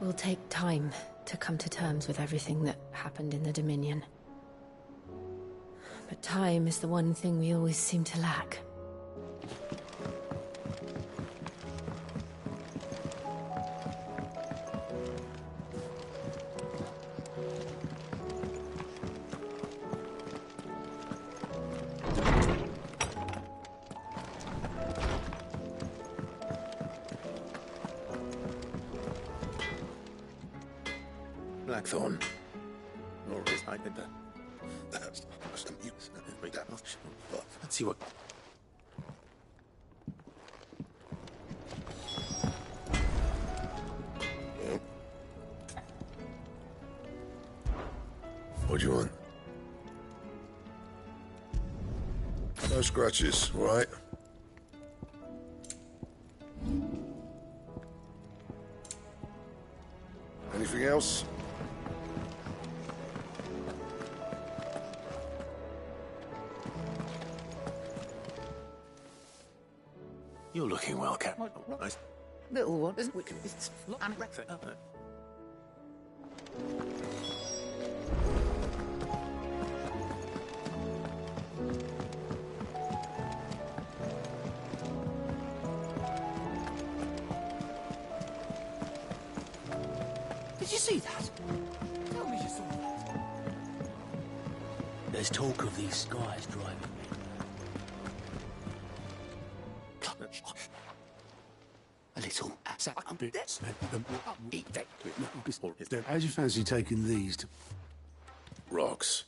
will take time to come to terms with everything that happened in the Dominion. But time is the one thing we always seem to lack. Blackthorn. Nor is I did that. That's some use. Let's see what. What do you want? No scratches, all right? Anything else? You're looking well, Cap. Nice. Little one, isn't it? It's anorexic. Did you see that? Tell me you saw that. There's talk of these skies driving me. A little. How'd you fancy taking these to... Rocks.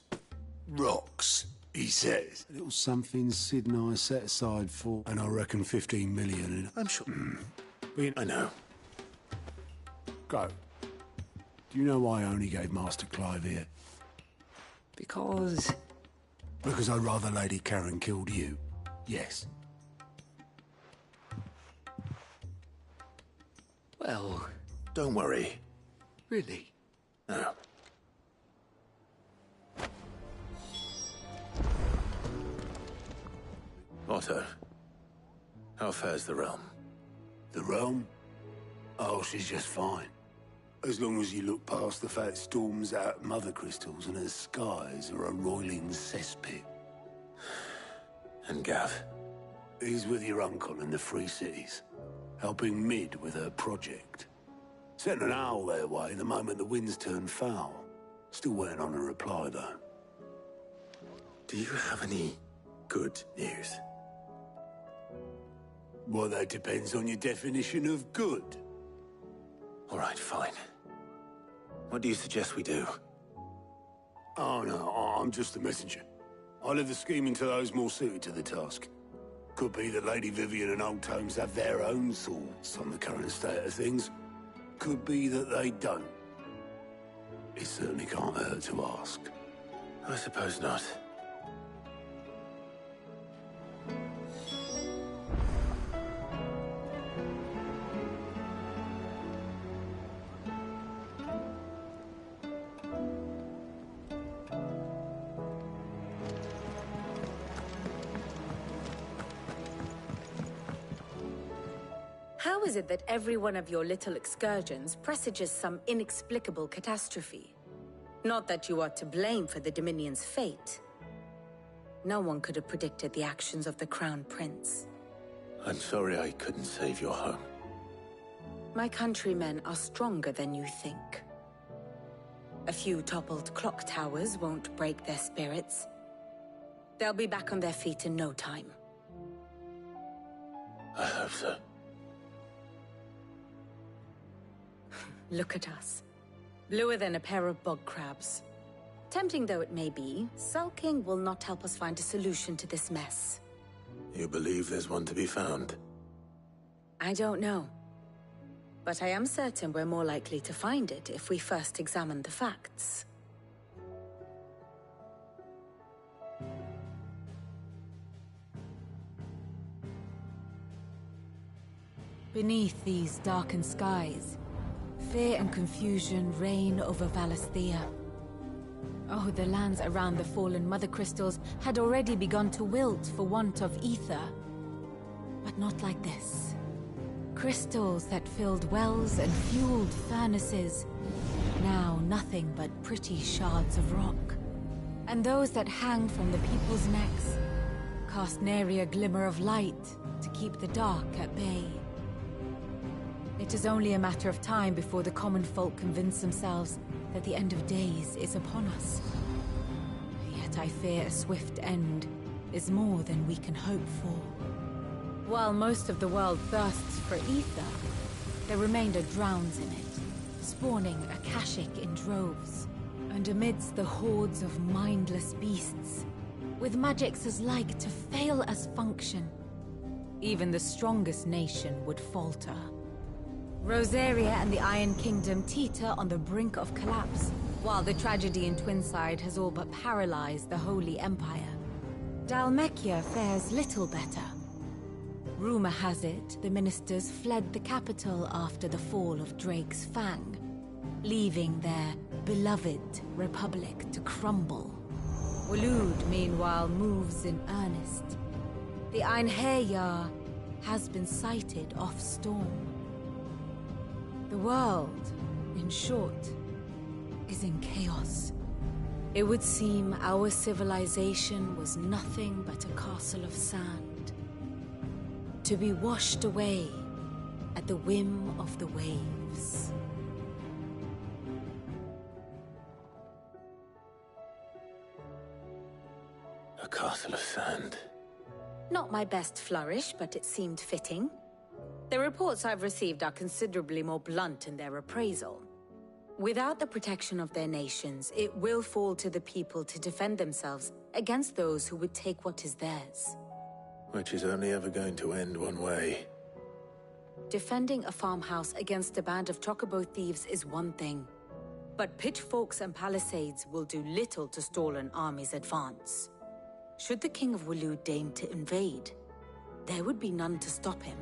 Rocks, he says. A little something Sid and I set aside for, and I reckon 15 million. I'm sure. I know. Go. Do you know why I only gave Master Clive here? Because... Because I'd rather Lady Karen killed you. Yes. Well, Don't worry. really? No. Otto, how fares the realm? The realm? Oh, she's just fine. As long as you look past the fat storms out mother crystals and her skies are a roiling cesspit. And Gav? He's with your uncle in the Free Cities, helping Mid with her project. Sent an owl their way the moment the winds turned foul. Still waiting on a reply, though. Do you have any good news? Well, that depends on your definition of good. All right, fine. What do you suggest we do? Oh, no, I'm just a messenger. I leave the scheming to those more suited to the task. Could be that Lady Vivian and Old Tomes have their own thoughts on the current state of things. Could be that they don't. It certainly can't hurt to ask. I suppose not. How is it that every one of your little excursions presages some inexplicable catastrophe? Not that you are to blame for the Dominion's fate. No one could have predicted the actions of the Crown Prince. I'm sorry I couldn't save your home. My countrymen are stronger than you think. A few toppled clock towers won't break their spirits. They'll be back on their feet in no time. I hope so. Look at us. Bluer than a pair of bog crabs. Tempting though it may be, sulking will not help us find a solution to this mess. You believe there's one to be found? I don't know. But I am certain we're more likely to find it if we first examine the facts. Beneath these darkened skies, fear and confusion reign over Valisthea. Oh, the lands around the fallen mother crystals had already begun to wilt for want of ether. But not like this. Crystals that filled wells and fueled furnaces. Now nothing but pretty shards of rock. And those that hang from the people's necks cast nary a glimmer of light to keep the dark at bay. It is only a matter of time before the common folk convince themselves that the end of days is upon us. Yet I fear a swift end is more than we can hope for. While most of the world thirsts for ether, the remainder drowns in it, spawning Akashic in droves. And amidst the hordes of mindless beasts, with magics as like to fail as function, even the strongest nation would falter. Rosaria and the Iron Kingdom teeter on the brink of collapse, while the tragedy in Twinside has all but paralyzed the Holy Empire. Dalmekia fares little better. Rumor has it the ministers fled the capital after the fall of Drake's Fang, leaving their beloved republic to crumble. Waloed, meanwhile, moves in earnest. The Einherjar has been sighted off-storm. The world, in short, is in chaos. It would seem our civilization was nothing but a castle of sand, to be washed away at the whim of the waves. A castle of sand. Not my best flourish, but it seemed fitting. The reports I've received are considerably more blunt in their appraisal. Without the protection of their nations, it will fall to the people to defend themselves against those who would take what is theirs. Which is only ever going to end one way. Defending a farmhouse against a band of chocobo thieves is one thing, but pitchforks and palisades will do little to stall an army's advance. Should the King of Waloed deign to invade, there would be none to stop him.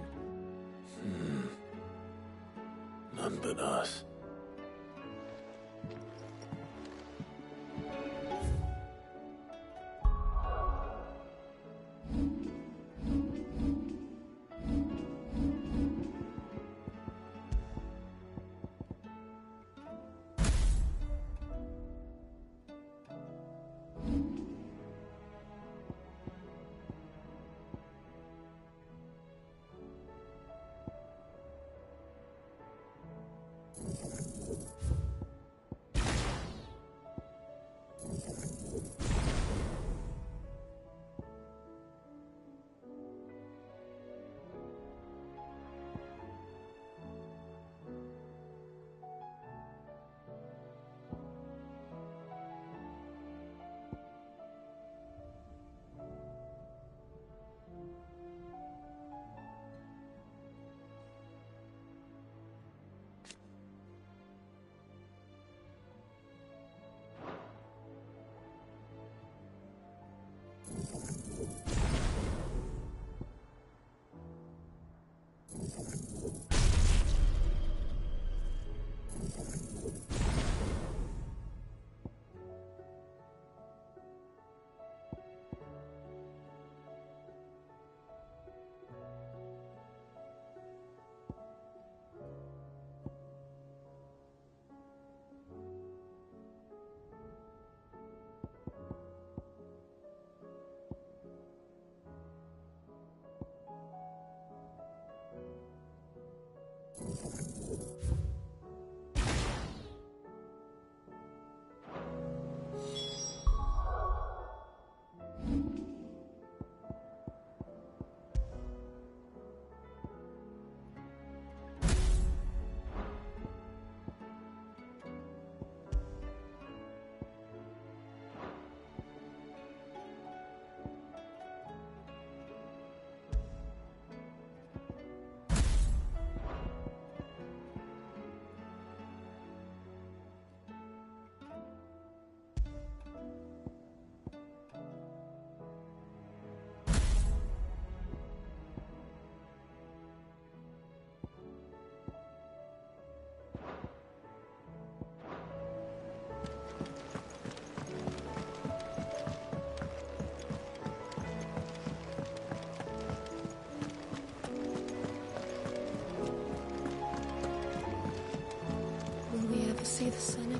None but us.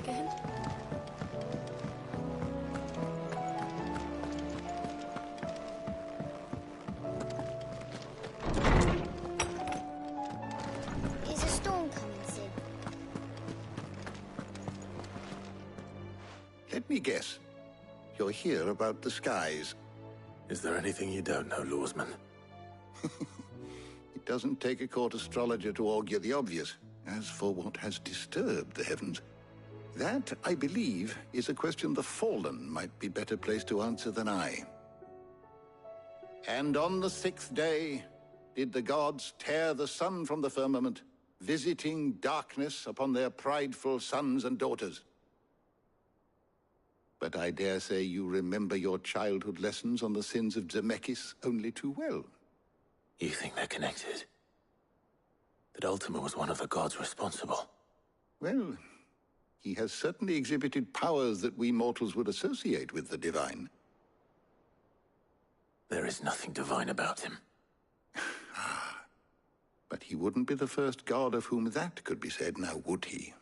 again? Is a storm coming soon? Let me guess. You're here about the skies. Is there anything you don't know, Lawsman? It doesn't take a court astrologer to augur the obvious. As for what has disturbed the heavens, that, I believe, is a question the Fallen might be better placed to answer than I. And on the 6th day did the gods tear the sun from the firmament, visiting darkness upon their prideful sons and daughters. But I dare say you remember your childhood lessons on the sins of Zemeckis only too well. You think they're connected? That Ultima was one of the gods responsible? Well, he has certainly exhibited powers that we mortals would associate with the divine. There is nothing divine about him. But he wouldn't be the first god of whom that could be said, now would he?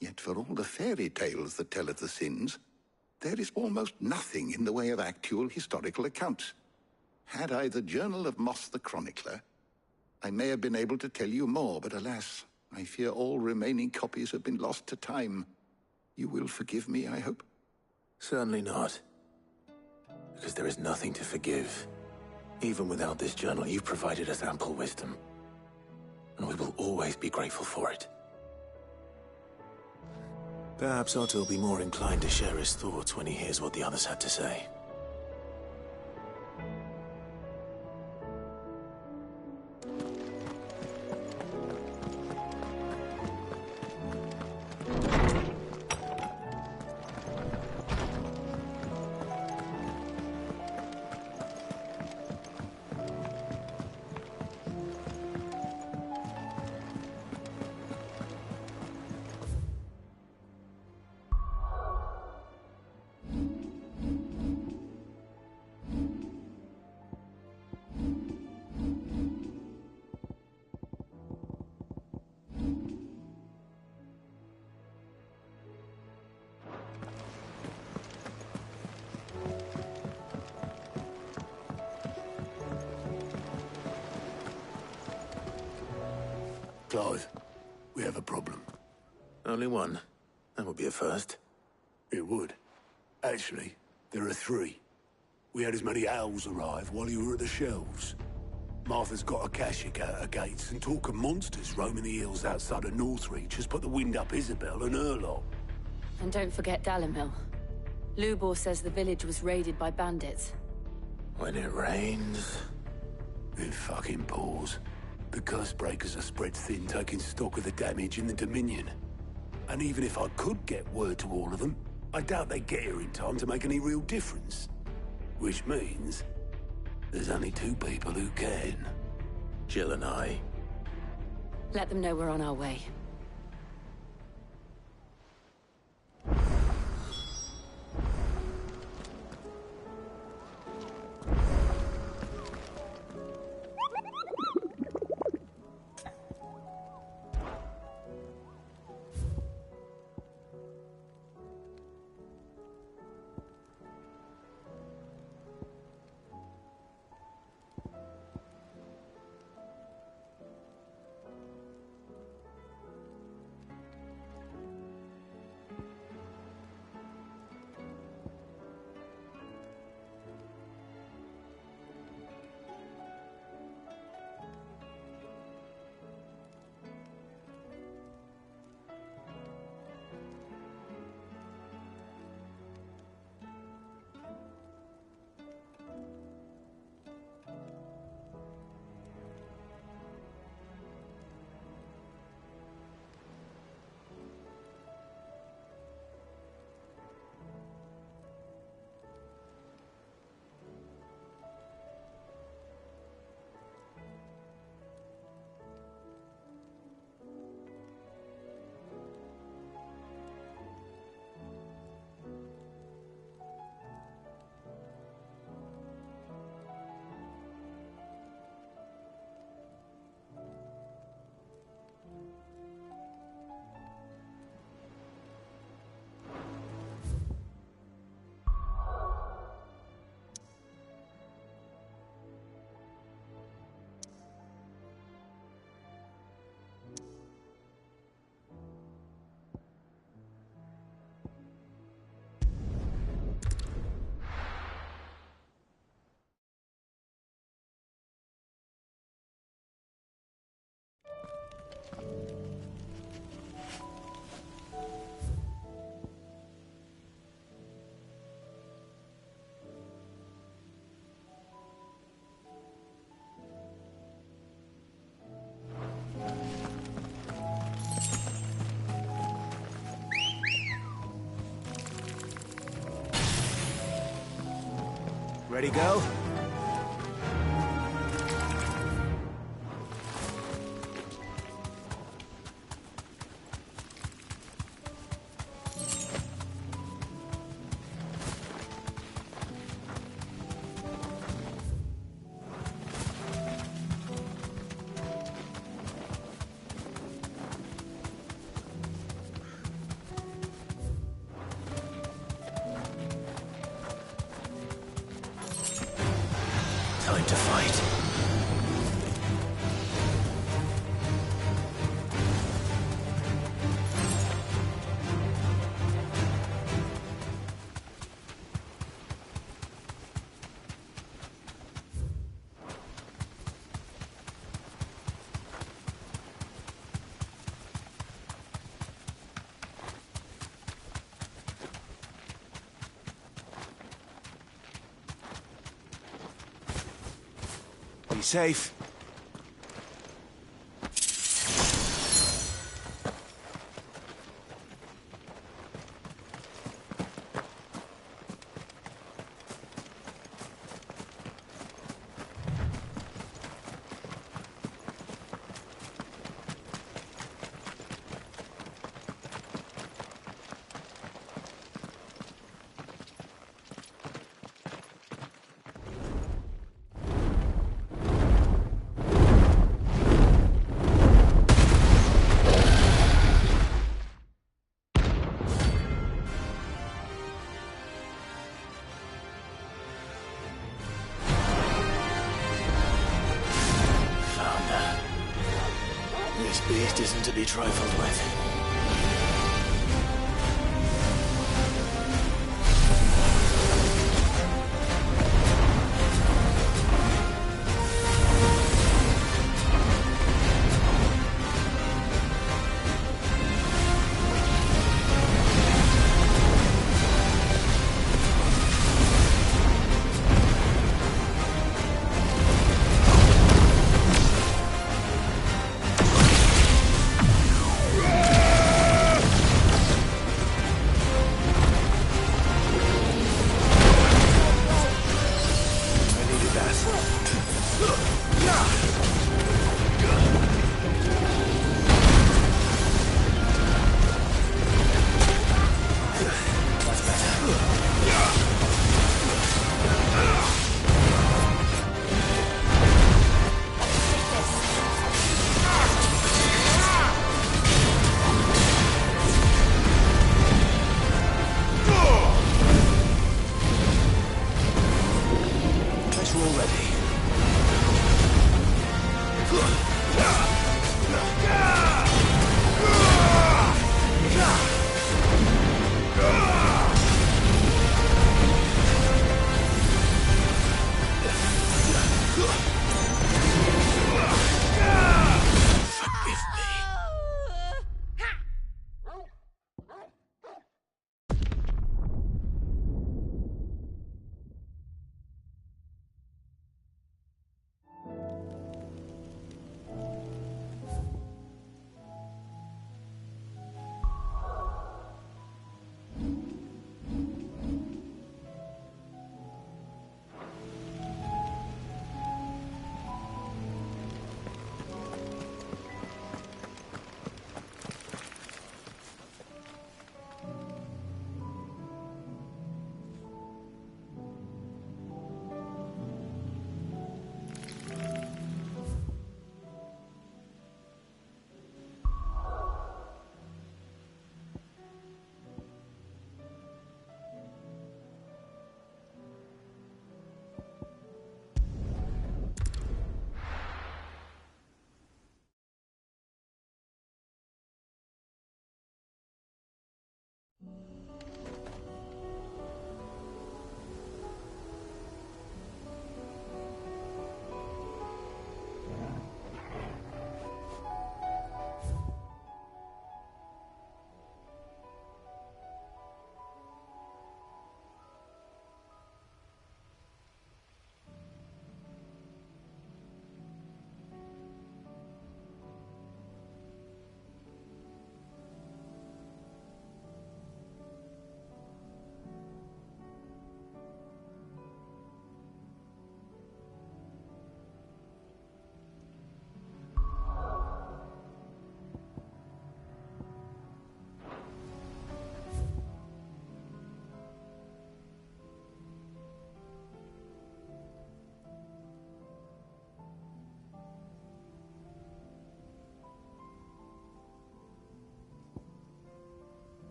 Yet for all the fairy tales that tell of the sins, there is almost nothing in the way of actual historical accounts. Had I the Journal of Moss the Chronicler, I may have been able to tell you more, but alas, I fear all remaining copies have been lost to time. You will forgive me, I hope? Certainly not. Because there is nothing to forgive. Even without this journal, you've provided us ample wisdom. And we will always be grateful for it. Perhaps Otto will be more inclined to share his thoughts when he hears what the others had to say. Clive, we have a problem. Only one. That would be a first. It would. Actually, there are 3. We had as many owls arrive while you were at the shelves. Martha's got a Akashic out her gates, and talk of monsters roaming the hills outside of Northreach has put the wind up Isabel and her lot. And don't forget Dalimil. Lubor says the village was raided by bandits. When it rains... It fucking pours. The curse breakers are spread thin, taking stock of the damage in the Dominion. And even if I could get word to all of them, I doubt they'd get here in time to make any real difference. Which means there's only 2 people who can. Jill and I. Let them know we're on our way. Ready, go? Time to fight. Be safe. This beast isn't to be trifled with.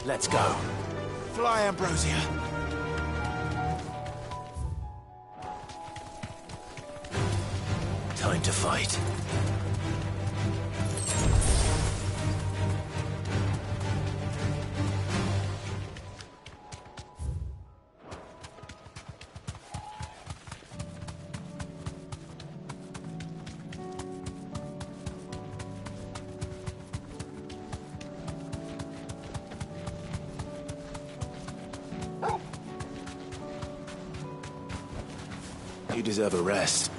Let's go. Fly, Ambrosia. Time to fight. You deserve a rest.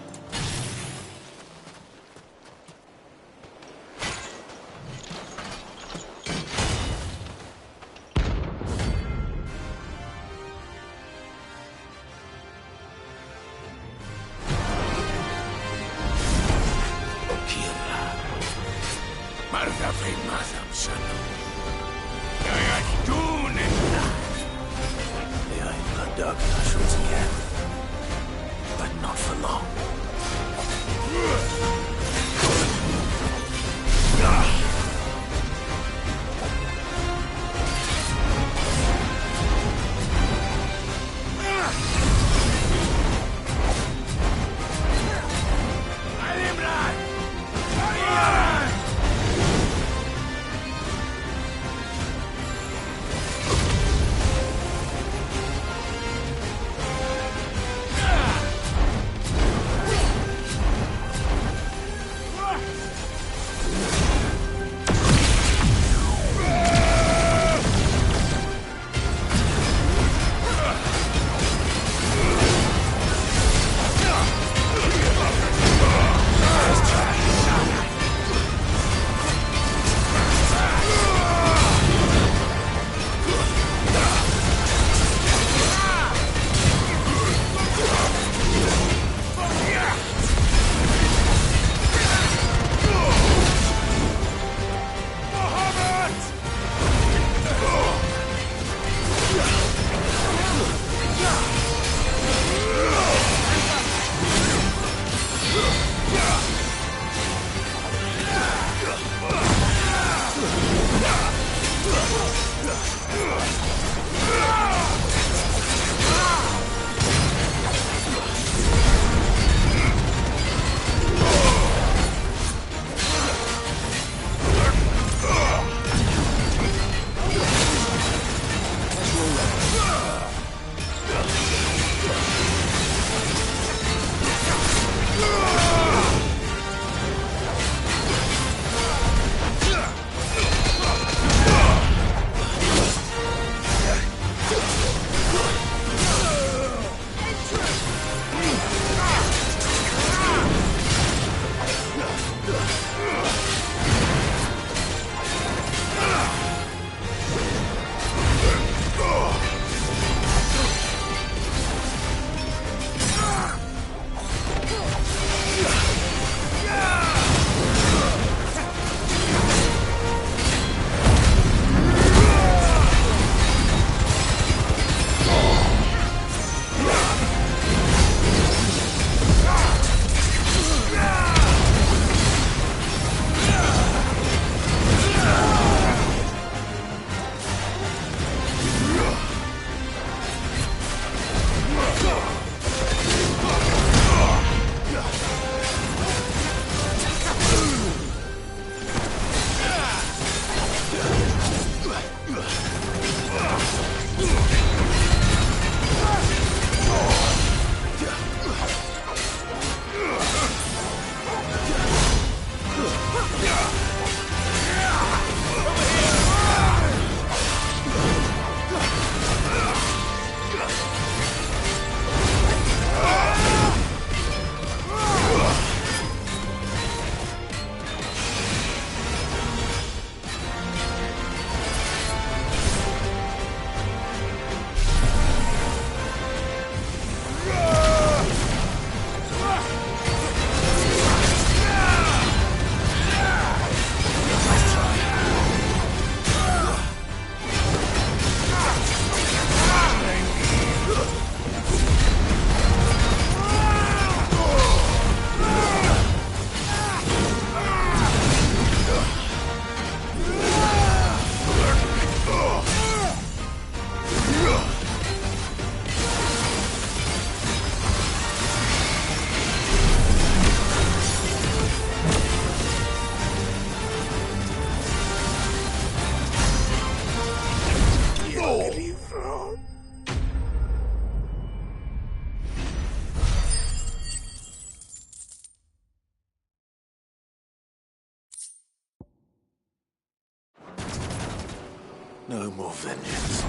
No more vengeance.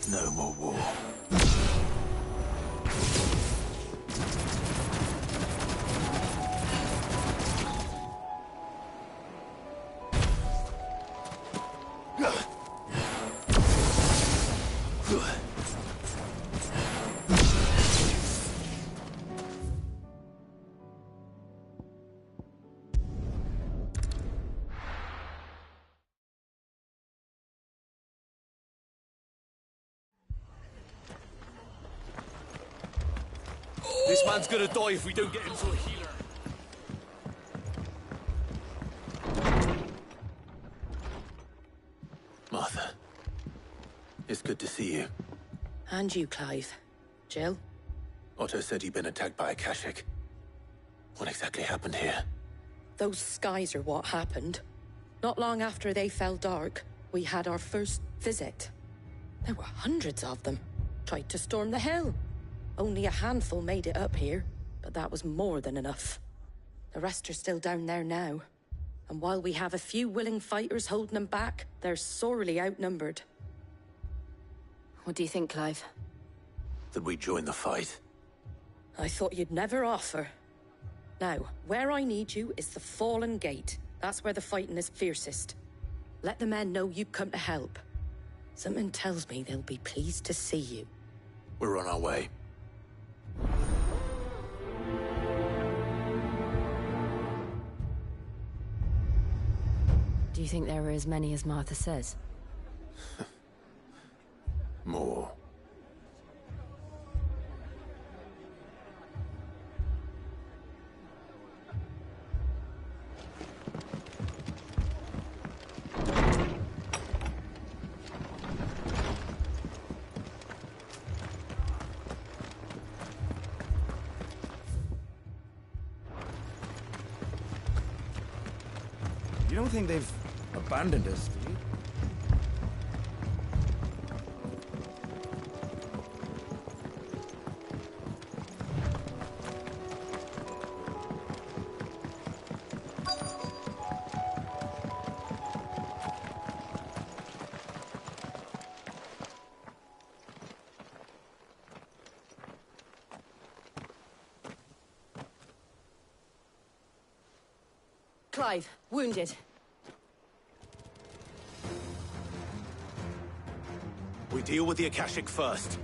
No more war. This man's gonna die if we don't get him to a healer. Martha, it's good to see you. And you, Clive. Jill? Otto said you'd been attacked by a Akashic. What exactly happened here? Those skies are what happened. Not long after they fell dark, we had our first visit. There were hundreds of them. Tried to storm the hill. Only a handful made it up here, but that was more than enough. The rest are still down there now. And while we have a few willing fighters holding them back, they're sorely outnumbered. What do you think, Clive? That we join the fight? I thought you'd never offer. Now, where I need you is the Fallen Gate. That's where the fighting is fiercest. Let the men know you come to help. Something tells me they'll be pleased to see you. We're on our way. Do you think there are as many as Martha says? More. You don't think they've abandoned us, do you? Clive, wounded. We deal with the Akashic first.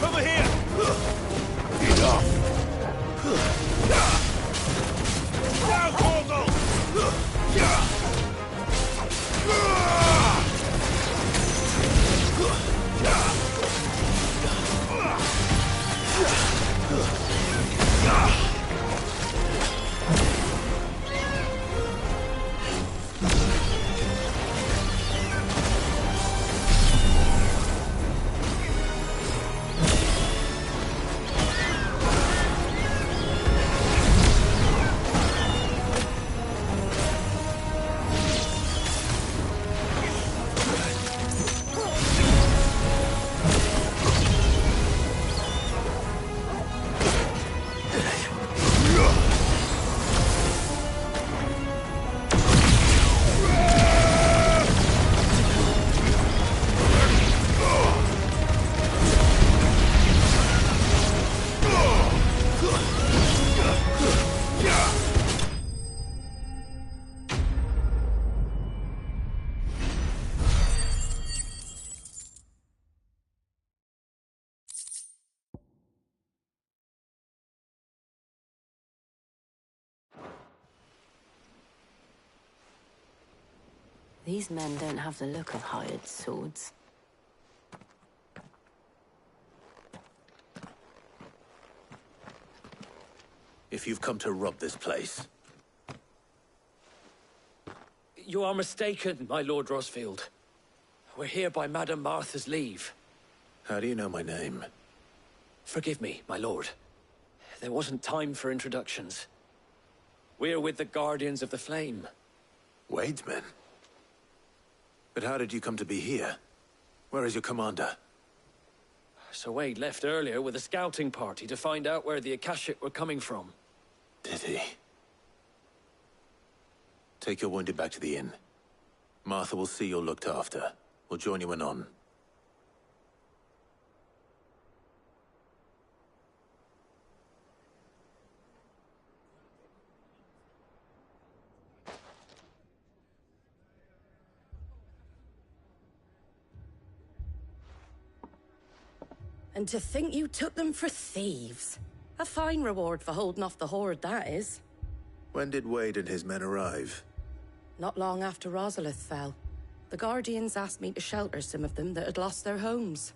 Over here! Down, Corvo! These men don't have the look of hired swords. If you've come to rob this place, You are mistaken, my Lord Rosfield. We're here by Madame Martha's leave. how do you know my name? Forgive me, my lord. There wasn't time for introductions. We're with the Guardians of the Flame. Wade's men? But how did you come to be here? Where is your commander? Sir Wade left earlier with a scouting party to find out where the Akashic were coming from. Did he? Take your wounded back to the inn. Martha will see you're looked after. We'll join you anon. And to think you took them for thieves. A fine reward for holding off the horde, that is. When did Wade and his men arrive? Not long after Rosalith fell. The Guardians asked me to shelter some of them that had lost their homes.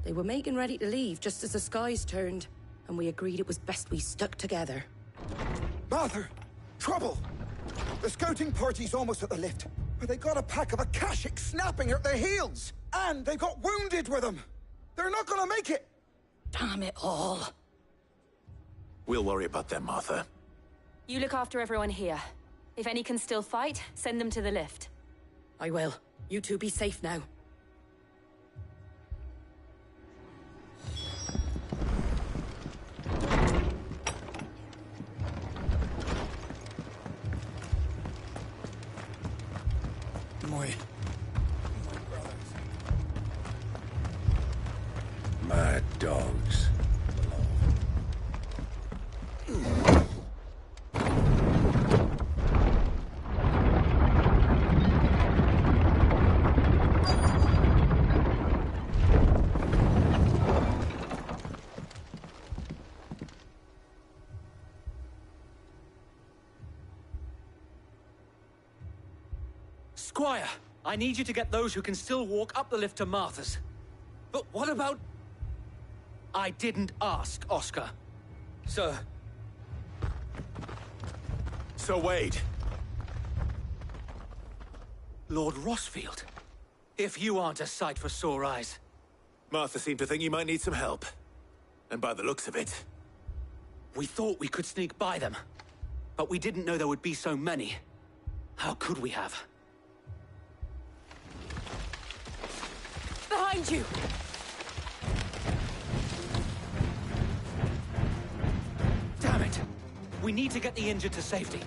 They were making ready to leave just as the skies turned, and we agreed it was best we stuck together. Martha! Trouble! The scouting party's almost at the lift, but they got a pack of Akashic snapping at their heels! And they got wounded with them! They're not gonna make it! Damn it all. We'll worry about them, Martha. You look after everyone here. If any can still fight, send them to the lift. I will. You two be safe now. Mad dogs. Squire, I need you to get those who can still walk up the lift to Martha's. But what about... I didn't ask, Oscar. Sir. Sir Wade. Lord Rosfield. If you aren't a sight for sore eyes. Martha seemed to think you might need some help. And by the looks of it... We thought we could sneak by them. But we didn't know there would be so many. How could we have? Behind you! Damn it! We need to get the injured to safety.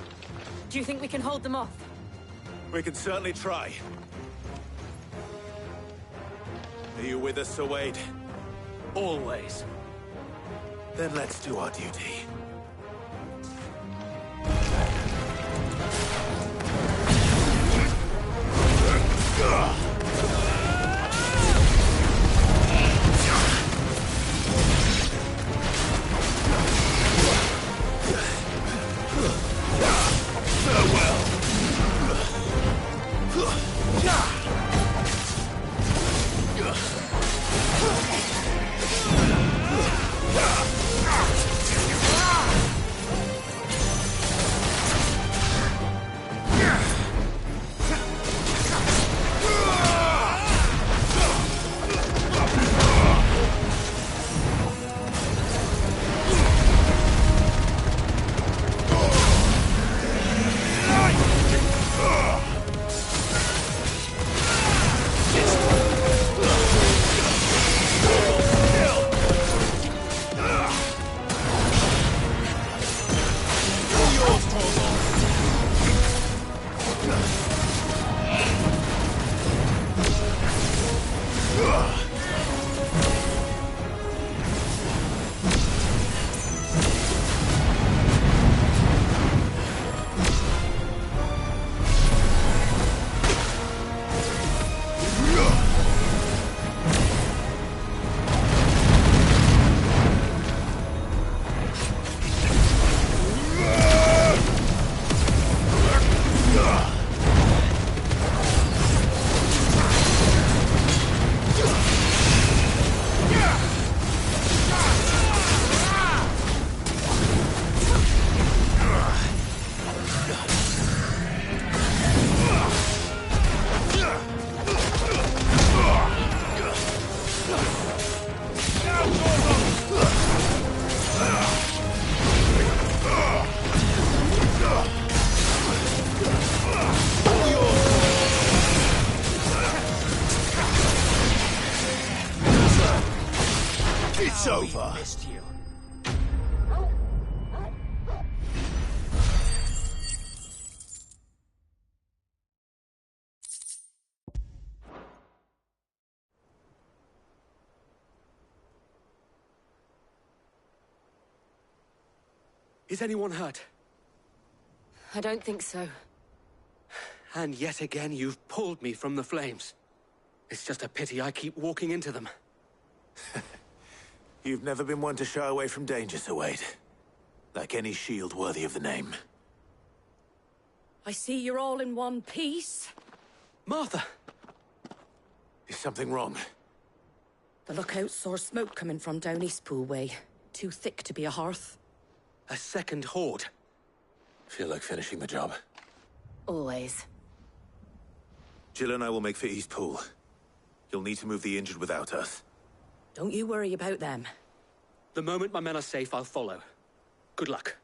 Do you think we can hold them off? We can certainly try. Are you with us, Sir Wade? Always. Then let's do our duty. It's over. Missed you. Is anyone hurt? I don't think so. And yet again, you've pulled me from the flames. It's just a pity I keep walking into them. You've never been one to shy away from danger, Sir Wade. Like any shield worthy of the name. I see you're all in one piece. Martha! Is something wrong? The lookout saw smoke coming from down Eastpool way. Too thick to be a hearth. A second horde. Feel like finishing the job. Always. Jill and I will make for Eastpool. You'll need to move the injured without us. Don't you worry about them. The moment my men are safe, I'll follow. Good luck.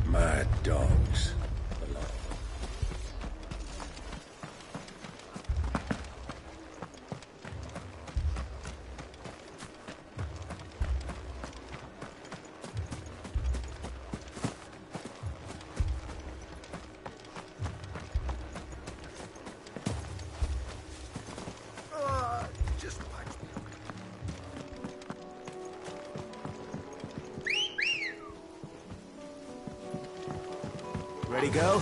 Mad dogs. Just watch me. Ready, go?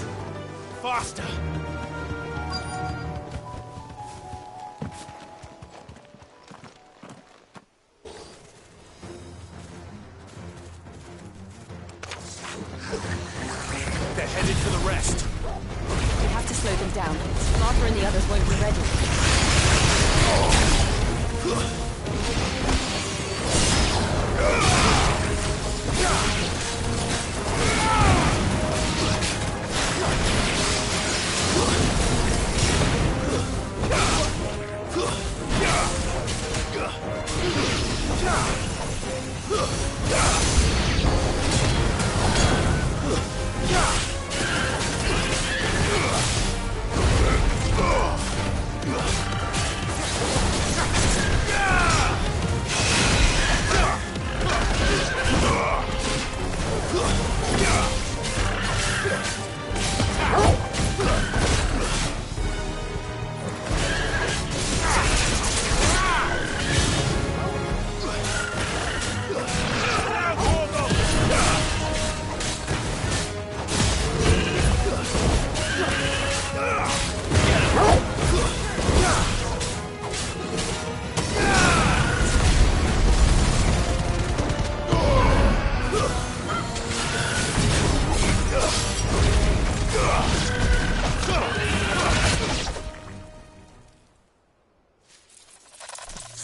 Faster! They're headed for the rest. We have to slow them down. Martha and the others won't be ready.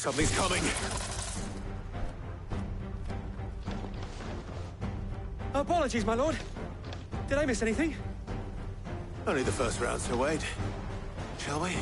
Something's coming. Apologies, my lord. Did I miss anything? Only the first round, Sir Wade. Shall we?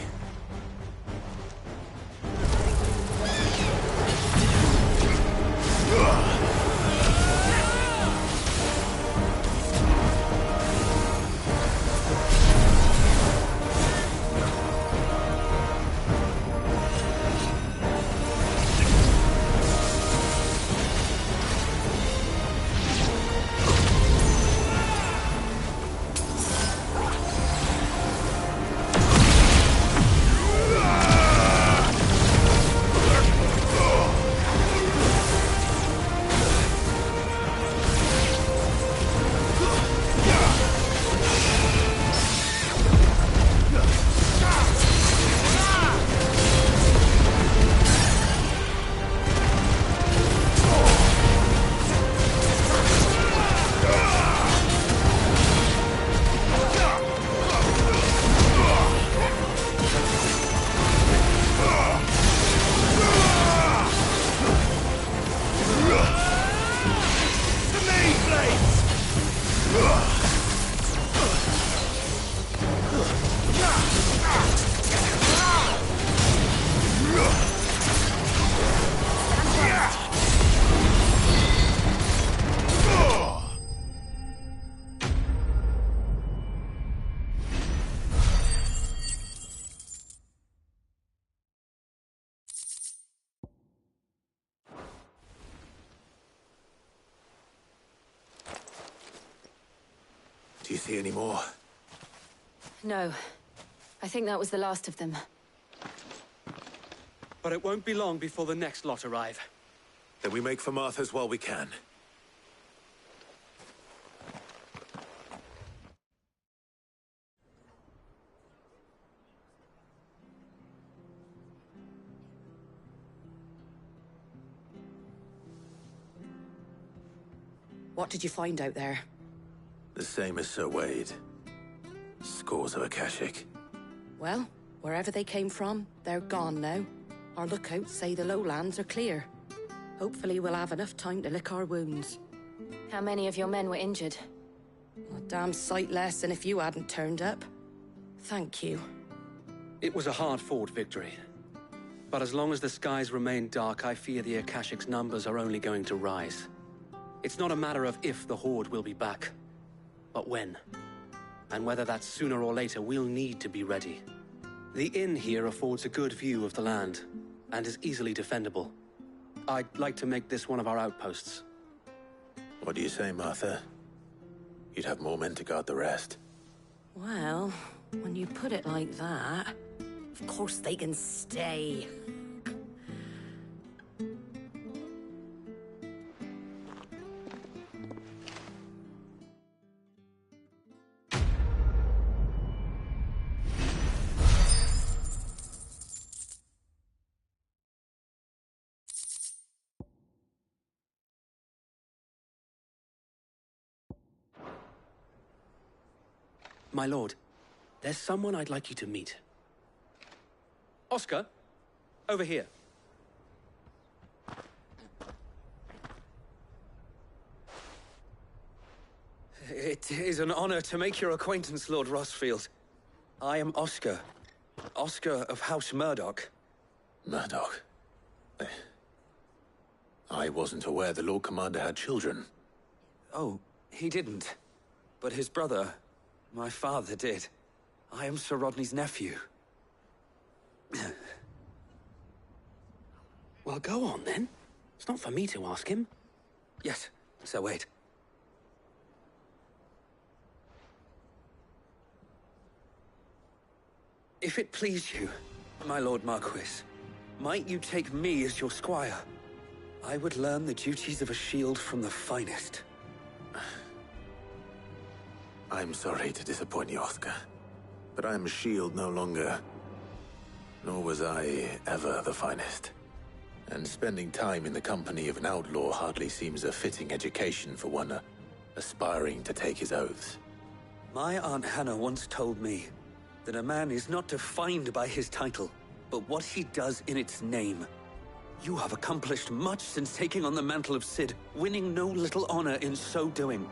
see any more? No. I think that was the last of them. But it won't be long before the next lot arrive. Then we make for Martha's while we can. What did you find out there? The same as Sir Wade. Scores of Akashic. Well, wherever they came from, they're gone now. Our lookouts say the lowlands are clear. Hopefully we'll have enough time to lick our wounds. How many of your men were injured? A damn sight less than if you hadn't turned up. Thank you. It was a hard-fought victory. But as long as the skies remain dark, I fear the Akashic's numbers are only going to rise. It's not a matter of if the Horde will be back, but when. And whether that's sooner or later, we'll need to be ready. The inn here affords a good view of the land, and is easily defendable. I'd like to make this one of our outposts. What do you say, Martha? You'd have more men to guard the rest. Well, when you put it like that, of course they can stay. My lord, there's someone I'd like you to meet. Oscar, over here. It is an honor to make your acquaintance, Lord Rosfield. I am Oscar. Oscar of House Murdoch. Murdoch? I wasn't aware the Lord Commander had children. Oh, he didn't. But his brother, my father, did. I am Sir Rodney's nephew. Well, go on, then. It's not for me to ask him. Yes, Sir Wade. If it please you, my Lord Marquis, might you take me as your squire? I would learn the duties of a shield from the finest. I'm sorry to disappoint you, Oscar, but I am a shield no longer. Nor was I ever the finest. And spending time in the company of an outlaw hardly seems a fitting education for one aspiring to take his oaths. My Aunt Hannah once told me that a man is not defined by his title, but what he does in its name. You have accomplished much since taking on the mantle of Cid, winning no little honor in so doing.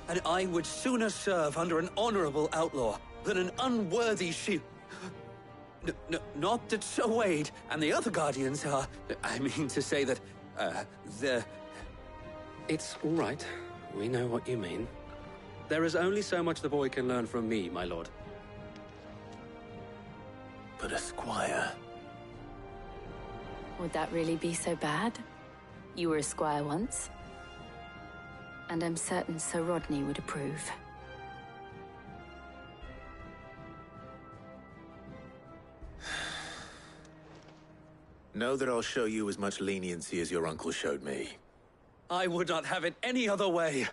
And I would sooner serve under an honorable outlaw than an unworthy shield. Not that Sir Wade and the other Guardians are... I mean to say that, they're... It's all right. We know what you mean. There is only so much the boy can learn from me, my lord. But a squire... Would that really be so bad? You were a squire once. And I'm certain Sir Rodney would approve. Know that I'll show you as much leniency as your uncle showed me. I would not have it any other way.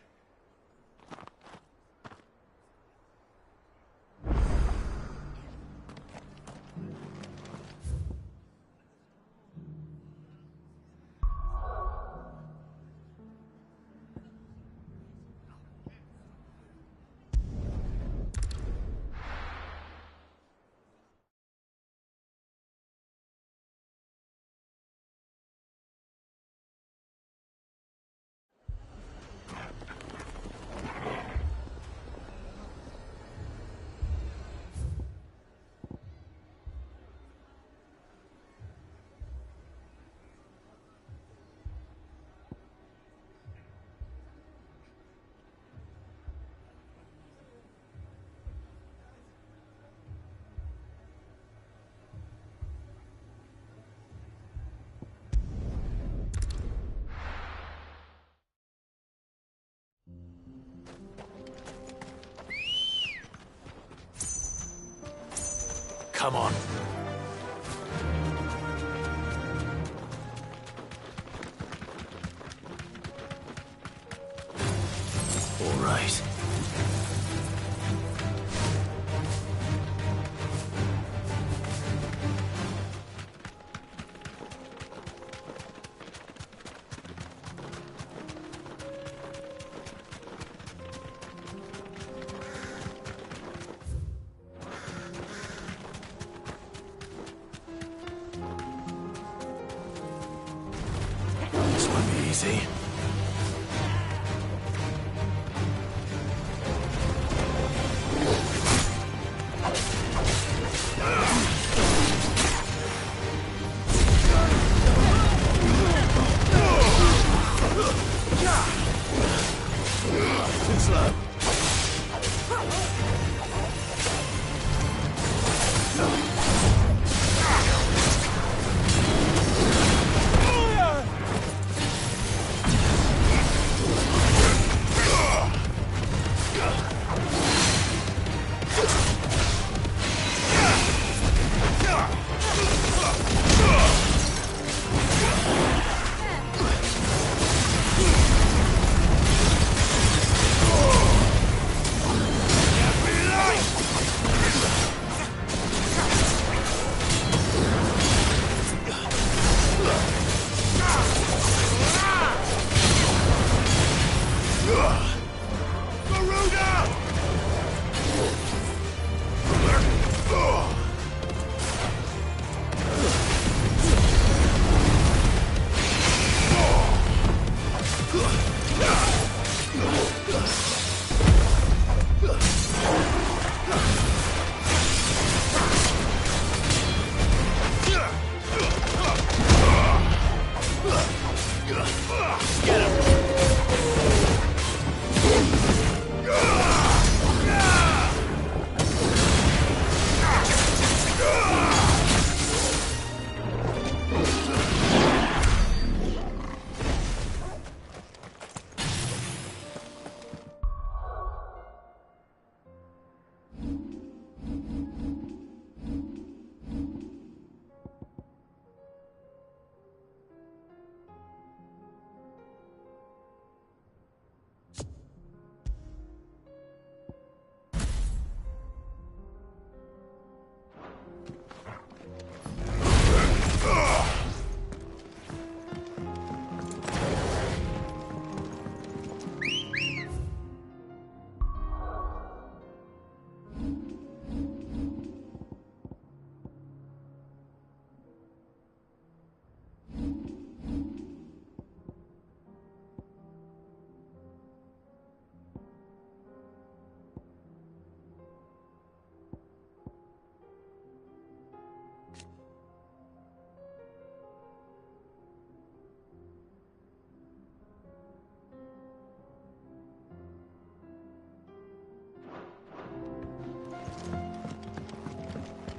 Come on. All right. This won't be easy. Too slow.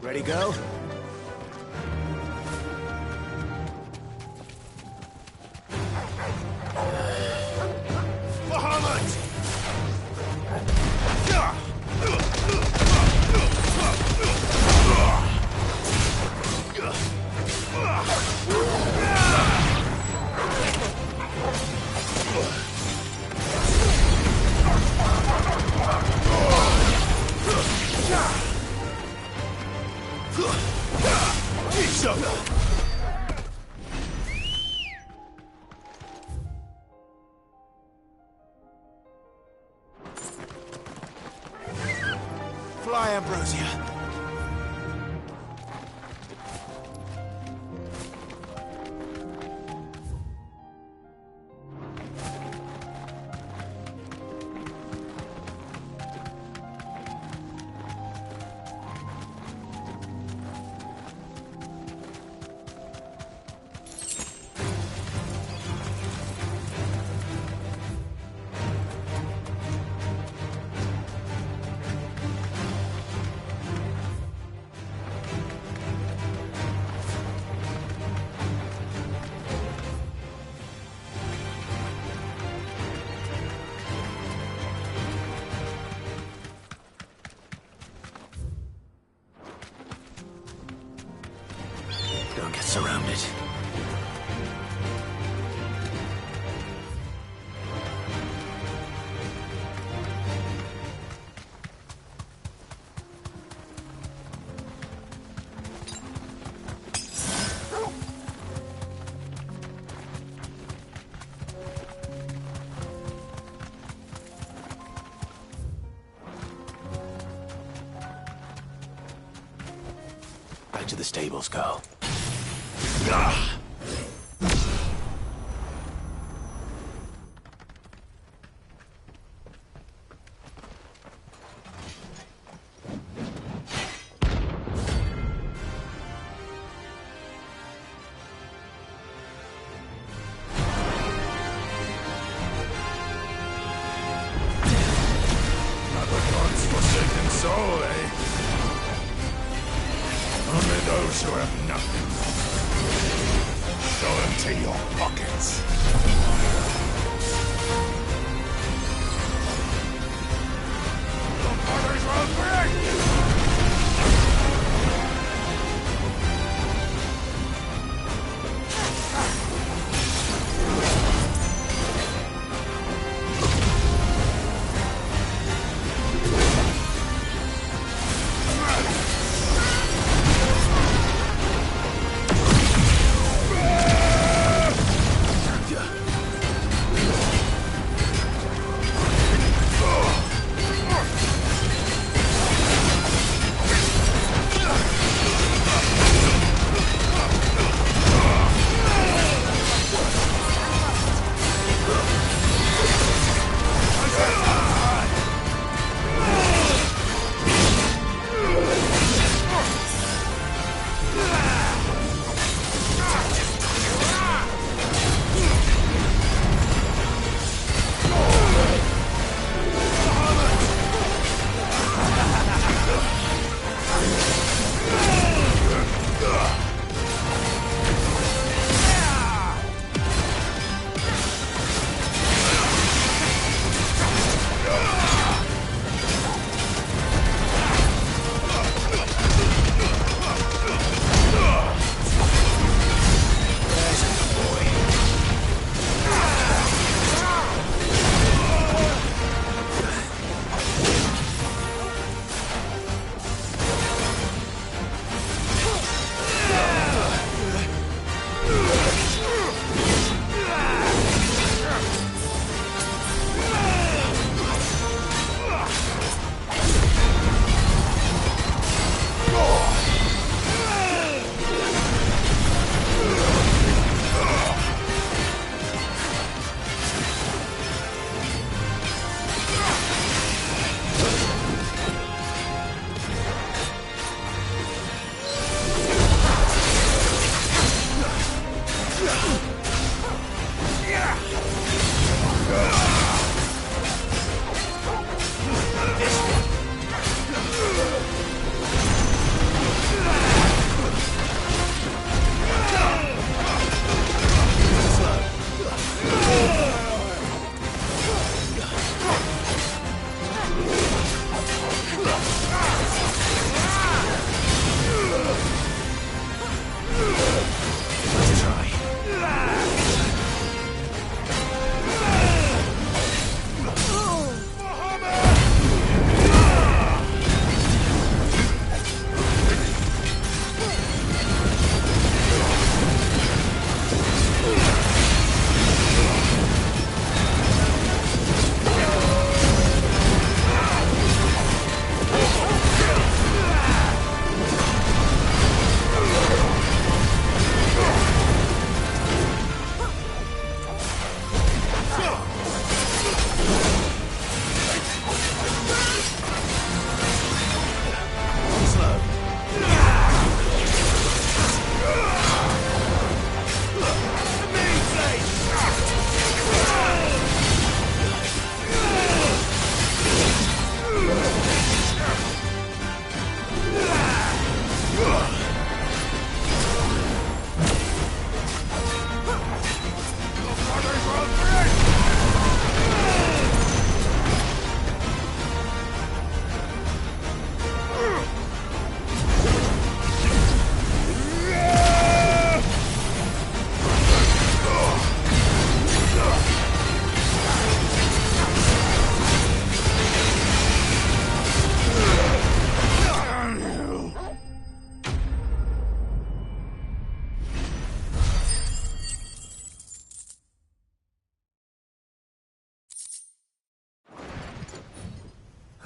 Ready, go? Fly, Ambrosia. surrounded. Back to the stables, girl. Another god's forsaken soul, eh? Only those who have nothing. Go empty your pockets. Your brothers will break!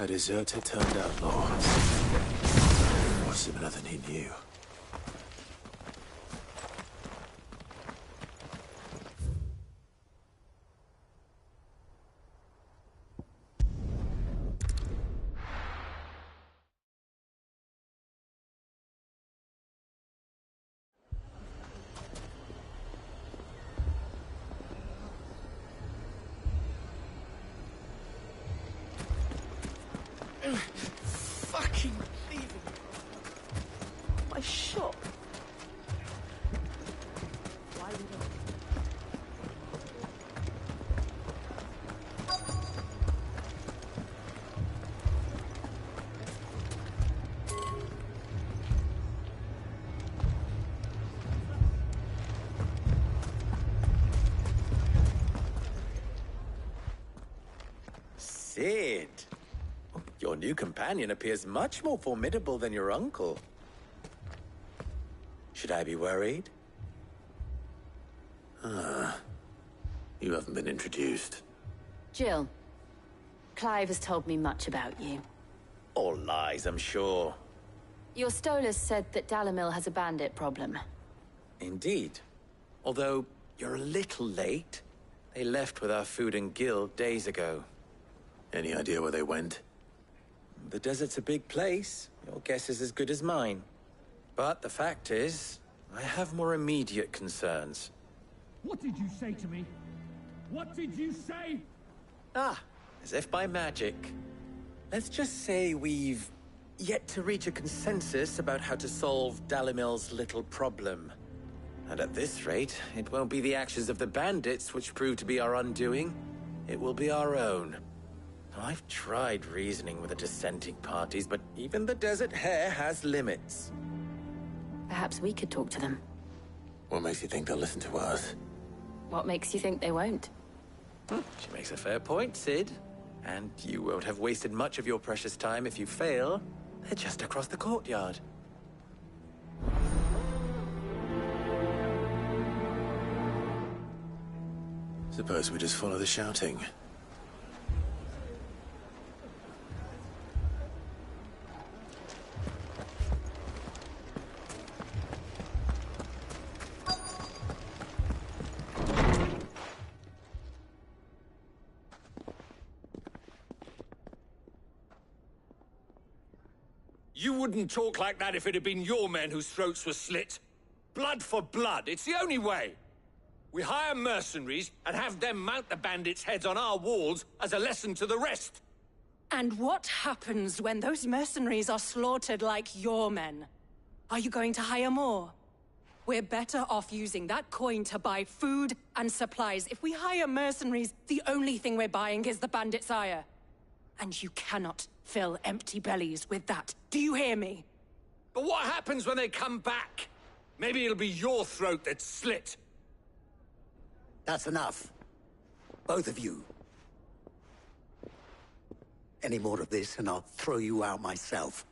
A deserter turned outlaw. More similar than he knew. Fucking leaving my shop. Why would Sid! Your new companion appears much more formidable than your uncle. Should I be worried? You haven't been introduced. Jill, Clive has told me much about you. All lies, I'm sure. Your Stolas said that Dalamil has a bandit problem. Indeed. Although, you're a little late. They left with our food and guild days ago. Any idea where they went? The desert's a big place. Your guess is as good as mine. But the fact is, I have more immediate concerns. What did you say to me? What did you say? As if by magic. Let's just say we've yet to reach a consensus about how to solve Dalimil's little problem. And at this rate, it won't be the actions of the bandits which prove to be our undoing. It will be our own. I've tried reasoning with the dissenting parties, but even the Desert Hare has limits. Perhaps we could talk to them. What makes you think they'll listen to us? What makes you think they won't? She makes a fair point, Sid. And you won't have wasted much of your precious time if you fail. They're just across the courtyard. Suppose we just follow the shouting. You wouldn't talk like that if it had been your men whose throats were slit. Blood for blood, it's the only way. We hire mercenaries and have them mount the bandits' heads on our walls as a lesson to the rest. And what happens when those mercenaries are slaughtered like your men? Are you going to hire more? We're better off using that coin to buy food and supplies. If we hire mercenaries, the only thing we're buying is the bandits' ire. And you cannot fill empty bellies with that. Do you hear me? But what happens when they come back? Maybe it'll be your throat that's slit. That's enough. Both of you. Any more of this and I'll throw you out myself.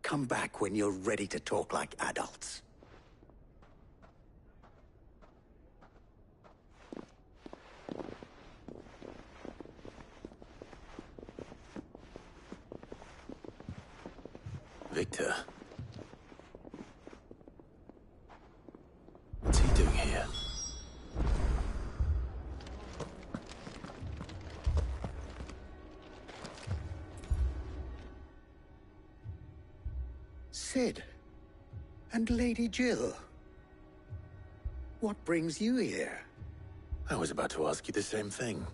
Come back when you're ready to talk like adults. Victor. What's he doing here? Sid. And Lady Jill. What brings you here? I was about to ask you the same thing.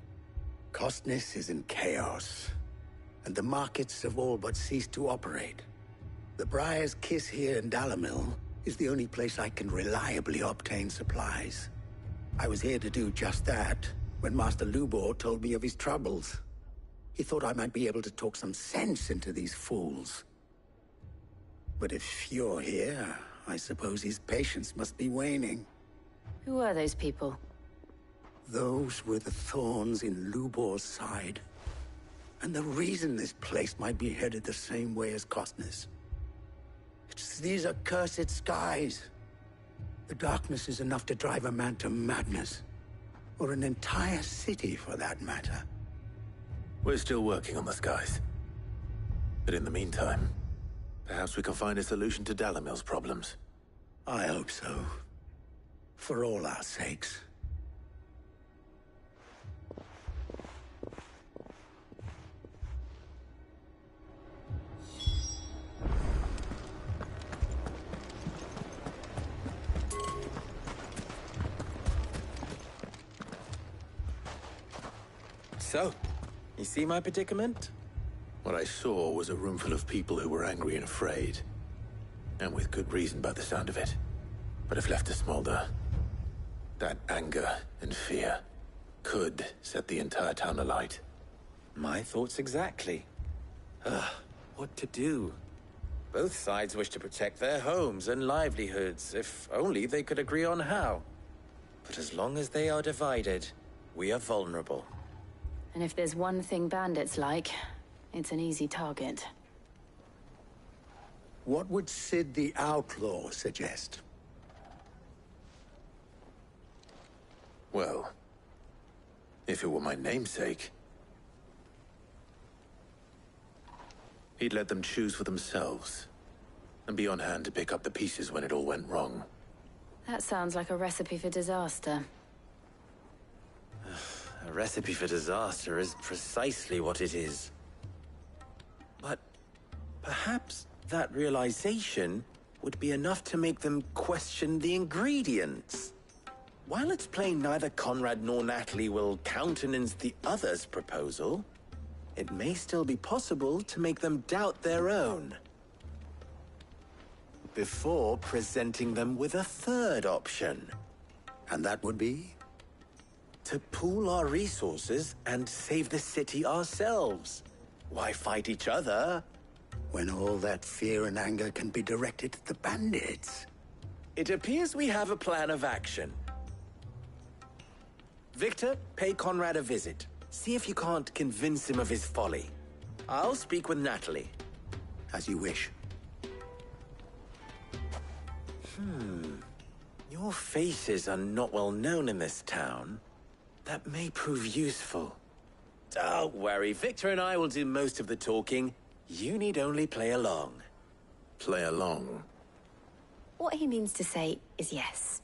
Costness is in chaos, and the markets have all but ceased to operate. The Briar's Kiss here in Dalamil is the only place I can reliably obtain supplies. I was here to do just that when Master Lubor told me of his troubles. He thought I might be able to talk some sense into these fools. But if you're here, I suppose his patience must be waning. Who are those people? Those were the thorns in Lubor's side. And the reason this place might be headed the same way as Costness. It's these accursed skies. The darkness is enough to drive a man to madness. Or an entire city, for that matter. We're still working on the skies. But in the meantime, perhaps we can find a solution to Dalamil's problems. I hope so. For all our sakes. So, you see my predicament? What I saw was a room full of people who were angry and afraid. And with good reason by the sound of it. But if left to smolder, that anger and fear could set the entire town alight. My thoughts exactly. What to do? Both sides wish to protect their homes and livelihoods, if only they could agree on how. But as long as they are divided, we are vulnerable. And if there's one thing bandits like, it's an easy target. What would Sid the Outlaw suggest? Well, if it were my namesake, he'd let them choose for themselves, and be on hand to pick up the pieces when it all went wrong. That sounds like a recipe for disaster. A recipe for disaster is precisely what it is. But perhaps that realization would be enough to make them question the ingredients. While it's plain neither Conrad nor Natalie will countenance the other's proposal, it may still be possible to make them doubt their own. Before presenting them with a third option. And that would be? To pool our resources and save the city ourselves. Why fight each other? When all that fear and anger can be directed at the bandits. It appears we have a plan of action. Victor, pay Conrad a visit. See if you can't convince him of his folly. I'll speak with Natalie. As you wish. Your faces are not well known in this town. That may prove useful. Don't worry, Victor and I will do most of the talking. You need only play along. Play along? What he means to say is yes.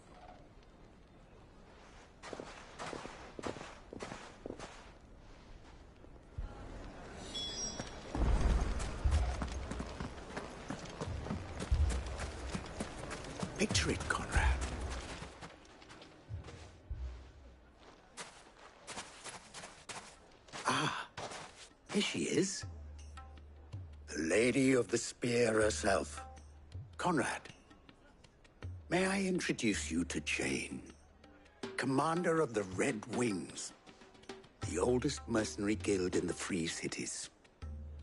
Picture it, Conrad. Ah, here she is. The Lady of the Spear herself. Conrad, may I introduce you to Jane, commander of the Red Wings, the oldest mercenary guild in the Free Cities.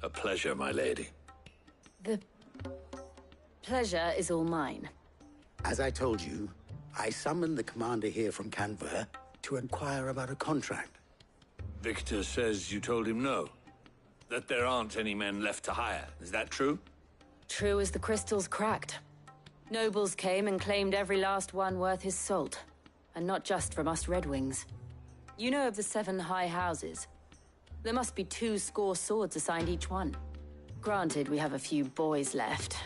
A pleasure, my lady. The pleasure is all mine. As I told you, I summoned the commander here from Canver to inquire about a contract. Victor says you told him no. That there aren't any men left to hire. Is that true? True as the crystals cracked. Nobles came and claimed every last one worth his salt. And not just from us Red Wings. You know of the 7 high houses. There must be 2 swords assigned each one. Granted, we have a few boys left.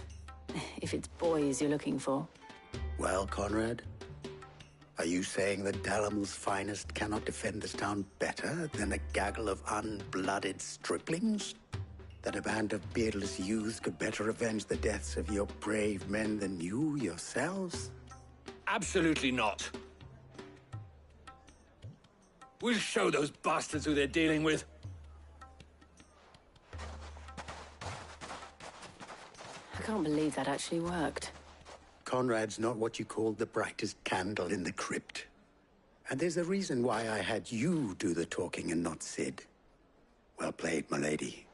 If it's boys you're looking for. Well, Conrad, are you saying that Dalamil's finest cannot defend this town better than a gaggle of unblooded striplings? That a band of beardless youths could better avenge the deaths of your brave men than you yourselves? Absolutely not. We'll show those bastards who they're dealing with. I can't believe that actually worked. Conrad's not what you call the brightest candle in the crypt. And there's a reason why I had you do the talking and not Sid. Well played, my lady.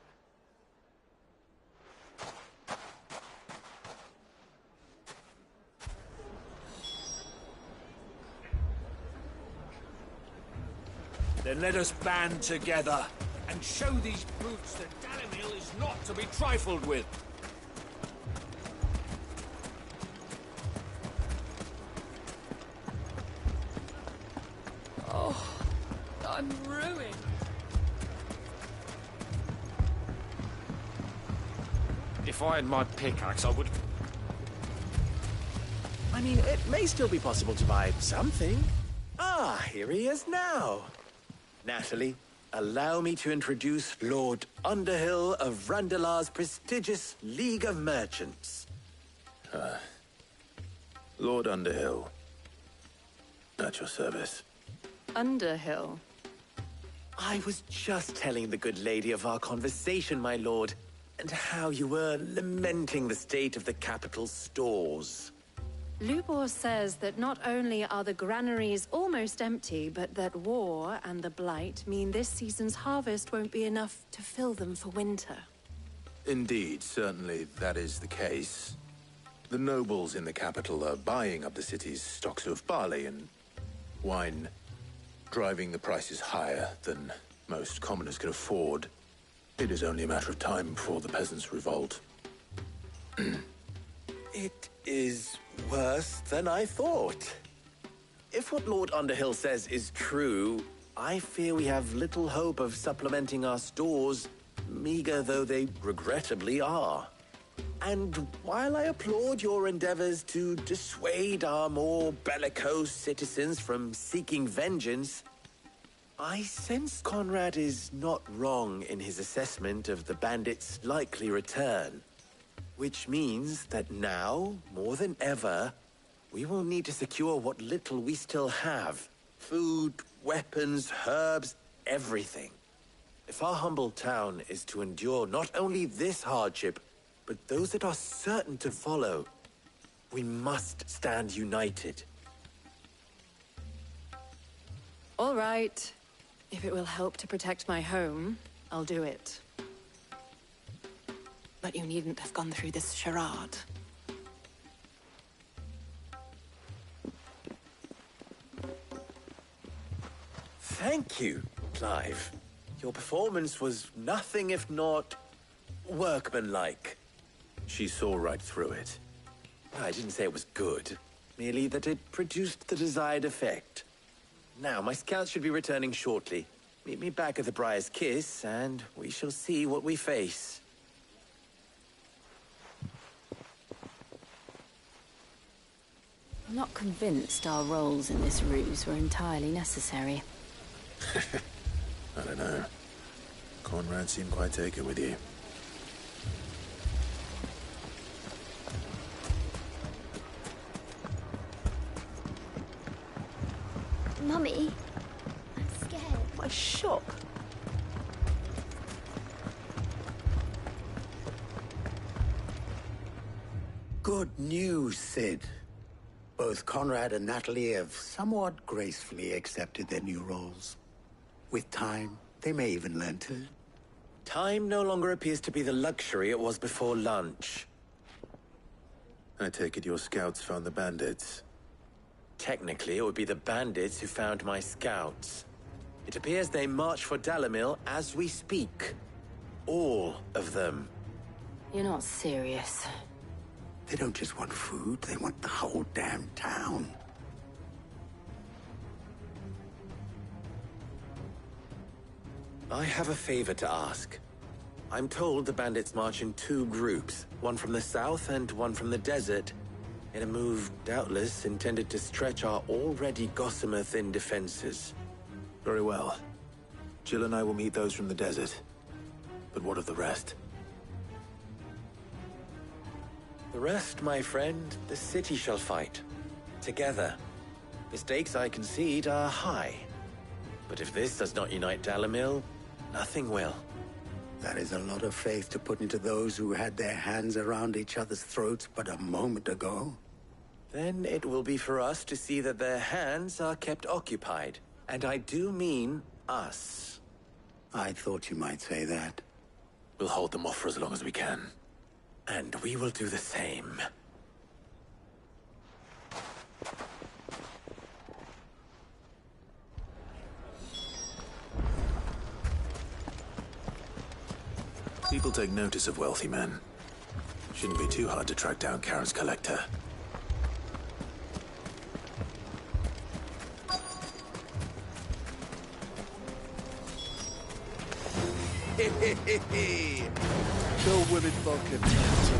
Then let us band together and show these brutes that Dalamil is not to be trifled with. Oh, I'm ruined. If I had my pickaxe, I would... I mean, it may still be possible to buy something. Ah, here he is now. Natalie, allow me to introduce Lord Underhill of Randalar's prestigious League of Merchants. Lord Underhill. At your service. Underhill? I was just telling the good lady of our conversation, my lord, and how you were lamenting the state of the capital's stores. Lubor says that not only are the granaries almost empty, but that war and the Blight mean this season's harvest won't be enough to fill them for winter. Indeed, certainly that is the case. The nobles in the capital are buying up the city's stocks of barley and wine, driving the prices higher than most commoners can afford. It is only a matter of time before the peasants revolt. It is worse than I thought. If what Lord Underhill says is true, I fear we have little hope of supplementing our stores, meager though they regrettably are. And while I applaud your endeavors to dissuade our more bellicose citizens from seeking vengeance, I sense Conrad is not wrong in his assessment of the bandits' likely return. Which means that now, more than ever, we will need to secure what little we still have. Food, weapons, herbs, everything. If our humble town is to endure not only this hardship, but those that are certain to follow, we must stand united. All right. If it will help to protect my home, I'll do it. But you needn't have gone through this charade. Thank you, Clive. Your performance was nothing if not workmanlike. She saw right through it. I didn't say it was good, merely that it produced the desired effect. Now, my scouts should be returning shortly. Meet me back at the Briar's Kiss, and we shall see what we face. I'm not convinced our roles in this ruse were entirely necessary. I don't know. Conrad seemed quite taken with you. Mummy, I'm scared. What a shock. Good news, Sid. Both Conrad and Natalie have somewhat gracefully accepted their new roles. With time, they may even learn to. Time no longer appears to be the luxury it was before lunch. I take it your scouts found the bandits. Technically, it would be the bandits who found my scouts. It appears they march for Dalamil as we speak. All of them. You're not serious. They don't just want food, they want the whole damn town. I have a favor to ask. I'm told the bandits march in two groups, one from the south and one from the desert, in a move doubtless intended to stretch our already gossamer-thin defenses. Very well. Jill and I will meet those from the desert. But what of the rest? The rest, my friend, the city shall fight. Together. The stakes, I concede, are high. But if this does not unite Dalamil, nothing will. That is a lot of faith to put into those who had their hands around each other's throats but a moment ago. Then it will be for us to see that their hands are kept occupied. And I do mean us. I thought you might say that. We'll hold them off for as long as we can. And we will do the same. People take notice of wealthy men. Shouldn't be too hard to track down Karen's collector. No women Vulcan touch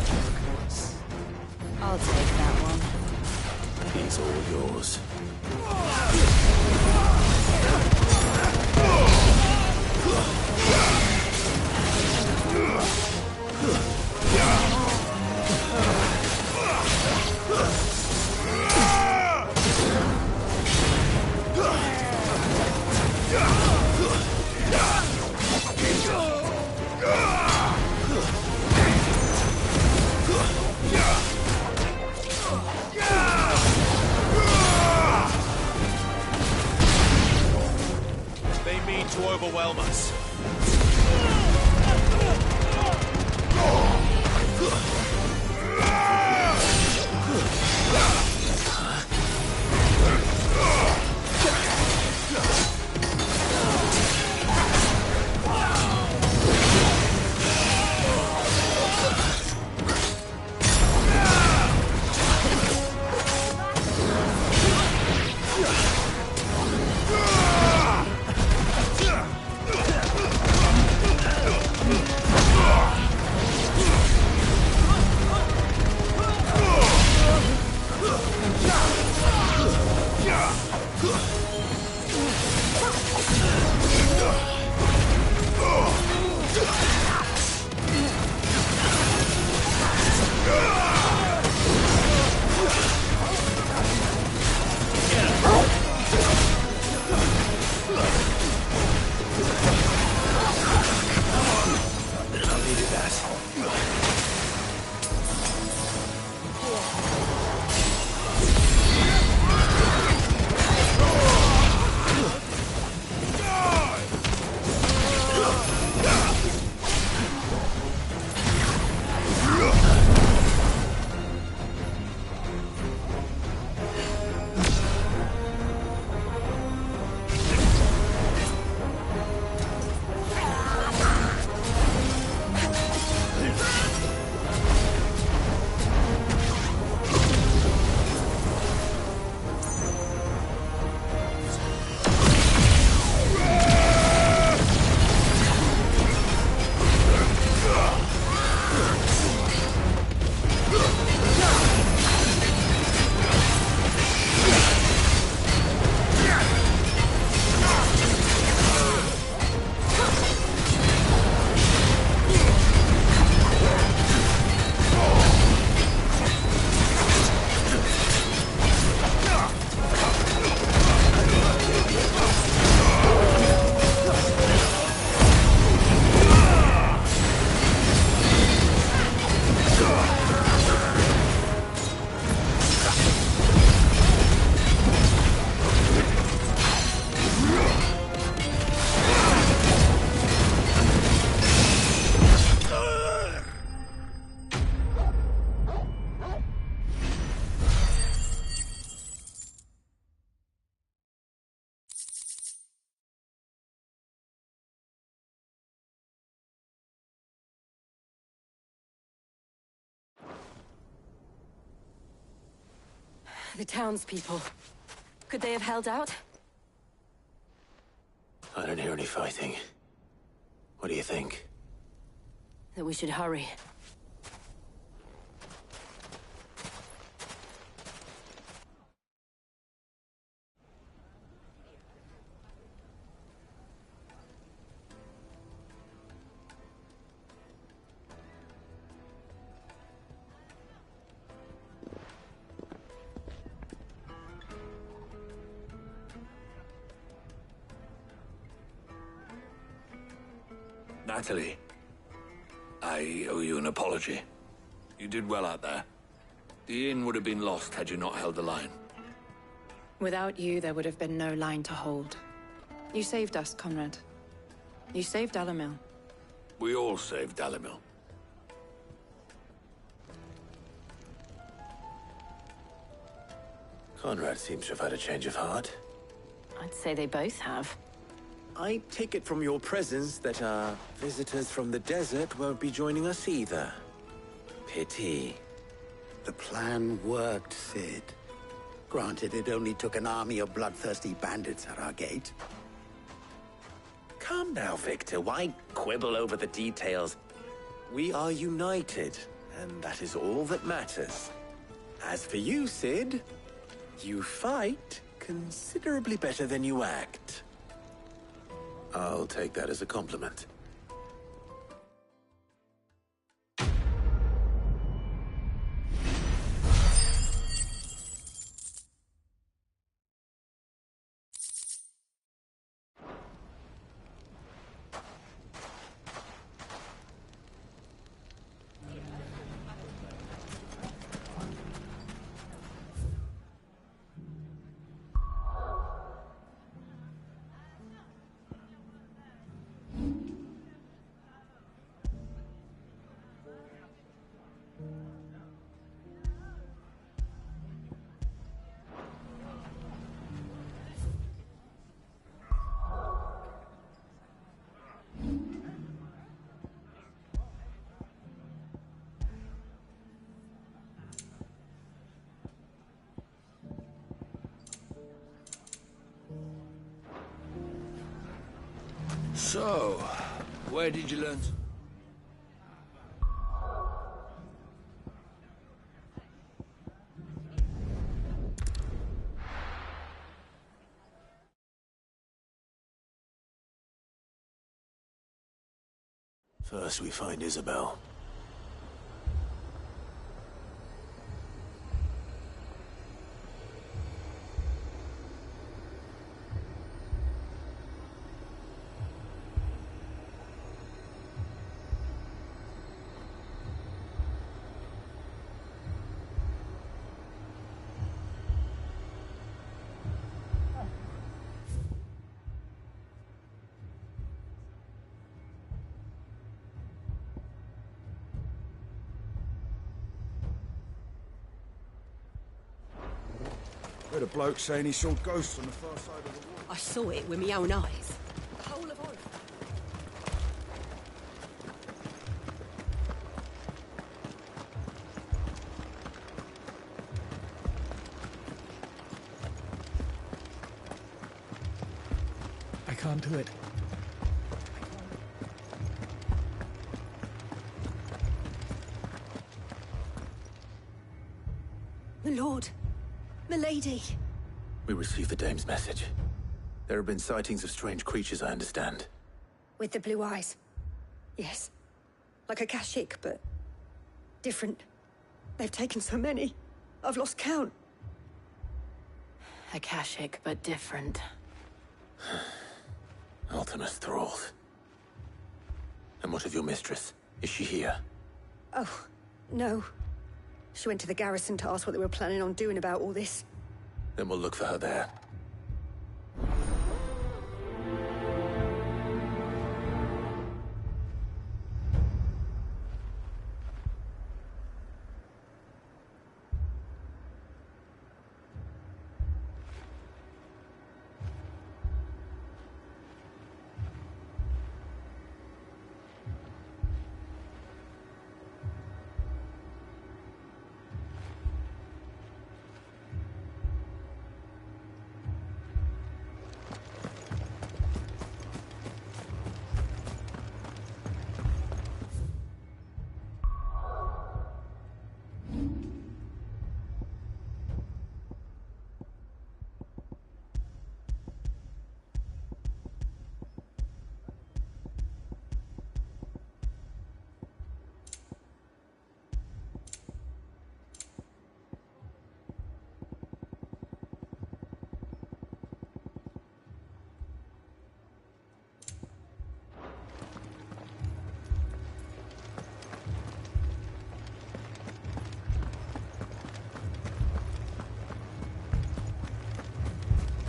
I'll take that one. He's all yours. They mean to overwhelm us. The townspeople. Could they have held out? I don't hear any fighting. What do you think? That we should hurry. Natalie, I owe you an apology. You did well out there. The inn would have been lost had you not held the line. Without you, there would have been no line to hold. You saved us, Conrad. You saved Alamil. We all saved Alamil. Conrad seems to have had a change of heart. I'd say they both have. I take it from your presence that our visitors from the desert won't be joining us either. Pity. The plan worked, Sid. Granted, it only took an army of bloodthirsty bandits at our gate. Come now, Victor. Why quibble over the details? We are united, and that is all that matters. As for you, Sid, you fight considerably better than you act. I'll take that as a compliment. So, where did you learn? First we find Isabel. Heard a bloke saying he saw ghosts on the far side of the wall. I saw it with my own eyes. The whole of Oregon. I can't do it. My lord. Milady. We received the dame's message. There have been sightings of strange creatures, I understand. With the blue eyes. Yes. Like a Kashik, but different. They've taken so many. I've lost count. Akashic, but different. Ultimus thralls. And what of your mistress? Is she here? Oh, no. She went to the garrison to ask what they were planning on doing about all this. Then we'll look for her there.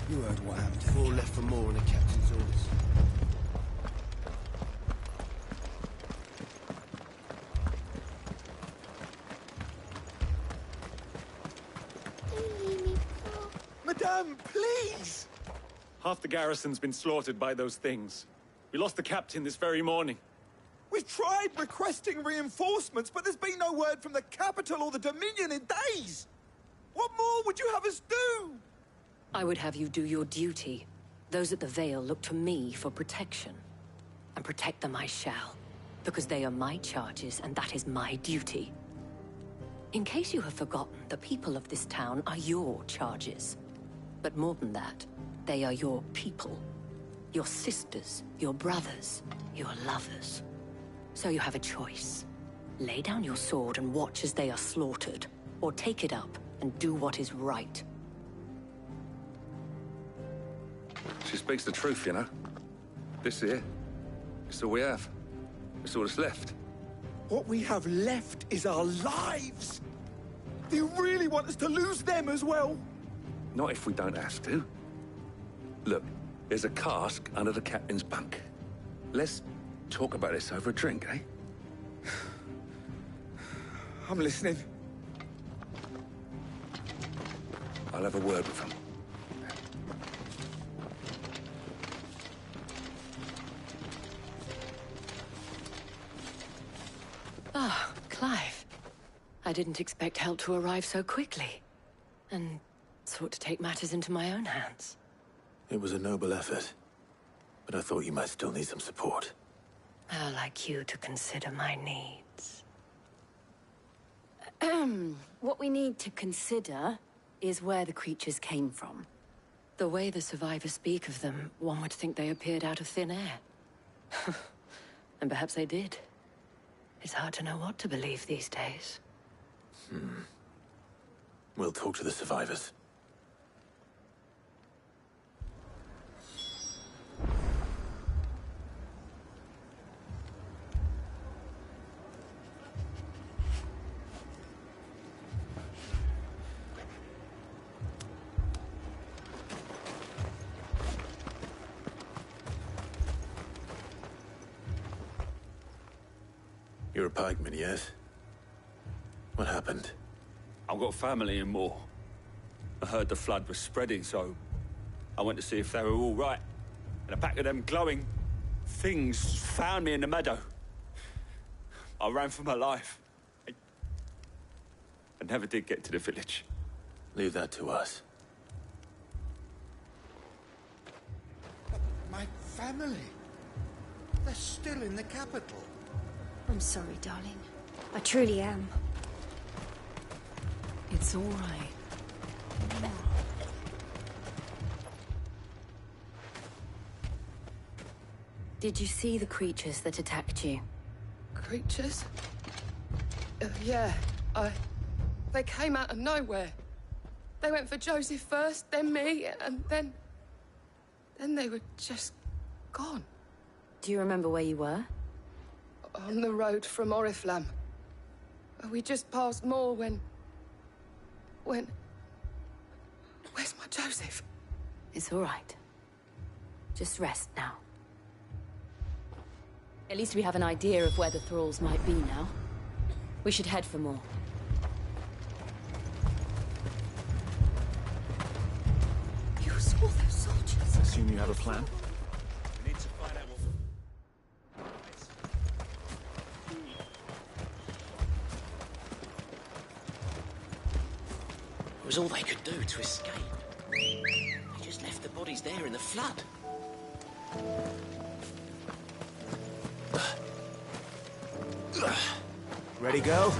You heard what happened. 4 left for more on the captain's orders. Madame, please! Half the garrison's been slaughtered by those things. We lost the captain this very morning. We've tried requesting reinforcements, but there's been no word from the capital or the Dominion in days! What more would you have us do? I would have you do your duty. Those at the Vale look to me for protection. and protect them I shall. Because they are my charges, and that is my duty. In case you have forgotten, the people of this town are your charges. But more than that, they are your people. Your sisters, your brothers, your lovers. So you have a choice. Lay down your sword and watch as they are slaughtered, or take it up and do what is right. She speaks the truth, you know. This here, it's all we have. It's all that's left. What we have left is our lives! Do you really want us to lose them as well? Not if we don't have to. Look, there's a cask under the captain's bunk. Let's talk about this over a drink, eh? I'm listening. I'll have a word with him. Ah, Clive. I didn't expect help to arrive so quickly. And sought to take matters into my own hands. It was a noble effort, but I thought you might still need some support. I'd like you to consider my needs. What we need to consider is where the creatures came from. The way the survivors speak of them, one would think they appeared out of thin air. And perhaps they did. It's hard to know what to believe these days. We'll talk to the survivors. You're a pikeman, yes? What happened? I've got family in Moor. I heard the flood was spreading, so I went to see if they were all right. And a pack of them glowing things found me in the meadow. I ran for my life. I never did get to the village. Leave that to us. My family. They're still in the capital. I'm sorry, darling. I truly am. It's all right. Did you see the creatures that attacked you? Creatures? Yeah, they came out of nowhere. They went for Joseph first, then me, and then they were just gone. Do you remember where you were? On the road from Oriflamme. We just passed Moor when... Where's my Joseph? It's all right. Just rest now. At least we have an idea of where the thralls might be now. We should head for more. You saw those soldiers? Assume you have a plan? We need to find out what... It was all they could do to escape. They just left the bodies there in the flood. Ready, go?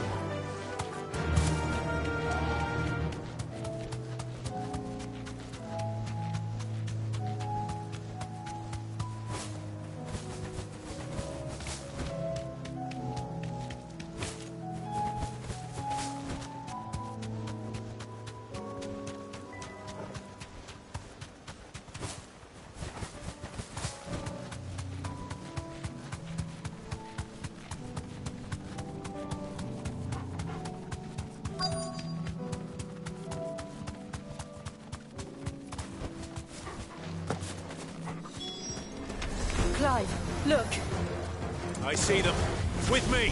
Clive, look! I see them. With me!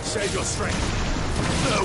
Save your strength. No.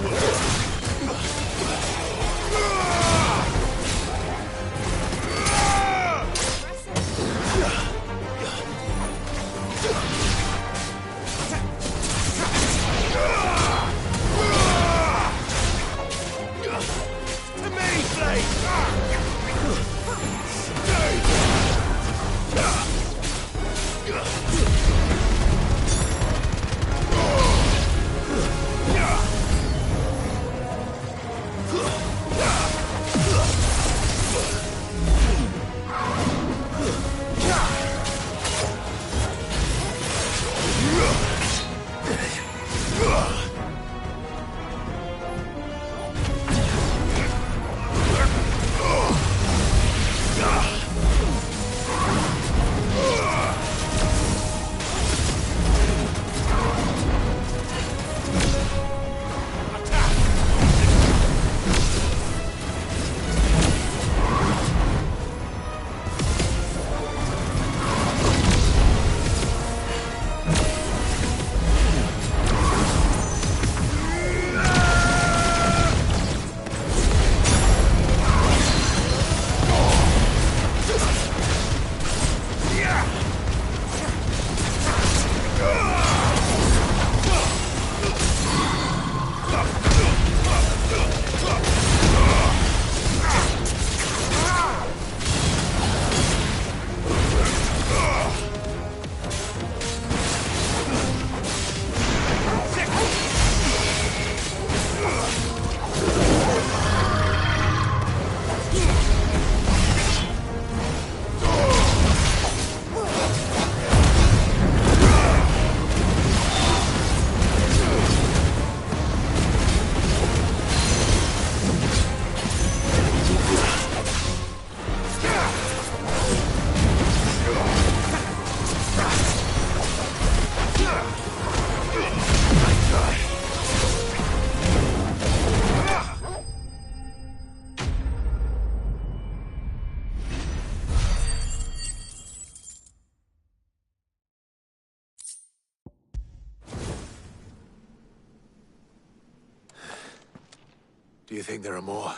Do you think there are more?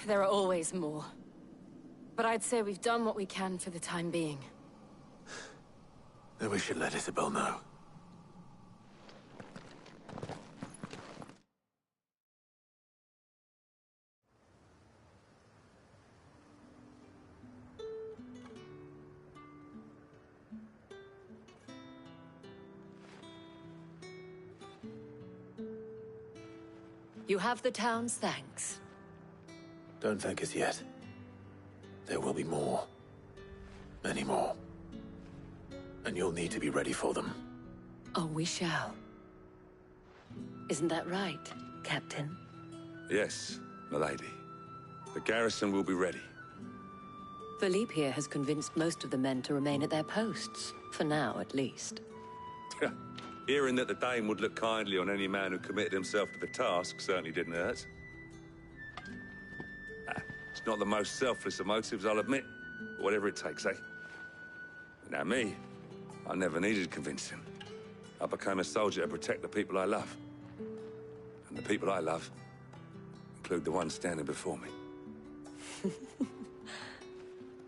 There are always more. But I'd say we've done what we can for the time being. Then we should let Isabel know. You have the town's thanks. Don't thank us yet. There will be more. Many more. And you'll need to be ready for them. Oh, we shall. Isn't that right, Captain? Yes, milady. The garrison will be ready. Philippe here has convinced most of the men to remain at their posts. For now, at least. Hearing that the Dane would look kindly on any man who committed himself to the task certainly didn't hurt. It's not the most selfless of motives, I'll admit. But whatever it takes, eh? Now me, I never needed convincing. I became a soldier to protect the people I love. And the people I love include the ones standing before me.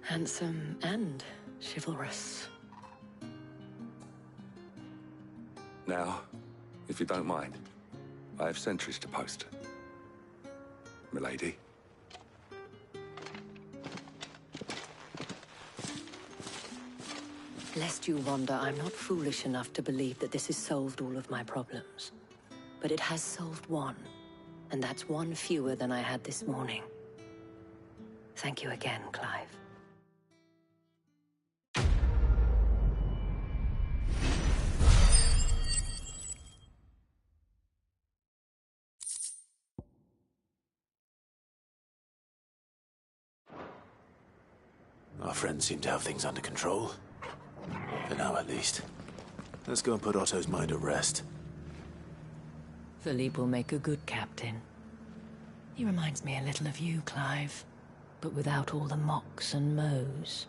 Handsome and chivalrous. Now, if you don't mind, I have sentries to post. Milady. Lest you wonder, I'm not foolish enough to believe that this has solved all of my problems. But it has solved one, and that's one fewer than I had this morning. Thank you again, Clive. Our friends seem to have things under control. For now, at least. Let's go and put Otto's mind at rest. Philippe will make a good captain. He reminds me a little of you, Clive, but without all the mocks and mows.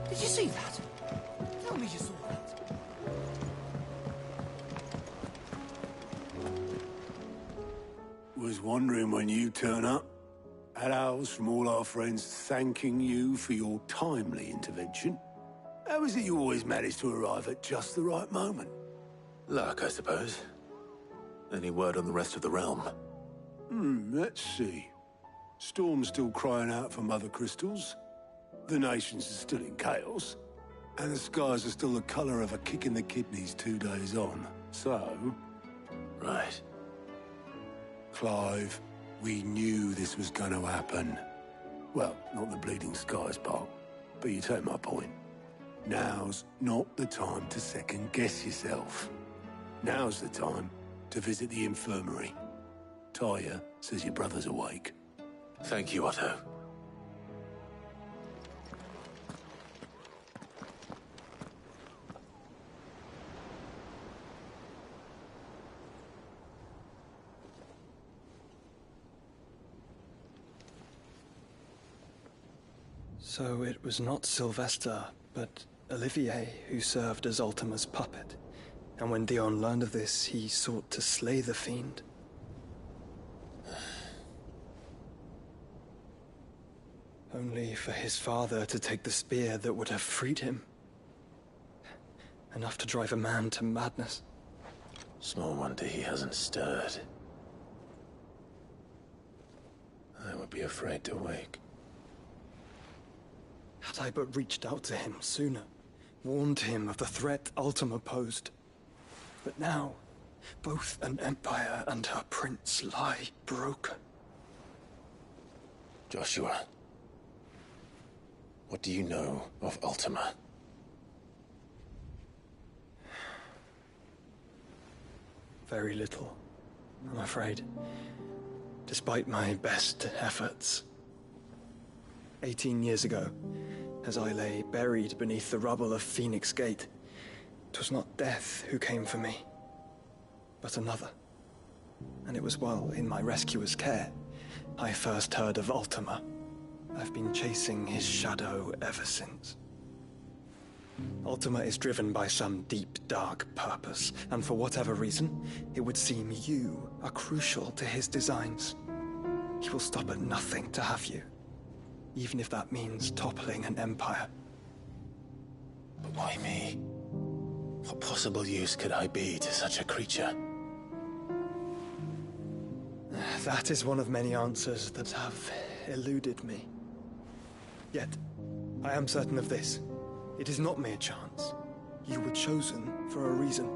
Did you see that? Tell me you saw that. Was wondering when you turn up. Had owls from all our friends thanking you for your timely intervention. How is it you always manage to arrive at just the right moment? Luck, I suppose. Any word on the rest of the realm? Let's see. Storm's still crying out for mother crystals. The nations are still in chaos. And the skies are still the colour of a kick in the kidneys 2 days on. So... Right. Clive, we knew this was going to happen. Well, not the bleeding skies part, but you take my point. Now's not the time to second-guess yourself. Now's the time to visit the infirmary. Talia says your brother's awake. Thank you, Otto. So it was not Sylvester, but Olivier who served as Ultima's puppet. And when Dion learned of this, he sought to slay the fiend. Only for his father to take the spear that would have freed him. Enough to drive a man to madness. Small wonder he hasn't stirred. I would be afraid to wake. Had I but reached out to him sooner, warned him of the threat Ultima posed. But now, both an empire and her prince lie broken. Joshua, what do you know of Ultima? Very little, I'm afraid. Despite my best efforts. 18 years ago, as I lay buried beneath the rubble of Phoenix Gate. 'Twas not death who came for me, but another. And it was while in my rescuer's care I first heard of Ultima. I've been chasing his shadow ever since. Ultima is driven by some deep, dark purpose, and for whatever reason, it would seem you are crucial to his designs. He will stop at nothing to have you, even if that means toppling an empire. But why me? What possible use could I be to such a creature? That is one of many answers that have eluded me. Yet, I am certain of this. It is not mere chance. You were chosen for a reason.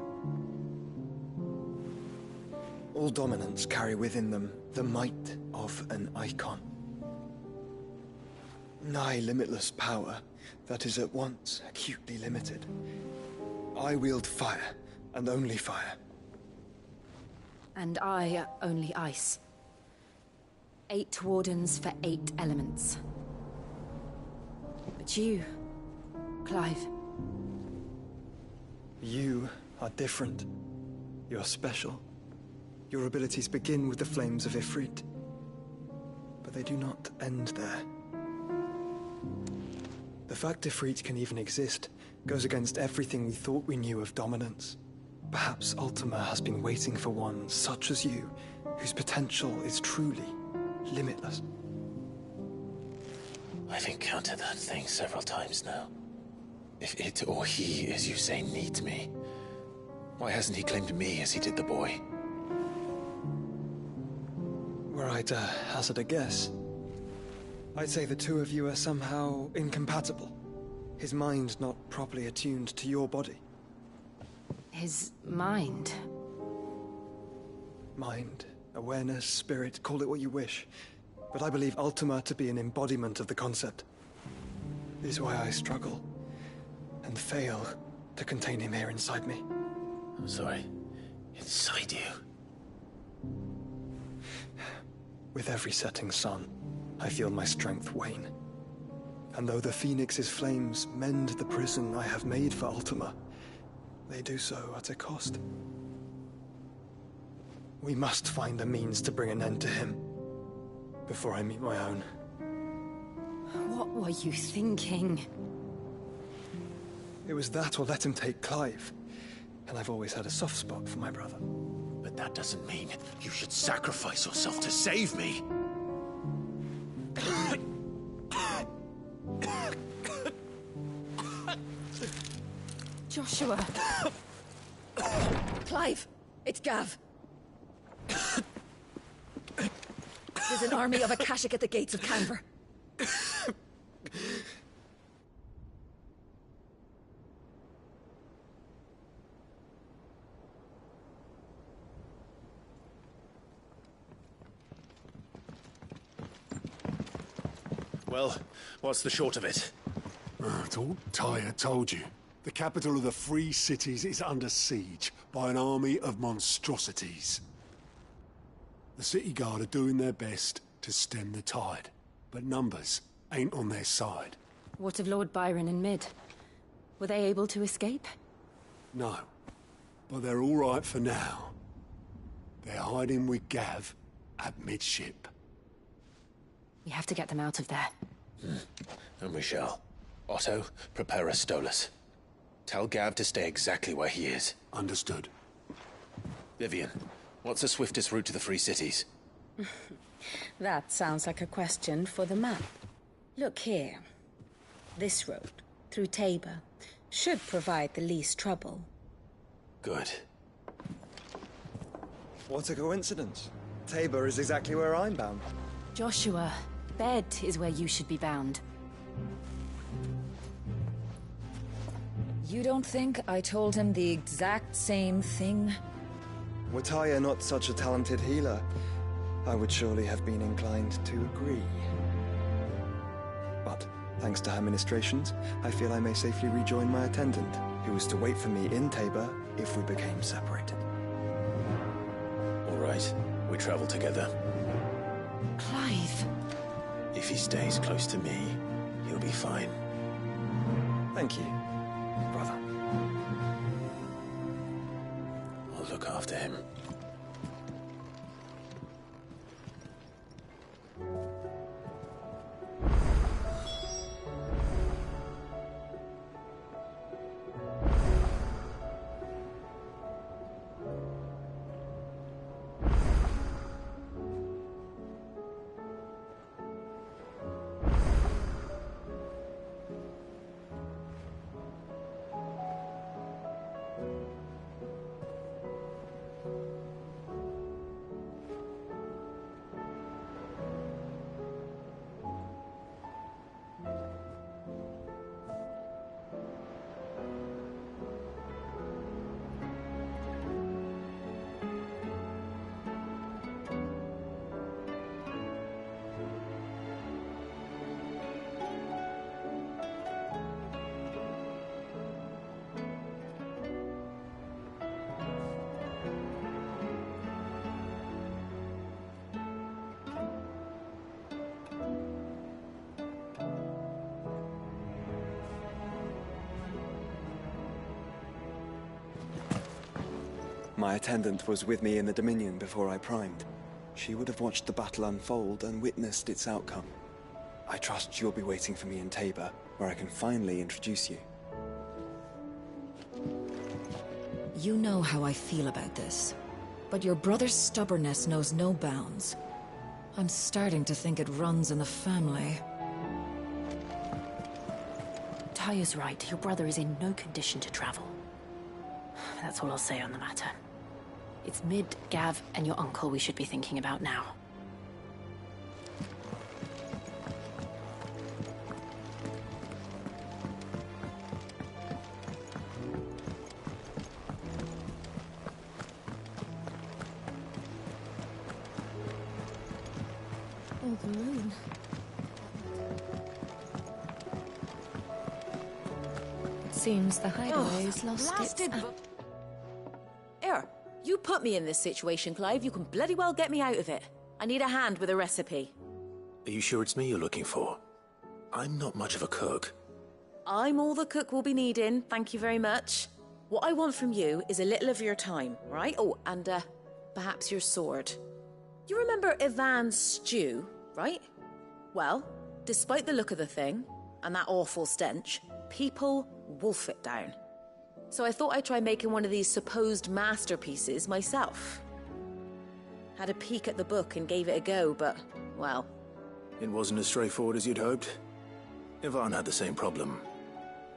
All dominants carry within them the might of an icon. Nigh limitless power that is at once acutely limited. I wield fire, and only fire. And I only ice. 8 wardens for 8 elements. But you, Clive. You are different. You're special. Your abilities begin with the flames of Ifrit. But they do not end there. The fact Ifrit can even exist goes against everything we thought we knew of dominance. Perhaps Ultima has been waiting for one such as you, whose potential is truly limitless. I've encountered that thing several times now. If it or he, as you say, needs me, why hasn't he claimed me as he did the boy? Were I to hazard a guess, I'd say the two of you are somehow incompatible. His mind not properly attuned to your body. His mind? Mind, awareness, spirit, call it what you wish. But I believe Ultima to be an embodiment of the concept. This is why I struggle and fail to contain him here inside me. I'm sorry. Inside you? With every setting sun, I feel my strength wane. And though the Phoenix's flames mend the prison I have made for Ultima, they do so at a cost. We must find a means to bring an end to him before I meet my own. What were you thinking? It was that or let him take Clive. And I've always had a soft spot for my brother. But that doesn't mean you should sacrifice yourself to save me. Joshua. Clive, it's Gav. There's an army of Akashic at the gates of Canver. Well, what's the short of it? It's all Tyre told you. The capital of the Free Cities is under siege by an army of monstrosities. The city guard are doing their best to stem the tide, but numbers ain't on their side. What of Lord Byron and Mid? Were they able to escape? No, but they're all right for now. They're hiding with Gav at midship. We have to get them out of there. And we shall. Otto, prepare a Stolas. Tell Gav to stay exactly where he is. Understood. Vivian, what's the swiftest route to the Free Cities? That sounds like a question for the map. Look here. This road, through Tabor, should provide the least trouble. Good. What a coincidence. Tabor is exactly where I'm bound. Joshua, bed is where you should be bound. You don't think I told him the exact same thing? Were Tyre not such a talented healer, I would surely have been inclined to agree. But, thanks to her ministrations, I feel I may safely rejoin my attendant, who was to wait for me in Tabor if we became separated. All right, we travel together. Clive. If he stays close to me, he'll be fine. Thank you, brother. I'll look after him. My attendant was with me in the Dominion before I primed. She would have watched the battle unfold and witnessed its outcome. I trust you'll be waiting for me in Tabor, where I can finally introduce you. You know how I feel about this, but your brother's stubbornness knows no bounds. I'm starting to think it runs in the family. Taya's right. Your brother is in no condition to travel. That's all I'll say on the matter. It's Mid, Gav, and your uncle we should be thinking about now. Oh, the moon. It seems the hideaway's lost its... Here, you put me in this situation, Clive. You can bloody well get me out of it. I need a hand with a recipe. Are you sure it's me you're looking for? I'm not much of a cook. I'm all the cook will be needing, thank you very much. What I want from you is a little of your time, right? Oh, and perhaps your sword. You remember Ivan's stew, right? Well, despite the look of the thing, and that awful stench, people wolf it down. So I thought I'd try making one of these supposed masterpieces myself. Had a peek at the book and gave it a go, but, well... It wasn't as straightforward as you'd hoped. Ivan had the same problem.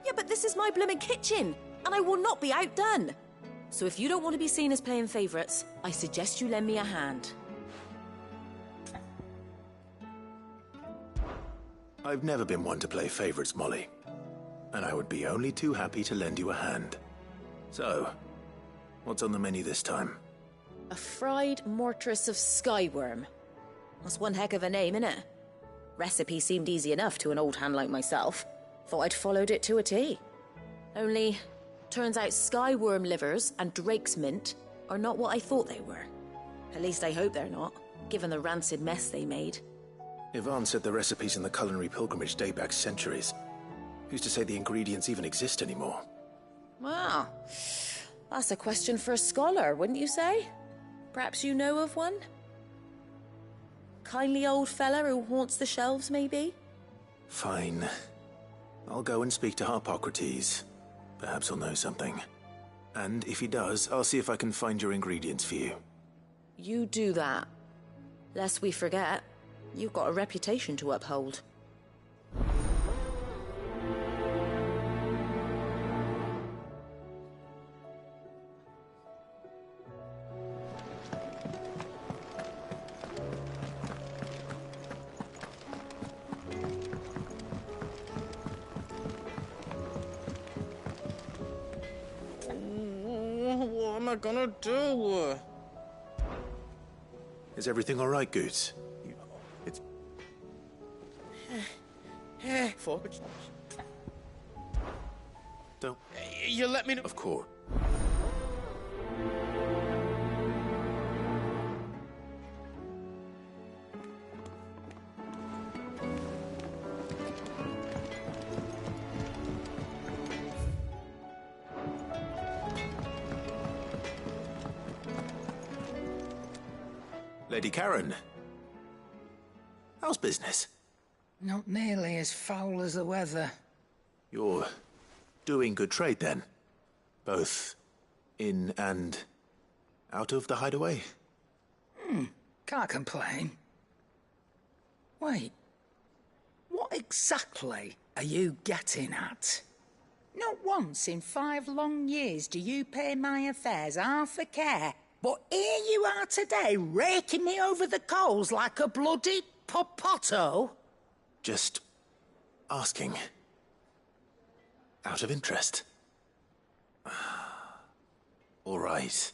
Yeah, but this is my blooming kitchen, and I will not be outdone. So if you don't want to be seen as playing favourites, I suggest you lend me a hand. I've never been one to play favourites, Molly. And I would be only too happy to lend you a hand. So, what's on the menu this time? A fried mortress of skyworm. That's one heck of a name, innit? Recipe seemed easy enough to an old hand like myself. Thought I'd followed it to a T. Only, turns out skyworm livers and drake's mint are not what I thought they were. At least I hope they're not, given the rancid mess they made. Ivan said the recipes in the culinary pilgrimage date back centuries. Who's to say the ingredients even exist anymore? Wow. That's a question for a scholar, wouldn't you say? Perhaps you know of one? Kindly old fella who haunts the shelves, maybe? Fine. I'll go and speak to Harpocrates. Perhaps he'll know something. And if he does, I'll see if I can find your ingredients for you. You do that. Lest we forget, you've got a reputation to uphold. What am I gonna do? Is everything all right, Goots? It's... Fuck. Don't... You let me know... Of course. Lady Karen. How's business? Not nearly as foul as the weather. You're doing good trade, then? Both in and out of the hideaway? Can't complain. Wait. What exactly are you getting at? Not once in 5 long years do you pay my affairs half a care, but here you are today, raking me over the coals like a bloody popoto? Just asking. Out of interest. All right.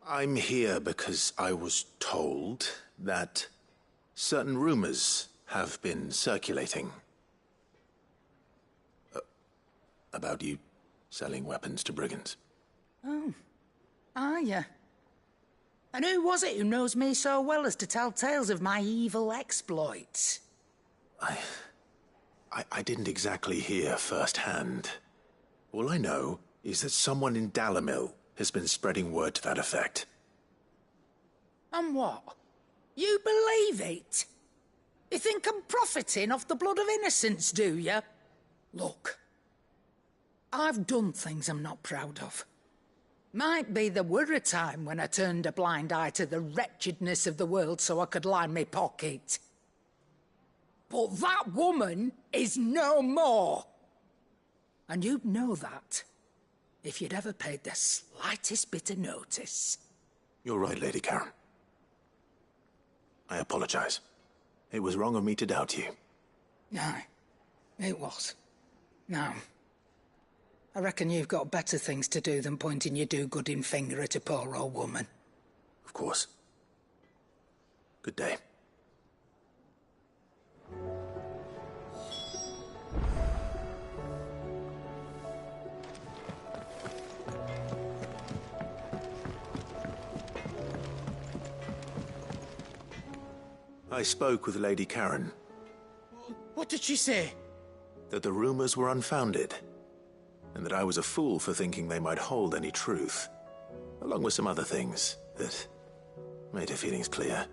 I'm here because I was told that certain rumors have been circulating. About you selling weapons to brigands. Oh. Are you? And who was it who knows me so well as to tell tales of my evil exploits? I didn't exactly hear firsthand. All I know is that someone in Dalamil has been spreading word to that effect. And what? You believe it? You think I'm profiting off the blood of innocence, do you? Look, I've done things I'm not proud of. Might be there were a time when I turned a blind eye to the wretchedness of the world so I could line my pocket. But that woman is no more. And you'd know that if you'd ever paid the slightest bit of notice. You're right, Lady Karen. I apologize. It was wrong of me to doubt you. Aye, it was. Now, I reckon you've got better things to do than pointing your do-gooding finger at a poor old woman. Of course. Good day. I spoke with Lady Karen. What did she say? That the rumors were unfounded, and that I was a fool for thinking they might hold any truth, along with some other things that made her feelings clear.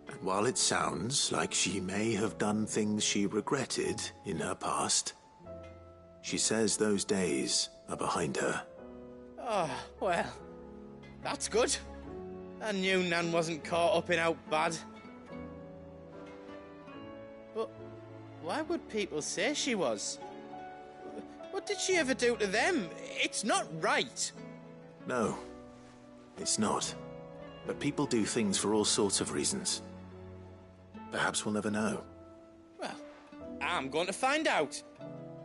And while it sounds like she may have done things she regretted in her past, she says those days are behind her. Oh, well, that's good. I knew Nan wasn't caught up in out bad. But why would people say she was? What did she ever do to them? It's not right. No, it's not. But people do things for all sorts of reasons. Perhaps we'll never know. Well, I'm going to find out.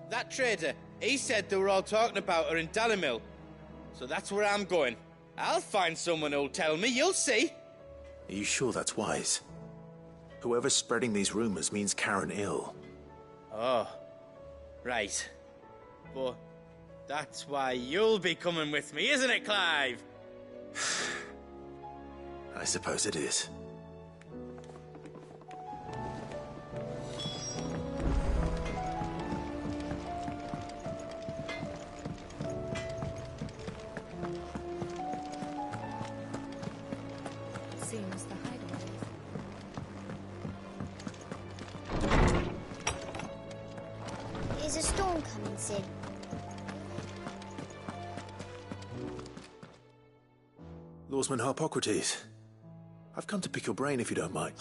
That trader, he said they were all talking about her in Dalamil. So that's where I'm going. I'll find someone who'll tell me, you'll see. Are you sure that's wise? Whoever's spreading these rumors means Karen ill. Oh, right. But that's why you'll be coming with me, isn't it, Clive? I suppose it is. Seems the hideaway. Is a storm coming, Sid? Lawsman Harpocrates. I've come to pick your brain if you don't mind.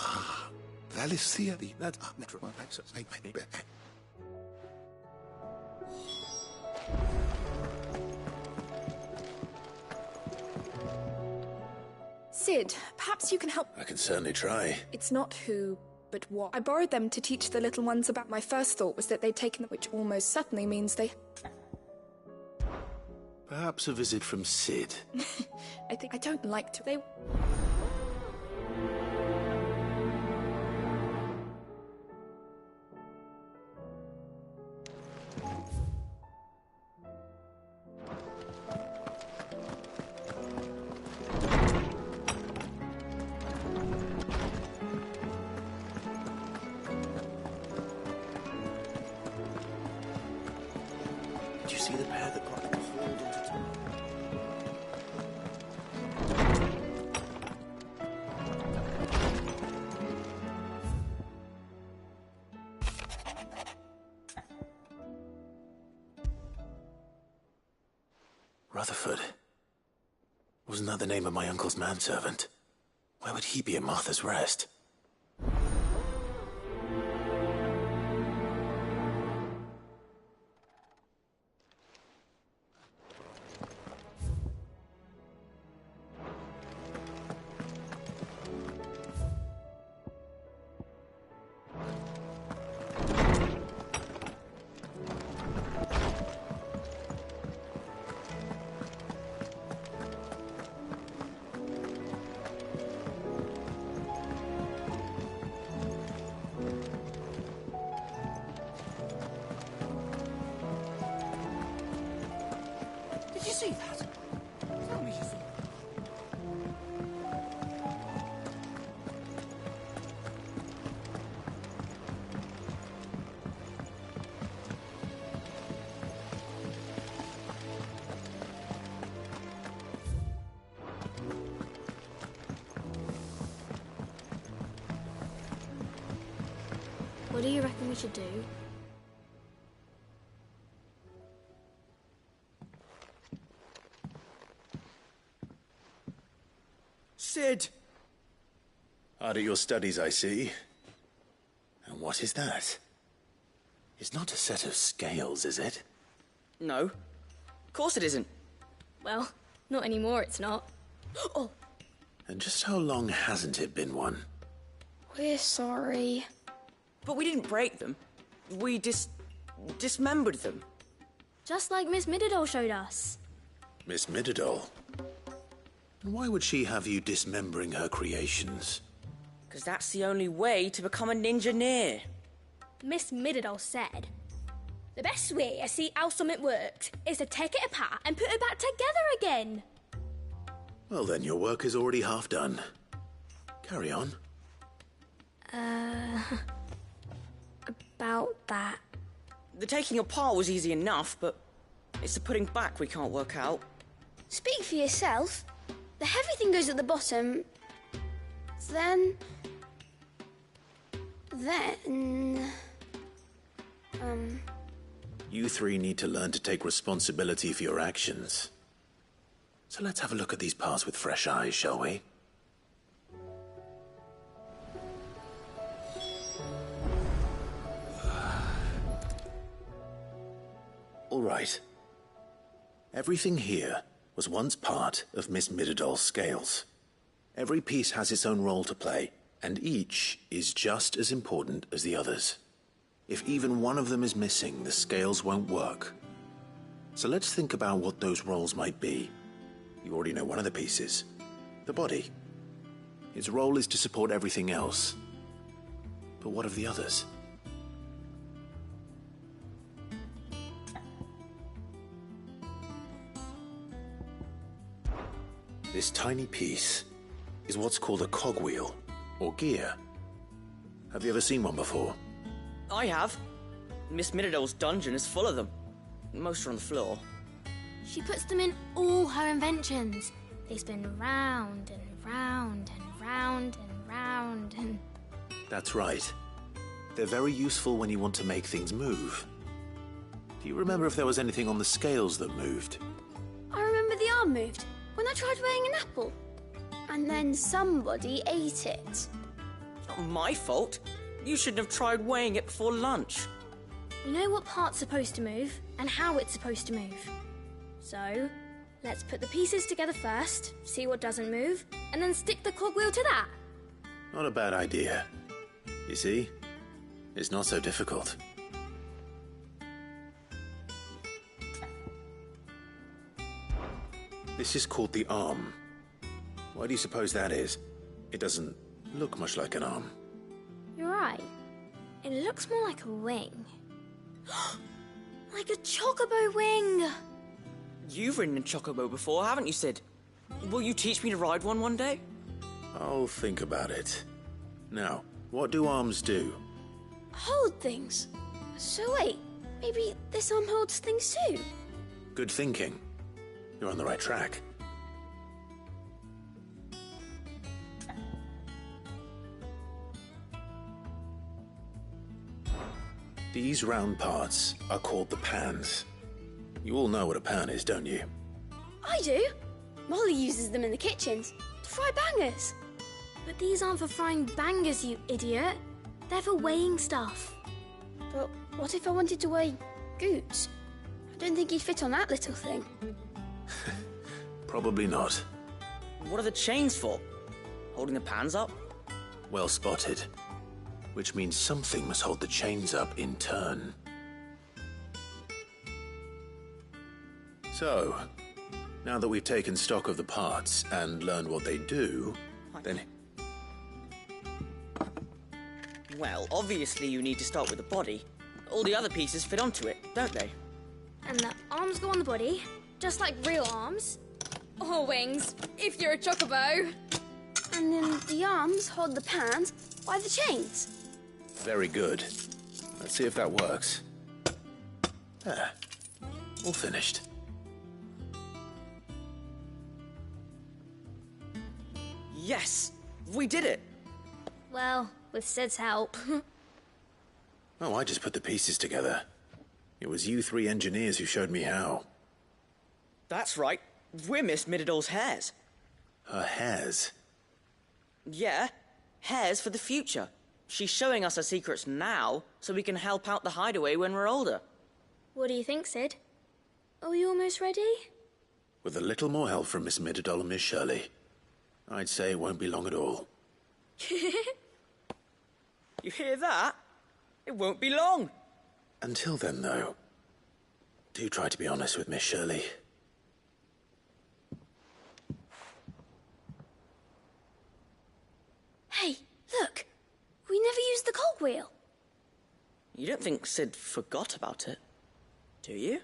Sid, perhaps you can help. I can certainly try. It's not who, but what. I borrowed them to teach the little ones about. My first thought was that they'd taken them, which almost certainly means they... Perhaps a visit from Sid. I don't like to... They... Did you see the pair that got hauled into town? Rutherford. Wasn't that the name of my uncle's manservant? Where would he be at Martha's Rest? Did you see that? Tell me you saw that. What do you reckon we should do? Sid! Hard at your studies, I see. And what is that? It's not a set of scales, is it? No. Of course it isn't. Well, not anymore, it's not. Oh, And just how long hasn't it been one? we're sorry. But we didn't break them. We dismembered them. Just like Miss Mididol showed us. Miss Mididol? And why would she have you dismembering her creations? Because that's the only way to become a ninja-neer. Miss Mididol said, the best way to see how something works is to take it apart and put it back together again. Well then, your work is already half done. Carry on. About that. The taking apart was easy enough, but it's the putting back we can't work out. Speak for yourself. The heavy thing goes at the bottom. Then... You three need to learn to take responsibility for your actions. So let's have a look at these parts with fresh eyes, shall we? All right. Everything here was once part of Miss Mididol's scales. Every piece has its own role to play, and each is just as important as the others. If even one of them is missing, the scales won't work. So let's think about what those roles might be. You already know one of the pieces. The body. Its role is to support everything else. But what of the others? This tiny piece is what's called a cogwheel, or gear. Have you ever seen one before? I have. Miss Mididol's dungeon is full of them. Most are on the floor. She puts them in all her inventions. They spin round and round and round and round and... That's right. They're very useful when you want to make things move. Do you remember if there was anything on the scales that moved? I remember the arm moved when I tried weighing an apple. And then somebody ate it. It's not my fault. You shouldn't have tried weighing it before lunch. We know what part's supposed to move and how it's supposed to move. So, let's put the pieces together first, see what doesn't move, and then stick the cogwheel to that. Not a bad idea. You see? It's not so difficult. This is called the arm. Why do you suppose that is? It doesn't look much like an arm. You're right. It looks more like a wing. Like a chocobo wing! You've ridden a chocobo before, haven't you, Sid? Will you teach me to ride one day? I'll think about it. Now, what do arms do? Hold things. So wait, maybe this arm holds things too? Good thinking. You're on the right track. These round parts are called the pans. You all know what a pan is, don't you? I do. Molly uses them in the kitchens to fry bangers. But these aren't for frying bangers, you idiot. They're for weighing stuff. But what if I wanted to weigh Goots? I don't think he'd fit on that little thing. Probably not. What are the chains for? Holding the pans up? Well spotted. Which means something must hold the chains up in turn. So, now that we've taken stock of the parts and learned what they do, then... Well, obviously you need to start with the body. All the other pieces fit onto it, don't they? And the arms go on the body, just like real arms. Or wings, if you're a chocobo. And then the arms hold the pans by the chains. Very good. Let's see if that works. There. All finished. Yes! We did it! Well, with Sid's help. Oh, I just put the pieces together. It was you three engineers who showed me how. That's right. We're Miss Mididol's hairs. Her hairs? Yeah, hairs for the future. She's showing us her secrets now, so we can help out the hideaway when we're older. What do you think, Sid? Are we almost ready? With a little more help from Miss Mididol and Miss Shirley, I'd say it won't be long at all. You hear that? It won't be long. Until then, though, do try to be honest with Miss Shirley. Hey, look! We never used the cogwheel. You don't think Sid forgot about it, do you?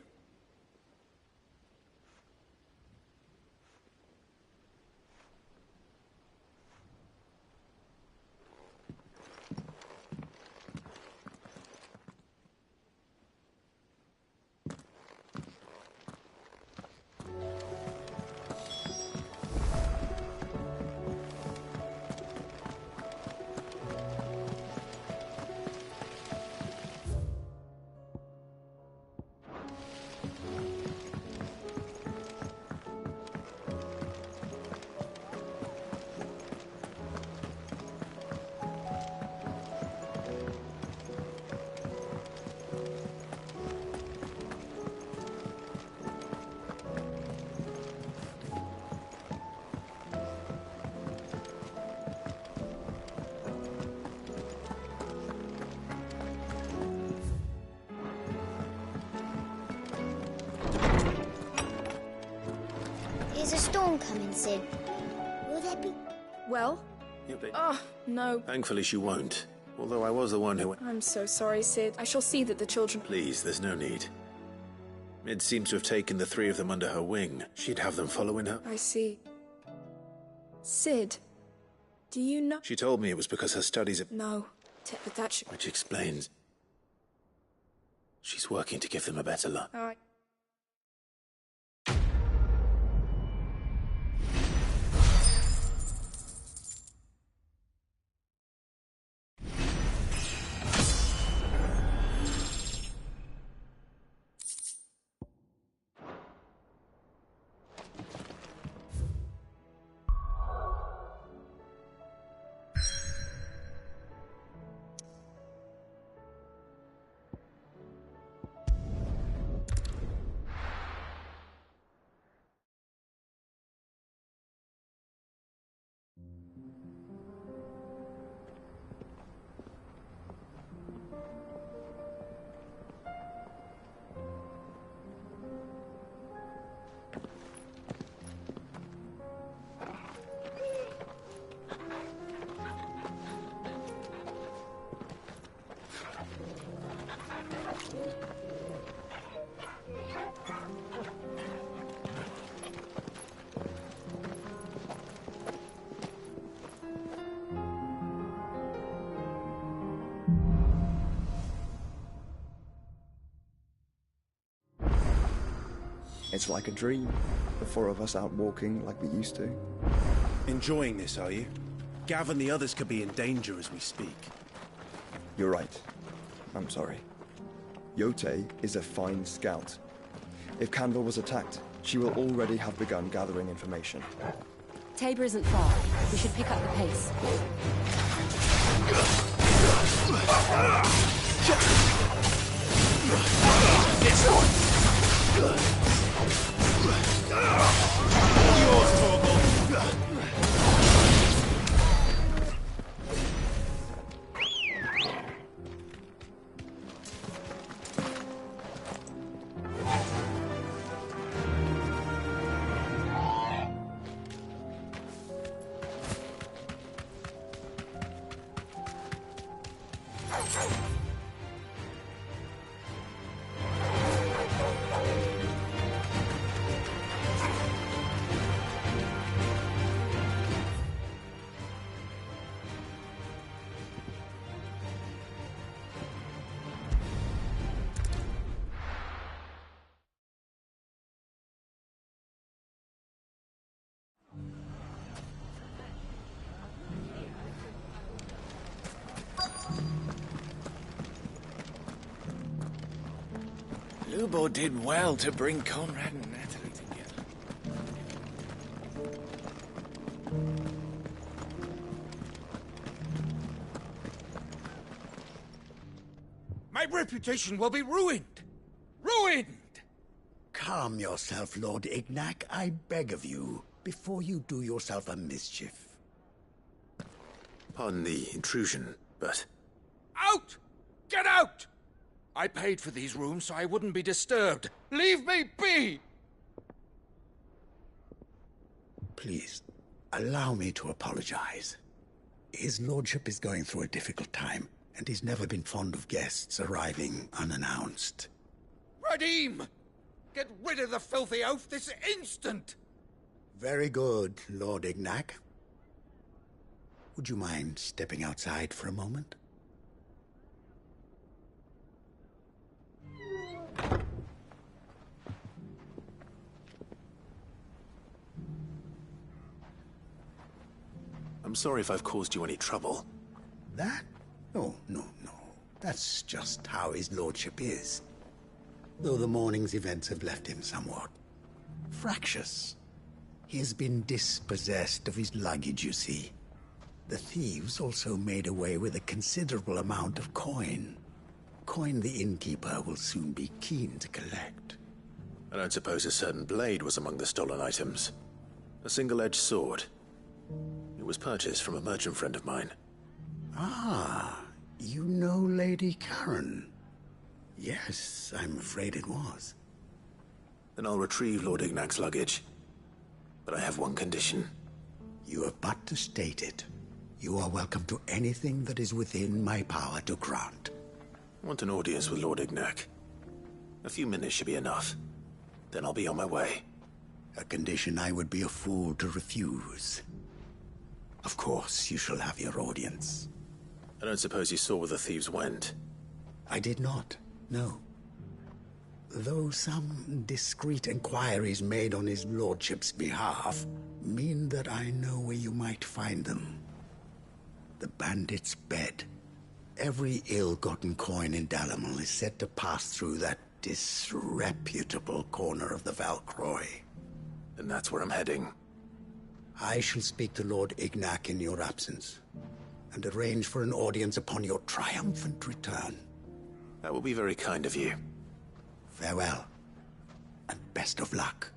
There's a storm coming, Sid. Will there be... Well? Oh, no. Thankfully she won't. Although I was the one who... I'm so sorry, Sid. I shall see that the children... Please, there's no need. Mid seems to have taken the three of them under her wing. She'd have them following her. I see. Sid, do you know... She told me it was because her studies have... No, but that should... Which explains... She's working to give them a better life. All right. It's like a dream. The four of us out walking like we used to. Enjoying this, are you? Gav and the others could be in danger as we speak. You're right. I'm sorry. Yote is a fine scout. If Canville was attacked, She will already have begun gathering information. Tabor isn't far. We should pick up the pace. Yours, Torgal. Lubo did well to bring Conrad and Natalie together. My reputation will be ruined! Ruined! Calm yourself, Lord Ignac, I beg of you, before you do yourself a mischief. Pardon the intrusion, but... Out! Get out! I paid for these rooms so I wouldn't be disturbed. Leave me be! Please, allow me to apologize. His lordship is going through a difficult time, and he's never been fond of guests arriving unannounced. Radim! Get rid of the filthy oaf this instant! Very good, Lord Ignac. Would you mind stepping outside for a moment? I'm sorry if I've caused you any trouble. That? Oh, no. That's just how his lordship is. Though the morning's events have left him somewhat fractious. He has been dispossessed of his luggage, you see. The thieves also made away with a considerable amount of coin. Coin the innkeeper will soon be keen to collect. I don't suppose a certain blade was among the stolen items. A single-edged sword. It was purchased from a merchant friend of mine. Ah, you know Lady Karen. Yes, I'm afraid it was. Then I'll retrieve Lord Ignac's luggage. But I have one condition. You have but to state it. You are welcome to anything that is within my power to grant. I want an audience with Lord Ignac. A few minutes should be enough. Then I'll be on my way. A condition I would be a fool to refuse. Of course, you shall have your audience. I don't suppose you saw where the thieves went? I did not, no. Though some discreet inquiries made on his lordship's behalf mean that I know where you might find them. The bandit's bed. Every ill-gotten coin in Dalamil is said to pass through that disreputable corner of the Valcroy. And that's where I'm heading. I shall speak to Lord Ignac in your absence, and arrange for an audience upon your triumphant return. That will be very kind of you. Farewell, and best of luck.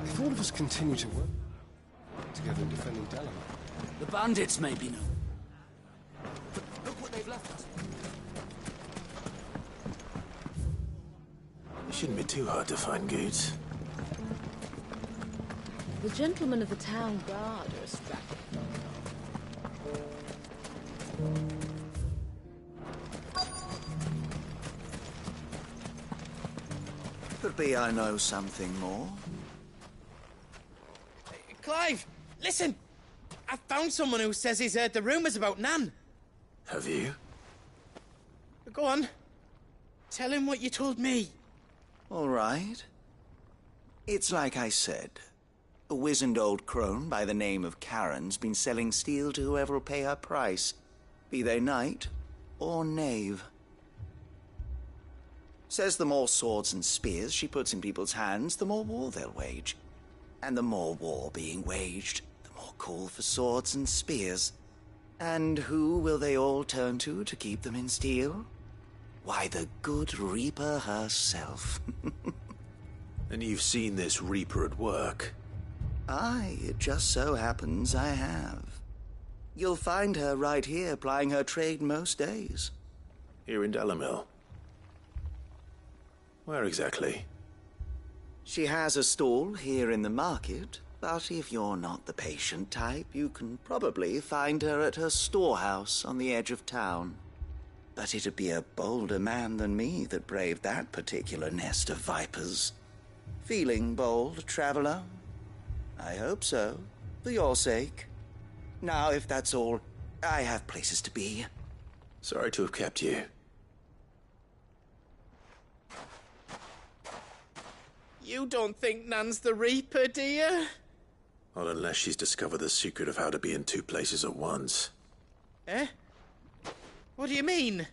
If all of us continue to work together in defending Dalamir. The bandits may be known. But look what they've left us. It shouldn't be too hard to find goods. The gentlemen of the town guard are strapping. Could be I know something more. Clive, listen! I found someone who says he's heard the rumours about Nan. Have you? Go on. Tell him what you told me. All right. It's like I said. A wizened old crone by the name of Karen's been selling steel to whoever will pay her price, be they knight or knave. Says the more swords and spears she puts in people's hands, the more war they'll wage. And the more war being waged, the more call for swords and spears. And who will they all turn to keep them in steel? Why, the good Reaper herself. And you've seen this Reaper at work? Aye, it just so happens I have. You'll find her right here plying her trade most days. Here in Delamil? Where exactly? She has a stall here in the market, but if you're not the patient type, you can probably find her at her storehouse on the edge of town. But it'd be a bolder man than me that braved that particular nest of vipers. Feeling bold, traveler? I hope so, for your sake. Now, if that's all, I have places to be. Sorry to have kept you. You don't think Nan's the Reaper, do you? Not unless she's discovered the secret of how to be in two places at once. Eh? What do you mean?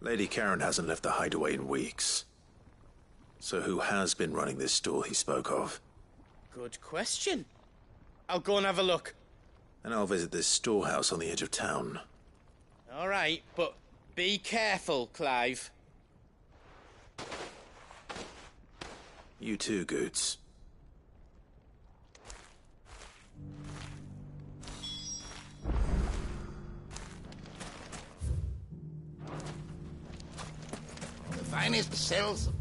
Lady Karen hasn't left the hideaway in weeks. So who has been running this stall he spoke of? Good question. I'll go and have a look. And I'll visit this storehouse on the edge of town. All right, but be careful, Clive. You too, Goots. The finest sells them.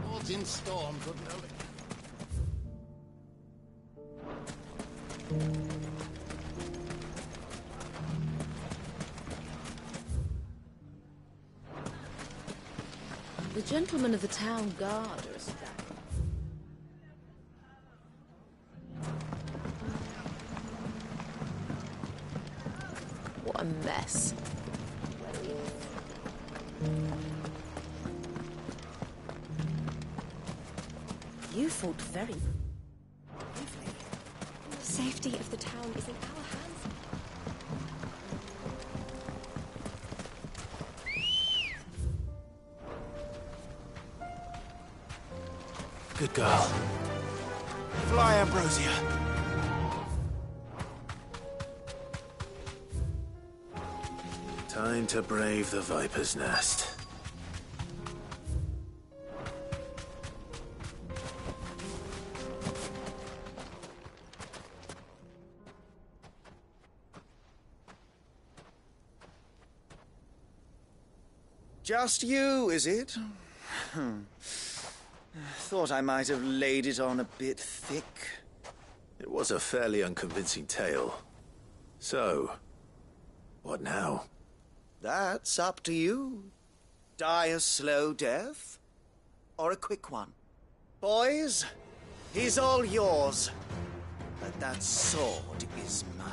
What's in storm couldn't hold it. The gentlemen of the town guard are established. What a mess. You fought very bravely. The safety of the town is in our hands. Good girl. Fly, Ambrosia. Time to brave the Viper's Nest. Just you, is it? Thought I might have laid it on a bit thick. It was a fairly unconvincing tale. So, what now? That's up to you. Die a slow death, or a quick one. Boys, he's all yours. But that sword is mine.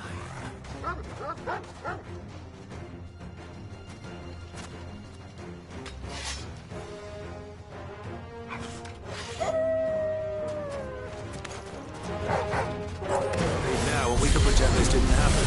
Now, we can pretend this didn't happen.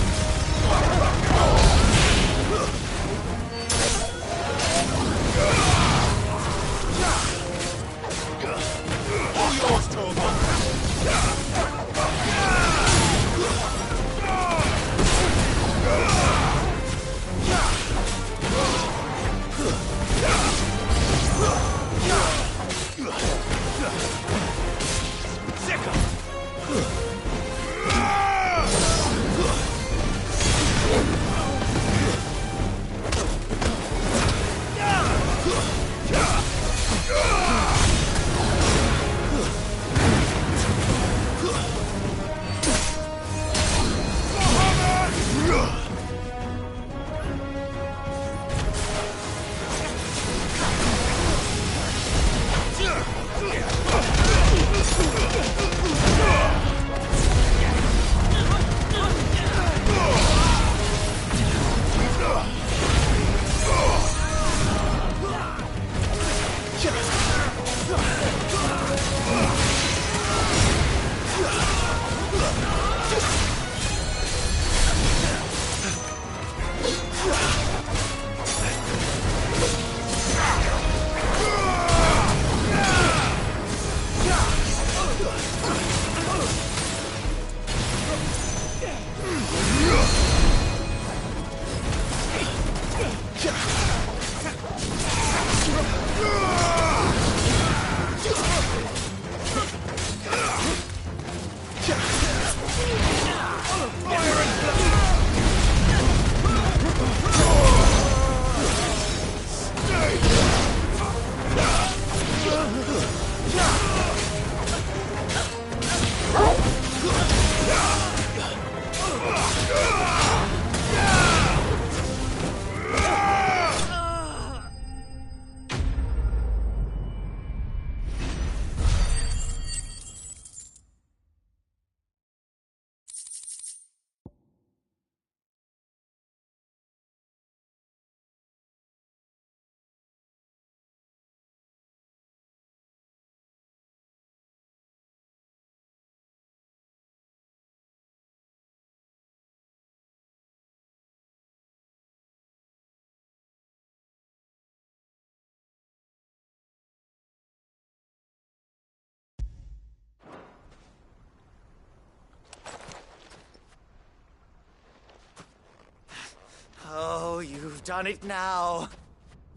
done it now.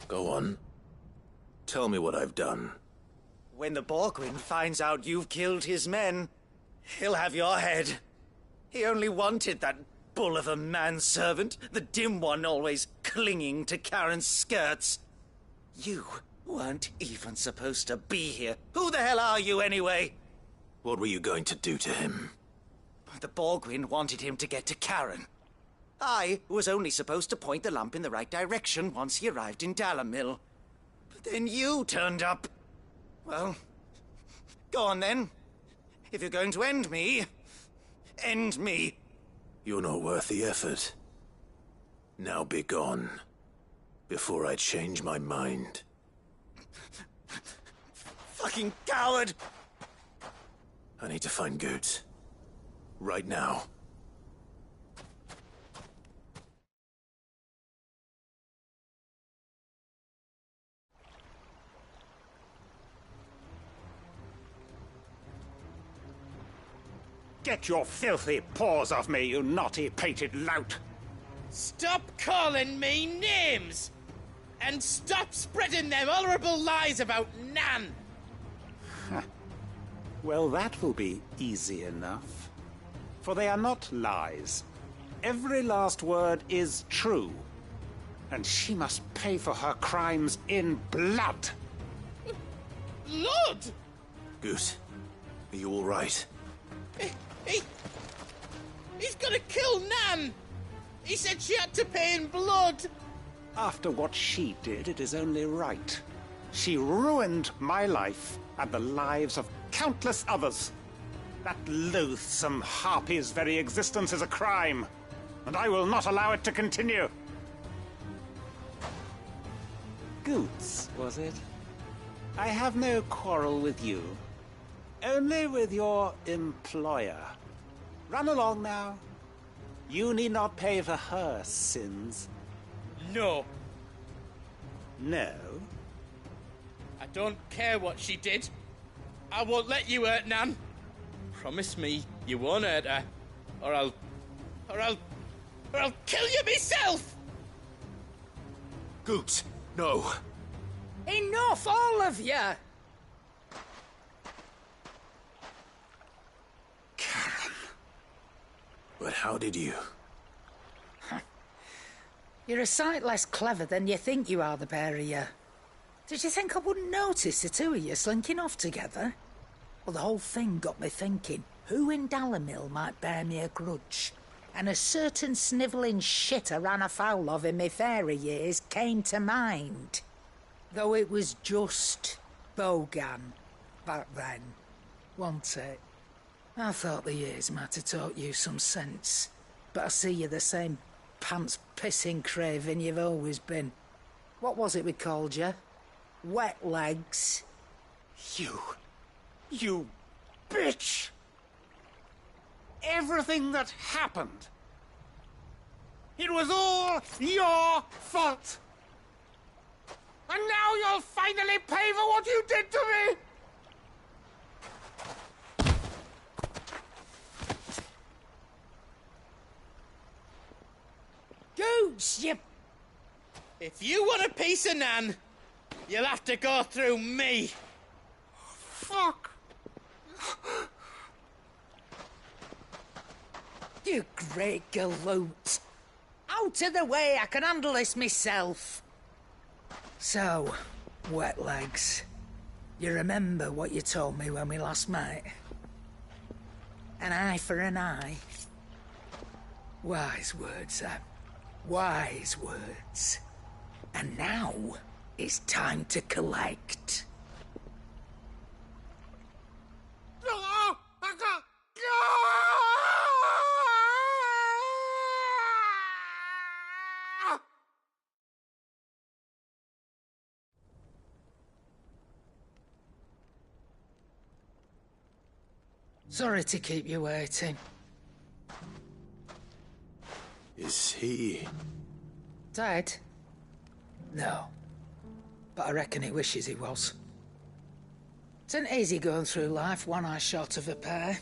Go on. Tell me what I've done. When the Borgwyn finds out you've killed his men, he'll have your head. He only wanted that bull of a manservant, the dim one always clinging to Karen's skirts. You weren't even supposed to be here. Who the hell are you anyway? What were you going to do to him? The Borgwyn wanted him to get to Karen. I was only supposed to point the lamp in the right direction once he arrived in Dalamil. But then you turned up. Well, go on then. If you're going to end me, end me. You're not worth the effort. Now be gone, before I change my mind. Fucking coward! I need to find Goods. Right now. Get your filthy paws off me, you naughty-pated lout! Stop calling me names! And stop spreading them horrible lies about Nan! Well, that will be easy enough. For they are not lies. Every last word is true. And she must pay for her crimes in blood. Blood? Goose, are you all right? He's gonna kill Nan! He said she had to pay in blood! After what she did, it is only right. She ruined my life and the lives of countless others. That loathsome harpy's very existence is a crime, and I will not allow it to continue. Goots, was it? I have no quarrel with you. Only with your employer. Run along now. You need not pay for her sins. No. No? I don't care what she did. I won't let you hurt Nan. Promise me you won't hurt her, or I'll kill you myself! Goots, no. Enough, all of you! Karen. But how did you? You're a sight less clever than you think you are, the pair of you. Did you think I wouldn't notice the two of you slinking off together? Well, the whole thing got me thinking, who in Dalamil might bear me a grudge? And a certain snivelling shit I ran afoul of in my fairy years came to mind. Though it was just Bogan back then, wasn't it? I thought the years might have taught you some sense, but I see you're the same pants-pissing craven you've always been. What was it we called you? Wet legs? You bitch! Everything that happened, it was all your fault! And now you'll finally pay for what you did to me! Goots, you... If you want a piece of Nan, you'll have to go through me. Fuck! You great galoot. Out of the way, I can handle this myself. So, wet legs, you remember what you told me when we last met? An eye for an eye. Wise words, Sam. Wise words. And now, it's time to collect. Sorry to keep you waiting. Is he... dead? No. But I reckon he wishes he was. It isn't easy going through life one eye short of a pair.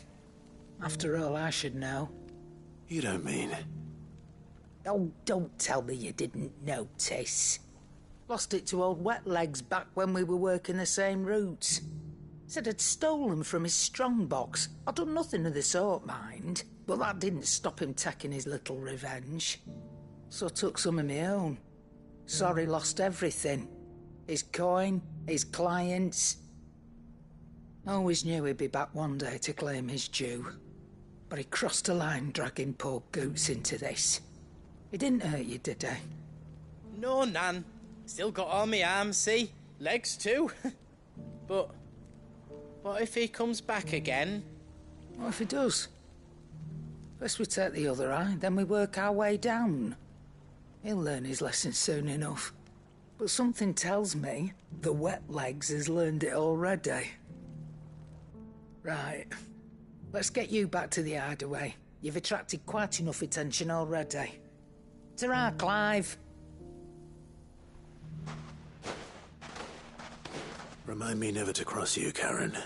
After all, I should know. You don't mean... Oh, don't tell me you didn't notice. Lost it to old Wet Legs back when we were working the same routes. Said I'd stolen from his strongbox. I'd done nothing of the sort, mind. But that didn't stop him taking his little revenge. So I took some of my own. Sorry, lost everything. His coin, his clients. Always knew he'd be back one day to claim his due. But he crossed a line dragging poor Goots into this. He didn't hurt you, did he? No, Nan. Still got all my arms, see? Legs too. But what if he comes back again? What if he does? First we take the other eye, then we work our way down. He'll learn his lesson soon enough. But something tells me the Wet Legs has learned it already. Right. Let's get you back to the hideaway. You've attracted quite enough attention already. Ta-ra, Clive. Remind me never to cross you, Karen.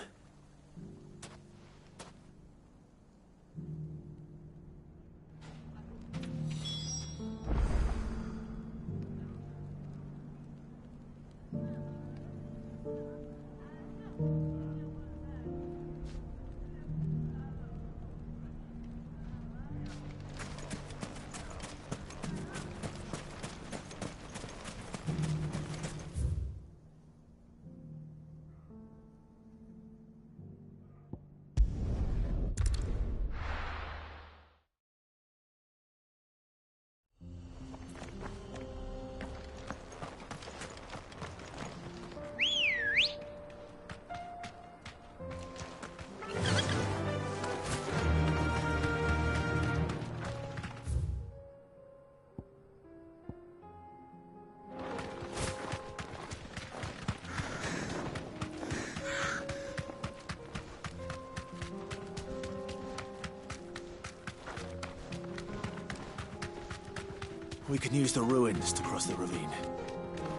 We can use the ruins to cross the ravine.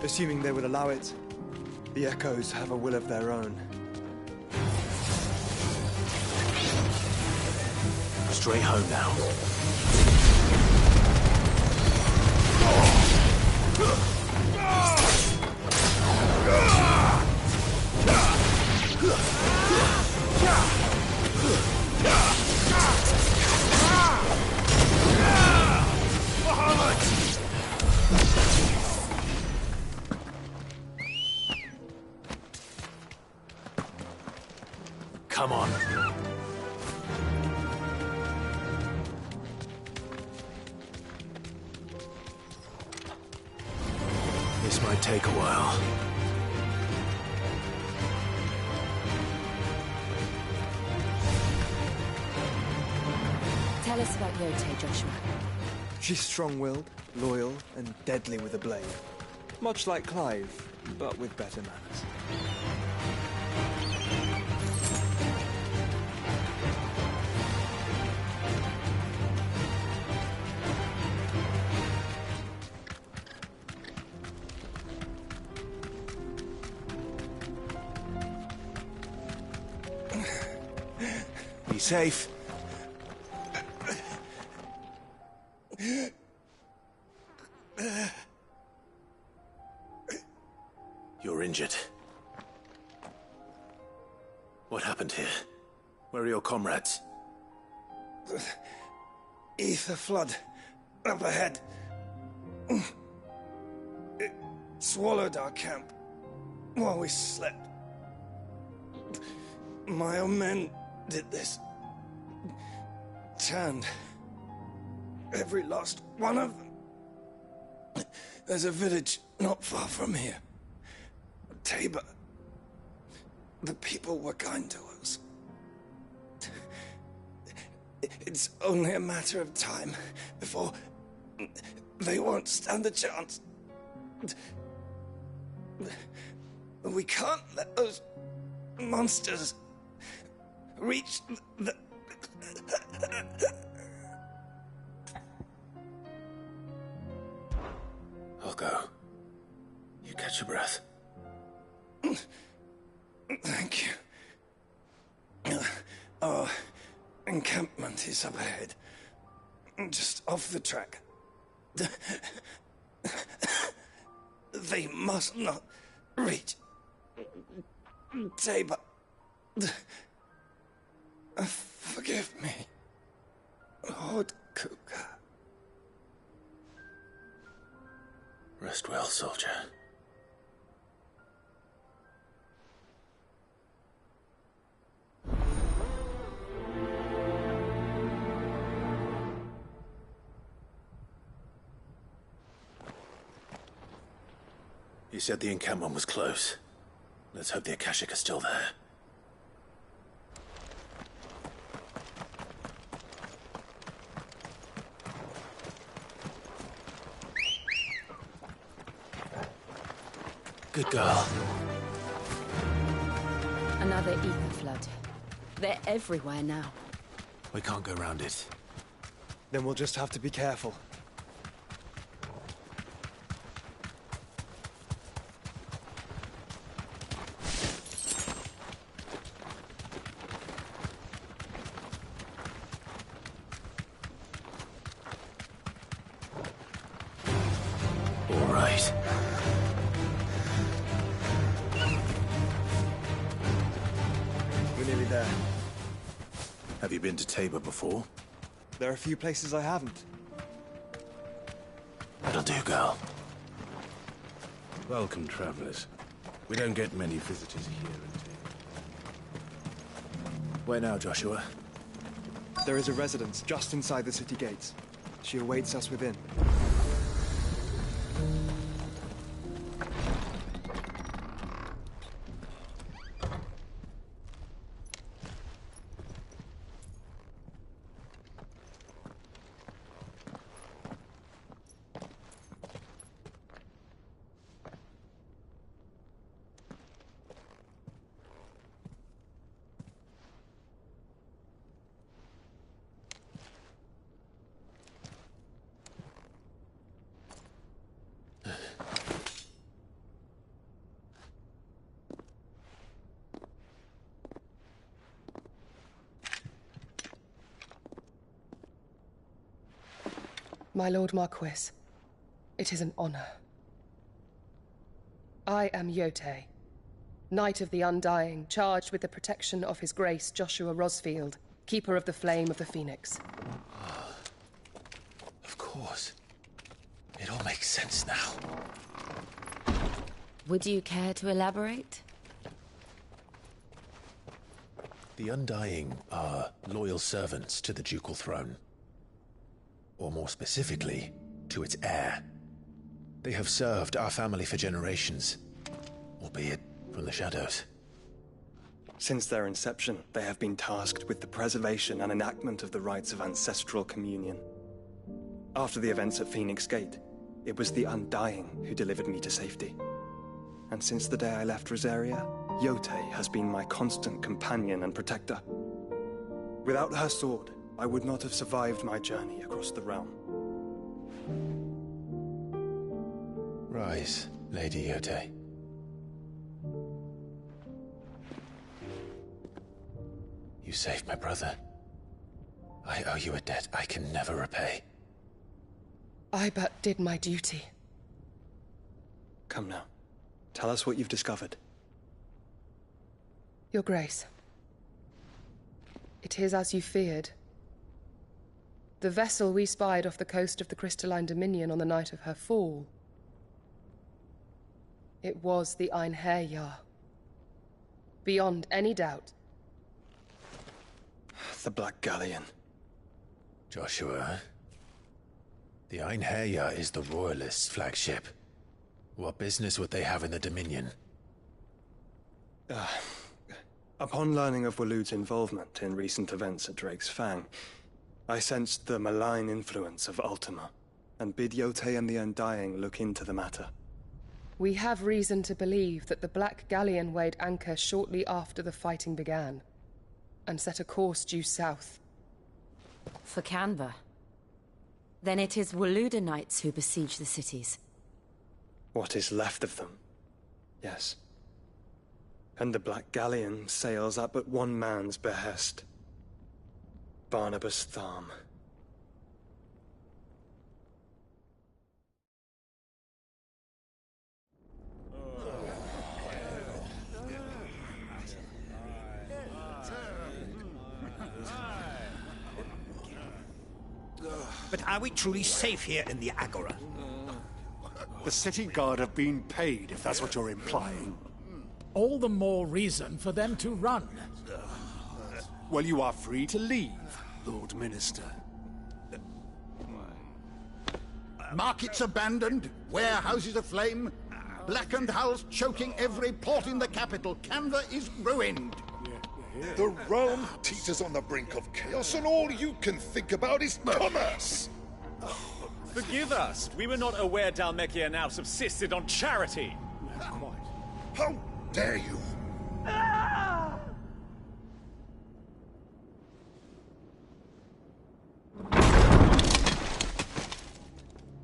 Assuming they would allow it. The Echoes have a will of their own. Straight home now. Come on. This might take a while. Tell us about Yote, Joshua. She's strong-willed, loyal, and deadly with a blade. Much like Clive, but with better manners. Be safe. You're injured. What happened here? Where are your comrades? Ether flood. Up ahead. It swallowed our camp while we slept. My own men did this. Turned every last one of them. There's a village not far from here. Tabor. The people were kind to us. It's only a matter of time before they won't stand a chance. We can't let those monsters reach the... I'll go. You catch your breath. Thank you. Our encampment is up ahead. Just off the track. They must not reach Tabor. Forgive me, Lord Cougar. Rest well, soldier. You said the encampment was close. Let's hope the Akashic are still there. Good girl. Another ether flood. They're everywhere now. We can't go around it. Then we'll just have to be careful. All right. We're nearly there. Have you been to Tabor before? There are a few places I haven't. That'll do, girl. Welcome, travelers. We don't get many visitors here in Tabor. Where now, Joshua? There is a residence just inside the city gates. She awaits us within. My Lord Marquis, it is an honor. I am Yote, Knight of the Undying, charged with the protection of His Grace Joshua Rosfield, Keeper of the Flame of the Phoenix. Of course. It all makes sense now. Would you care to elaborate? The Undying are loyal servants to the ducal throne. Or more specifically, to its heir. They have served our family for generations, albeit from the shadows. Since their inception, they have been tasked with the preservation and enactment of the rites of ancestral communion. After the events at Phoenix Gate, it was the Undying who delivered me to safety. And since the day I left Rosaria, Yote has been my constant companion and protector. Without her sword, I would not have survived my journey across the realm. Rise, Lady Yote. You saved my brother. I owe you a debt I can never repay. I but did my duty. Come now. Tell us what you've discovered. Your Grace. It is as you feared. The vessel we spied off the coast of the Crystalline Dominion on the night of her fall. It was the Einherjar. Beyond any doubt. The Black Galleon. Joshua, the Einherjar is the Royalists' flagship. What business would they have in the Dominion? Upon learning of Waloed's involvement in recent events at Drake's Fang, I sensed the malign influence of Ultima, and bid Yote and the Undying look into the matter. We have reason to believe that the Black Galleon weighed anchor shortly after the fighting began, and set a course due south. For Canva. Then it is Waloeda Knights who besiege the cities. What is left of them, yes. And the Black Galleon sails at but one man's behest. Barnabas Tharm. But are we truly safe here in the Agora? The city guard have been paid, if that's what you're implying. All the more reason for them to run. Well, you are free to leave, Lord Minister. Markets abandoned, warehouses aflame, blackened hulls choking every port in the capital. Canva is ruined. The realm teeters on the brink of chaos, and all you can think about is commerce! Forgive us. We were not aware Dhalmekia now subsisted on charity. How dare you!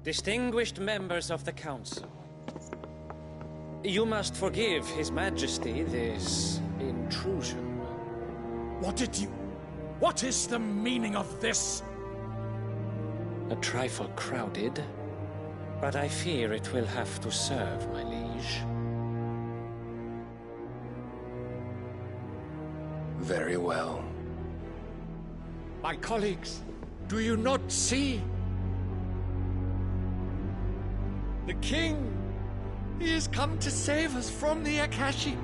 Distinguished members of the Council, you must forgive His Majesty this intrusion. What is the meaning of this? A trifle crowded, but I fear it will have to serve, my liege. Very well. My colleagues, do you not see? The king! He has come to save us from the Akashic!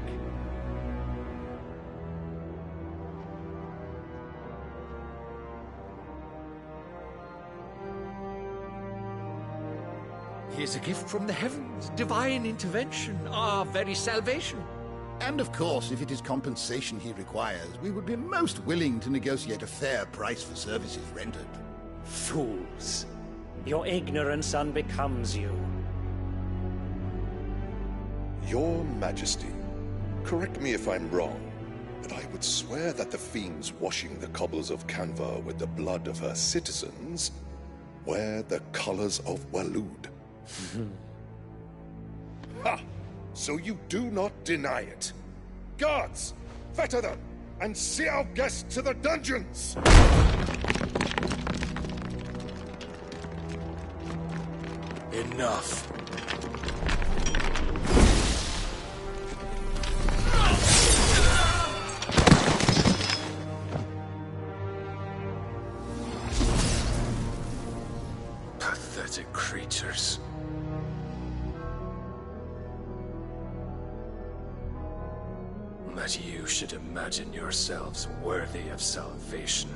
He is a gift from the heavens, divine intervention, our very salvation. And of course, if it is compensation he requires, we would be most willing to negotiate a fair price for services rendered. Fools! Your ignorance unbecomes you. Your Majesty, correct me if I'm wrong, but I would swear that the fiends washing the cobbles of Canva with the blood of her citizens wear the colors of Waloed. Ha! So you do not deny it. Guards, fetter them, and see our guests to the dungeons! Enough. Pathetic creatures. That you should imagine yourselves worthy of salvation.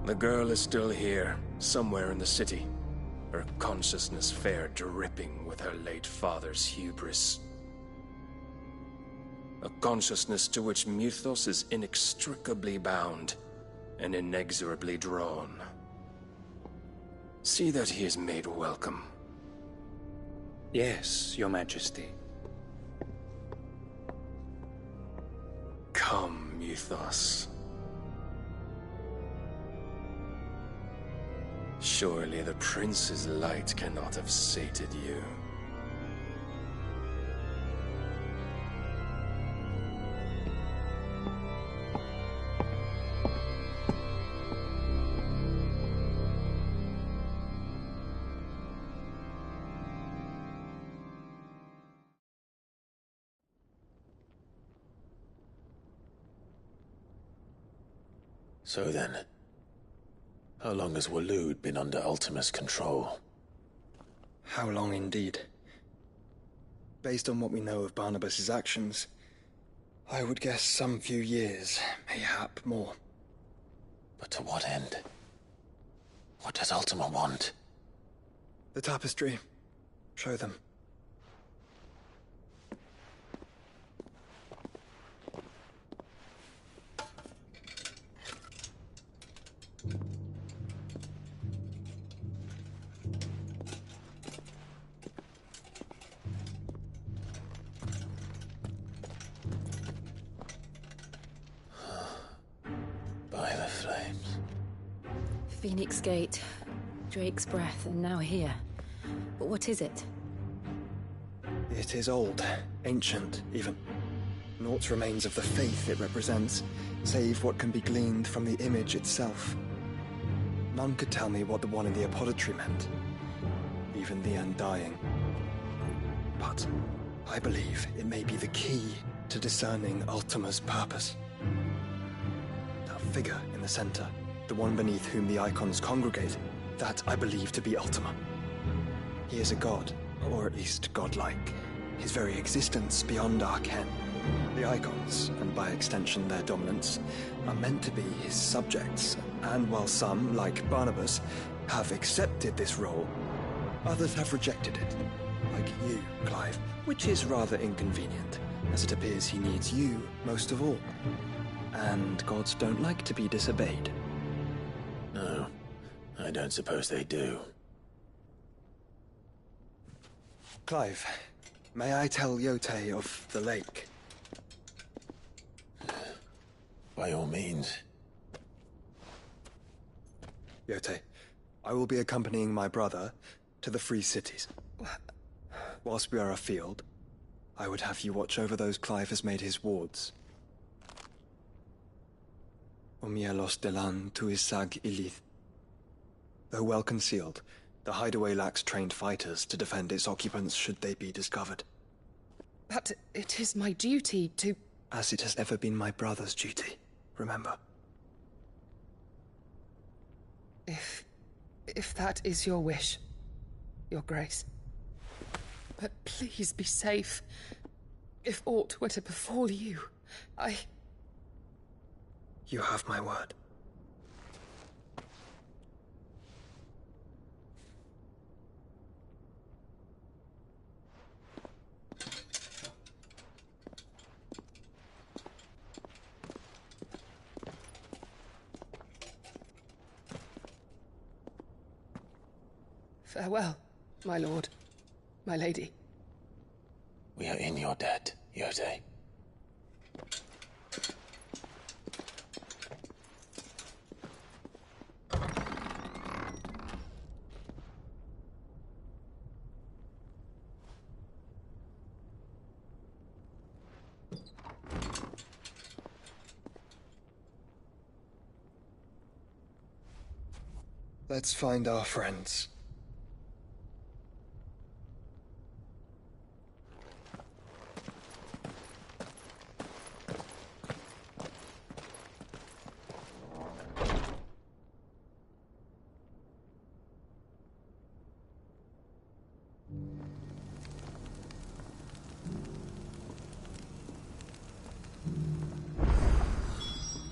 The girl is still here, somewhere in the city, her consciousness fair dripping with her late father's hubris. A consciousness to which Mythos is inextricably bound and inexorably drawn. See that he is made welcome. Yes, Your Majesty. Come, Mythos. Surely the prince's light cannot have sated you. So then, how long has Waloed been under Ultima's control? How long indeed? Based on what we know of Barnabas's actions, I would guess some few years, mayhap more. But to what end? What does Ultima want? The tapestry. Show them. By the flames. Phoenix Gate, Drake's Breath, and now here. But what is it? It is old, ancient, even. Naught remains of the faith it represents, save what can be gleaned from the image itself. None could tell me what the one in the apothecary meant, even the Undying. But I believe it may be the key to discerning Ultima's purpose. The figure in the center, the one beneath whom the icons congregate, that I believe to be Ultima. He is a god, or at least godlike, his very existence beyond our ken. The icons, and by extension their dominants, are meant to be his subjects, and while some, like Barnabas, have accepted this role, others have rejected it, like you, Clive, which is rather inconvenient, as it appears he needs you most of all. And gods don't like to be disobeyed. No, I don't suppose they do. Clive, may I tell Yote of the lake? By all means. Yote, I will be accompanying my brother to the Free Cities. Whilst we are afield, I would have you watch over those Clive has made his wards. Omielos delan tuisag ilith. Though well concealed, the hideaway lacks trained fighters to defend its occupants should they be discovered. But it is my duty to... As it has ever been my brother's duty, remember. If that is your wish, Your Grace. But please be safe. If aught were to befall you, You have my word. Farewell, my lord, my lady. We are in your debt, Yote. Let's find our friends.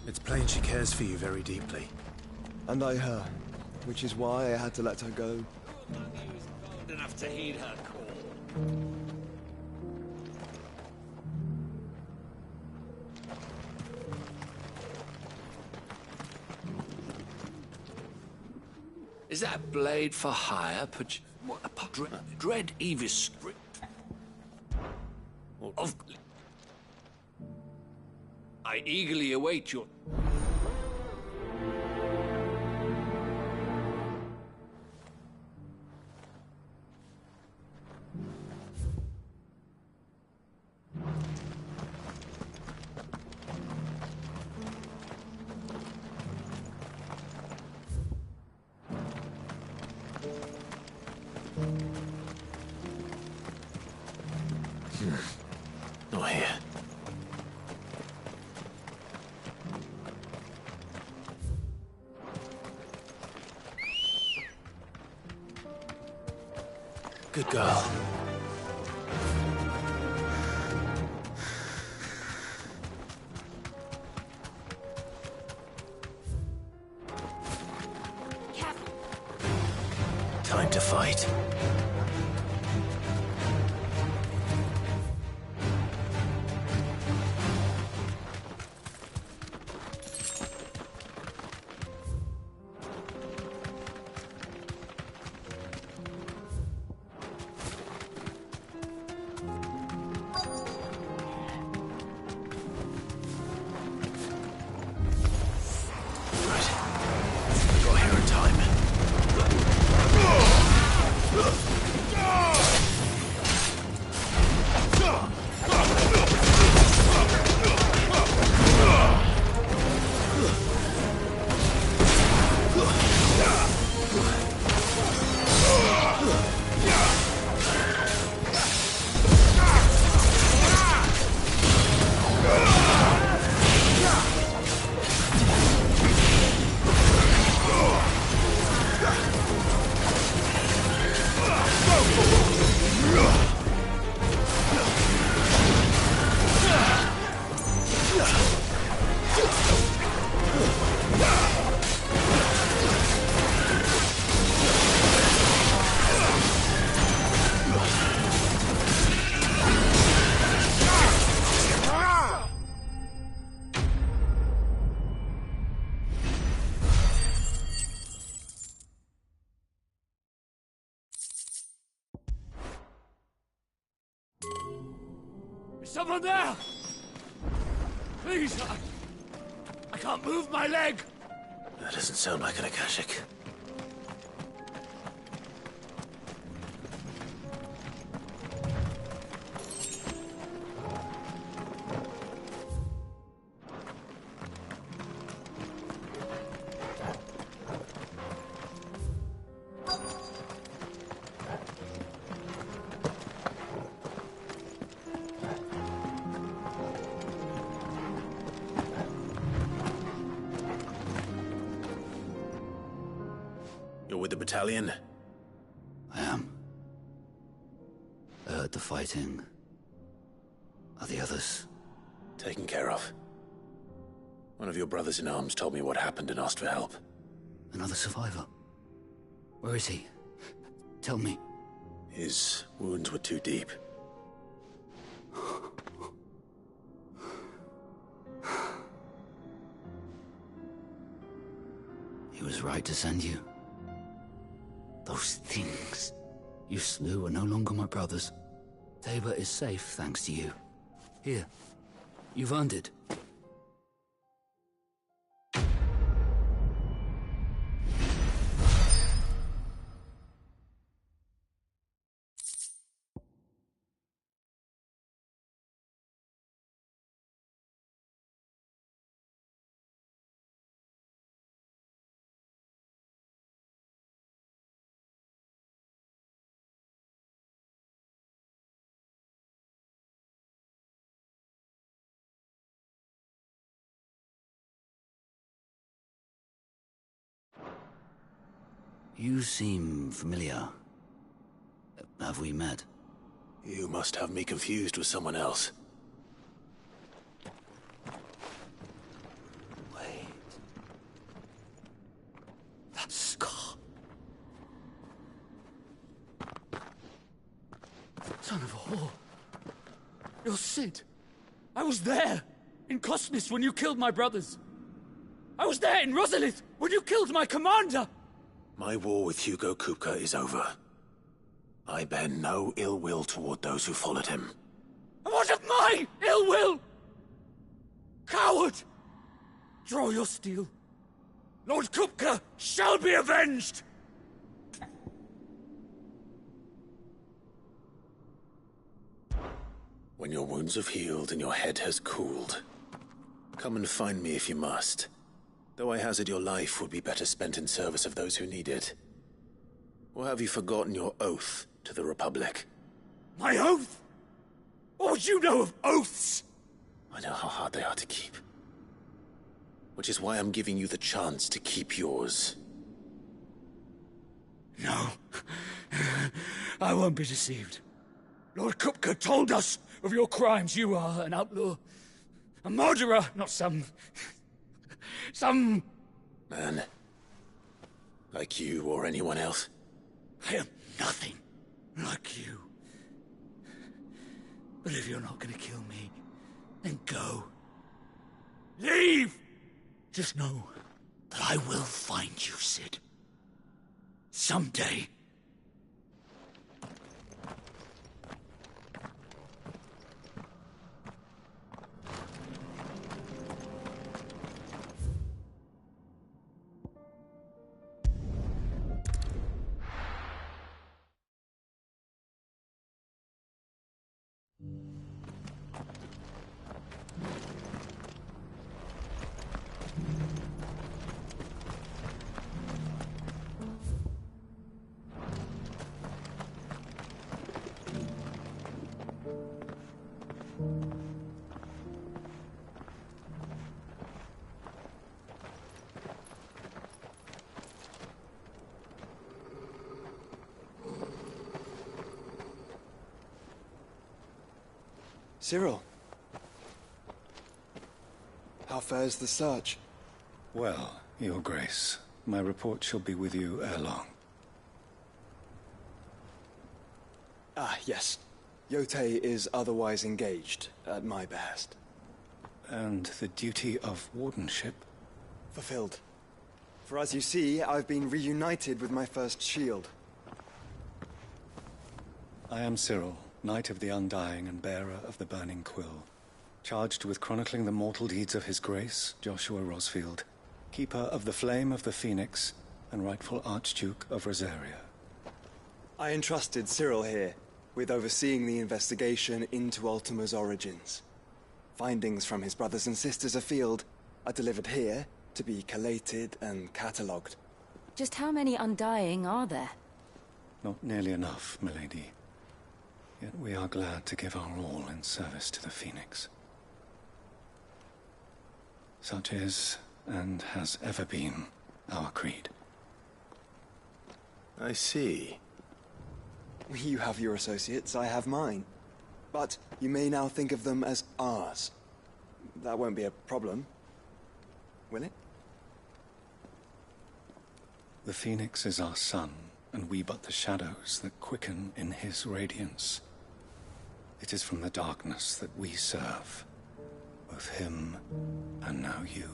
It's plain she cares for you very deeply. And I her, which is why I had to let her go. Old enough to heed her call. Is that blade for hire? Dread Evis of. I eagerly await your. Not here. Good girl. Time to fight. Got here in time. Is someone there? Please, I can't move my leg. That doesn't sound like an Akashic. You're with the battalion? I am. I heard the fighting. Are the others? Taken care of. One of your brothers-in-arms told me what happened and asked for help. Another survivor? Where is he? Tell me. His wounds were too deep. He was right to send you. Those things you slew are no longer my brothers. Tabor is safe thanks to you. Here, you've earned it. You seem familiar. Have we met? You must have me confused with someone else. Wait. That scar. Son of a whore. You're Sid. I was there, in Cosmis, when you killed my brothers. I was there in Rosalith, when you killed my commander. My war with Hugo Kupka is over. I bear no ill will toward those who followed him. And what of my ill will? Coward! Draw your steel. Lord Kupka shall be avenged! When your wounds have healed and your head has cooled, come and find me if you must. Though I hazard your life would be better spent in service of those who need it. Or have you forgotten your oath to the Republic? My oath? What would you know of oaths? I know how hard they are to keep. Which is why I'm giving you the chance to keep yours. No. I won't be deceived. Lord Kupka told us of your crimes. You are an outlaw. A murderer, not some man. Like you or anyone else. I am nothing like you. But if you're not gonna kill me, then go. Leave! Just know that I will find you, Sid. Someday. Cyril. How fares the search? Well, Your Grace, my report shall be with you ere long. Ah, yes. Yotei is otherwise engaged, at my behest. And the duty of wardenship? Fulfilled. For as you see, I've been reunited with my first shield. I am Cyril, Knight of the Undying and bearer of the Burning Quill. Charged with chronicling the mortal deeds of his grace, Joshua Rosfield, keeper of the Flame of the Phoenix and rightful Archduke of Rosaria. I entrusted Cyril here with overseeing the investigation into Ultima's origins. Findings from his brothers and sisters afield are delivered here to be collated and catalogued. Just how many Undying are there? Not nearly enough, milady. Yet we are glad to give our all in service to the Phoenix. Such is, and has ever been, our creed. I see. You have your associates, I have mine. But you may now think of them as ours. That won't be a problem, will it? The Phoenix is our sun, and we but the shadows that quicken in his radiance. It is from the darkness that we serve, both him and now you.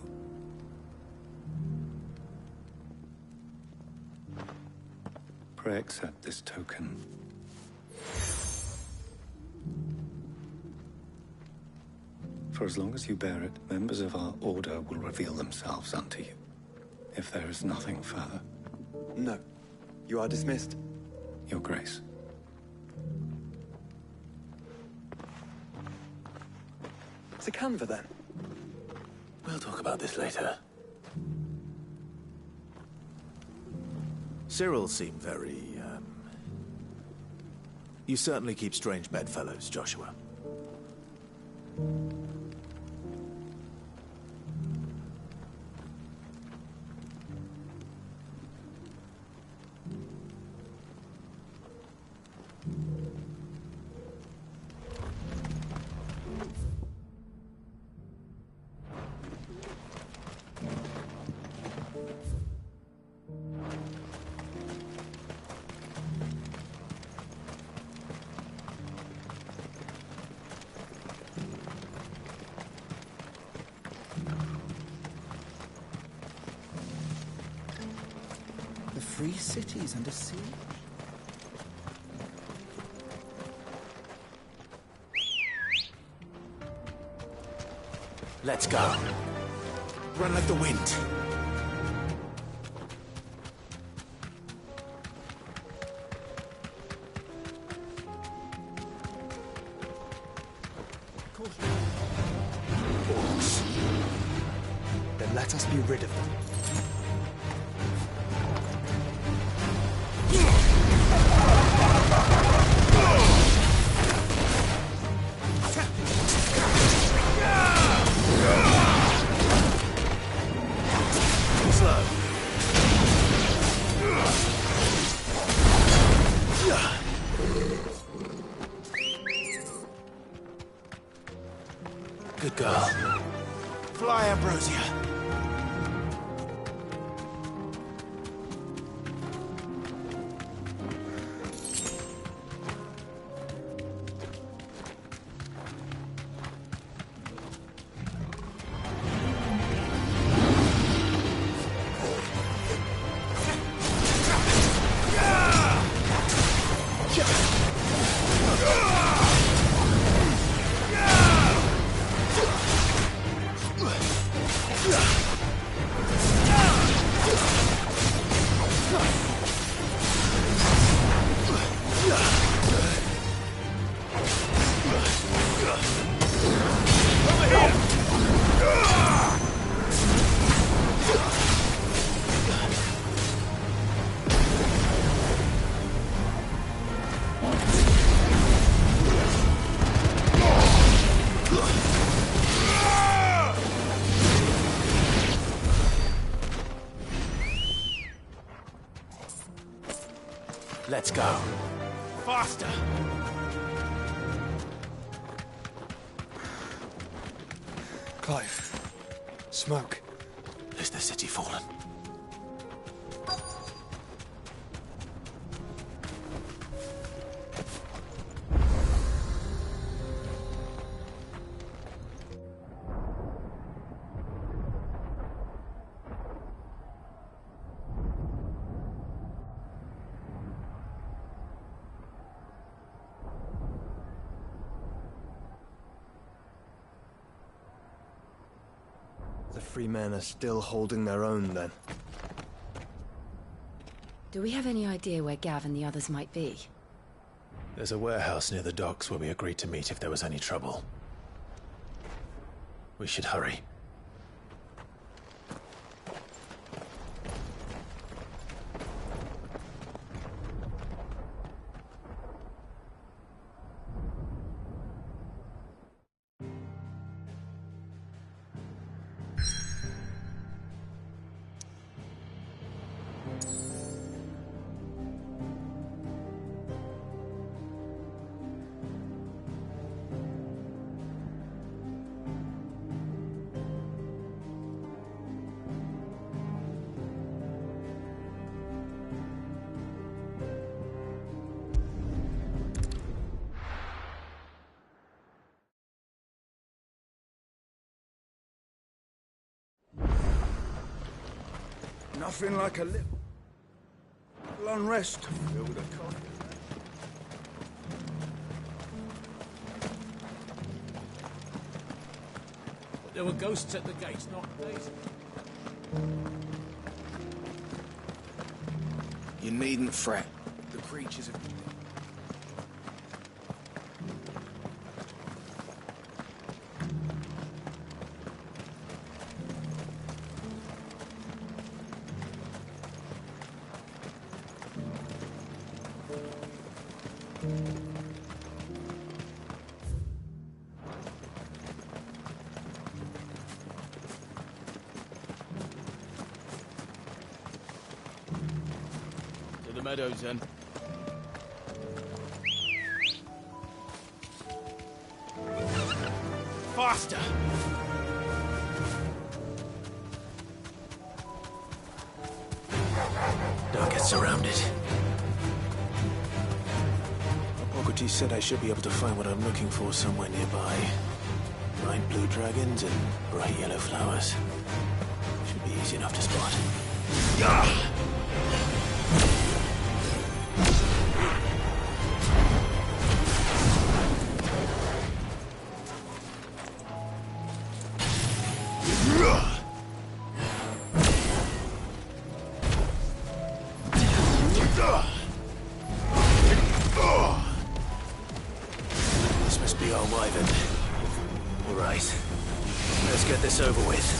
Pray accept this token. For as long as you bear it, members of our order will reveal themselves unto you. If there is nothing further. No. You are dismissed. Your Grace. It's a canva, then. We'll talk about this later. Cyril seemed very, You certainly keep strange bedfellows, Joshua. Free cities under siege? Let's go. Run like the wind. Orcs. Then let us be rid of them. Good girl. Fly, Ambrosia. Let's go. Faster! Clive. Smoke. Is the city fallen? free men are still holding their own, then. Do we have any idea where Gav and the others might be? There's a warehouse near the docks where we agreed to meet if there was any trouble. We should hurry. Nothing like a little unrest to fill the coffin. There were ghosts at the gates, not days. You needn't fret. The creatures have... To the meadows, then. Faster! Don't get surrounded. Bogoti said I should be able to find what I'm looking for somewhere nearby. Bright blue dragons and bright yellow flowers. Should be easy enough to spot. Gah! This must be our wyvern. All right. Let's get this over with.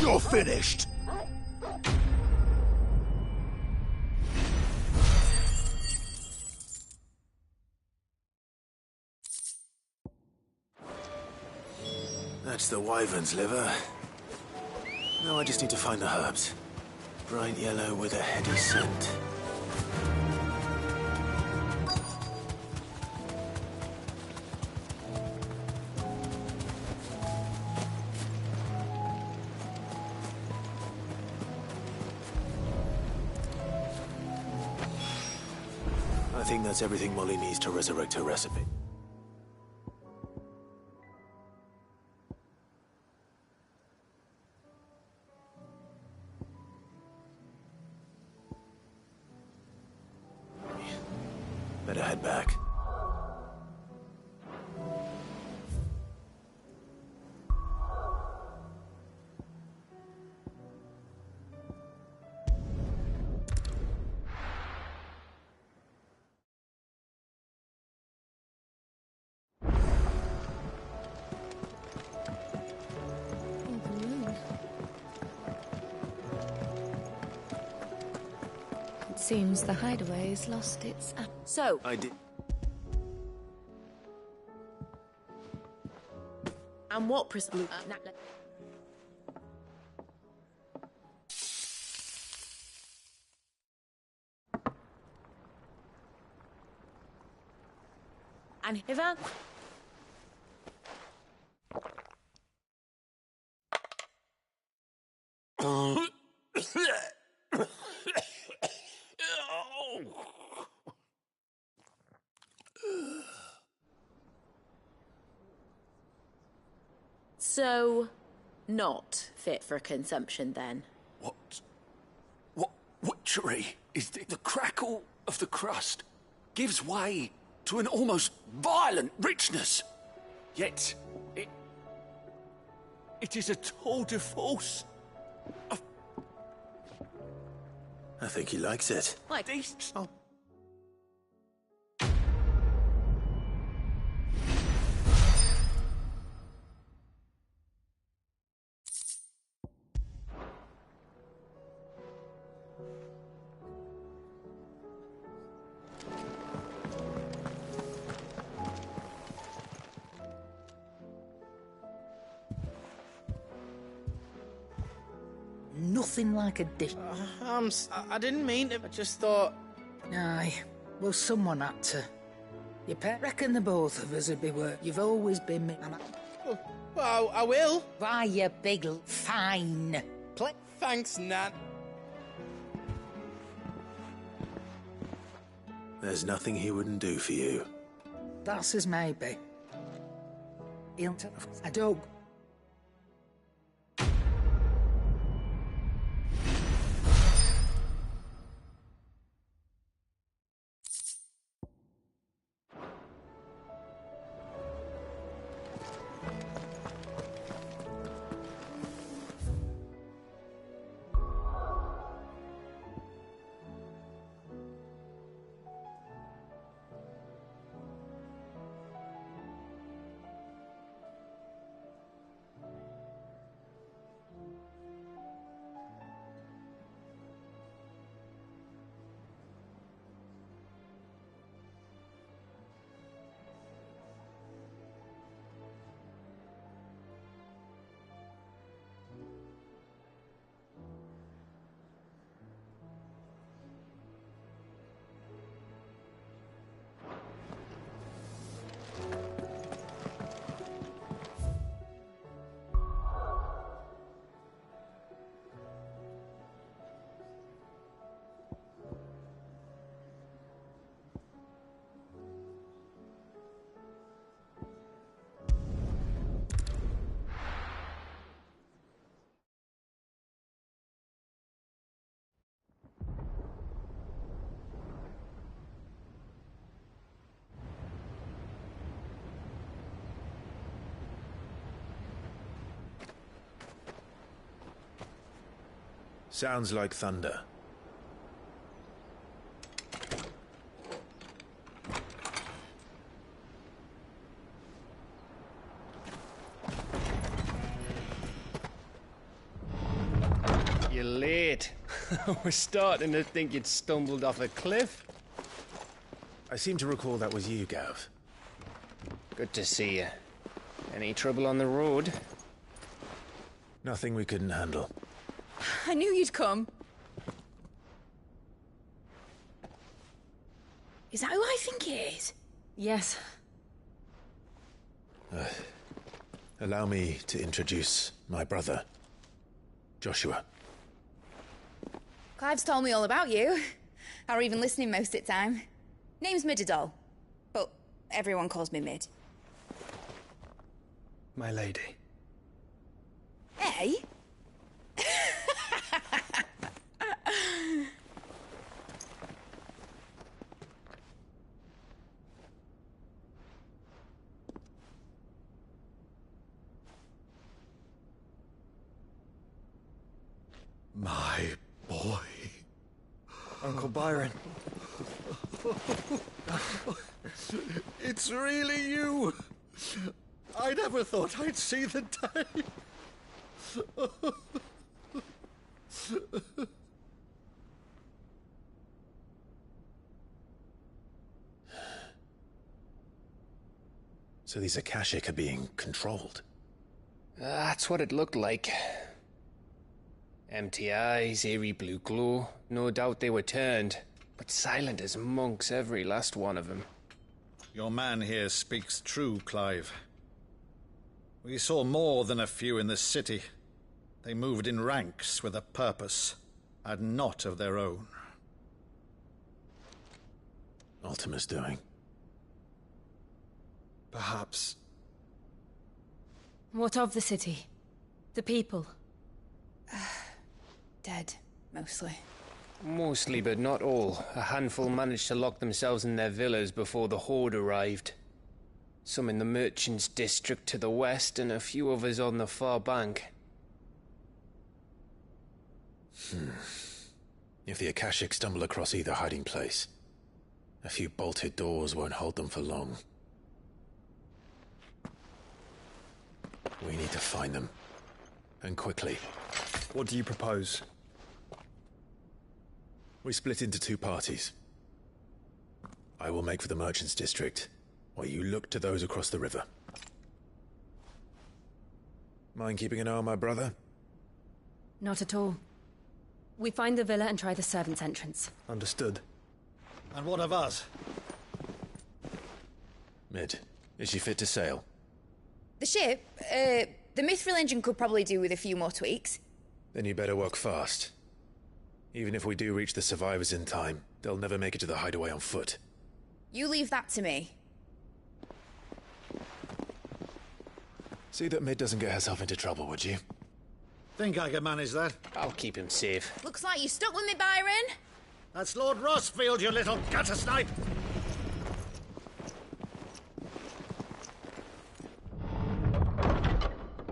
You're finished! That's the wyvern's liver. Now I just need to find the herbs. Bright yellow with a heady scent. I think that's everything Molly needs to resurrect her recipe. Better head back. Seems the hideaway's lost its... So... I did... And what precisely... and Ivan... So, not fit for consumption then? What witchery is the crackle of the crust gives way to an almost violent richness. Yet, it is a tour de force. I think he likes it. Like these... Oh. Nothing like a dish. I didn't mean to. I just thought... Aye. Well, someone had to. You reckon the both of us would be worth... You've always been me... Well, I will. Why, you big... Fine. Thanks, Nat. There's nothing he wouldn't do for you. That's as maybe. I don't... Sounds like thunder. You're late. We're starting to think you'd stumbled off a cliff. I seem to recall that was you, Gav. Good to see you. Any trouble on the road? Nothing we couldn't handle. I knew you'd come. Is that who I think it is? Yes. Allow me to introduce my brother, Joshua. Clive's told me all about you. Or even listening most of the time. Name's Midadol, but everyone calls me Mid. My lady. Hey? My boy. Uncle Byron. It's really you. I never thought I'd see the day. So these Akashic are being controlled? That's what it looked like. Empty eyes, eerie blue glow. No doubt they were turned, but silent as monks, every last one of them. Your man here speaks true, Clive. We saw more than a few in the city. They moved in ranks with a purpose, and not of their own. Ultima's doing. Perhaps. What of the city? The people? Dead, mostly. Mostly, but not all. A handful managed to lock themselves in their villas before the Horde arrived. Some in the Merchants' District to the west, and a few others on the far bank. If the Akashic stumble across either hiding place, a few bolted doors won't hold them for long. We need to find them. And quickly. What do you propose? We split into two parties. I will make for the Merchants' District, while you look to those across the river. Mind keeping an eye on my brother? Not at all. We find the villa and try the servants' entrance. Understood. And what of us? Mid, is she fit to sail? The ship, the Mithril engine could probably do with a few more tweaks. Then you better work fast. Even if we do reach the survivors in time, they'll never make it to the hideaway on foot. You leave that to me. See that Mid doesn't get herself into trouble, would you? Think I can manage that? I'll keep him safe. Looks like you stuck with me, Byron. That's Lord Rossfield, you little gutter snipe!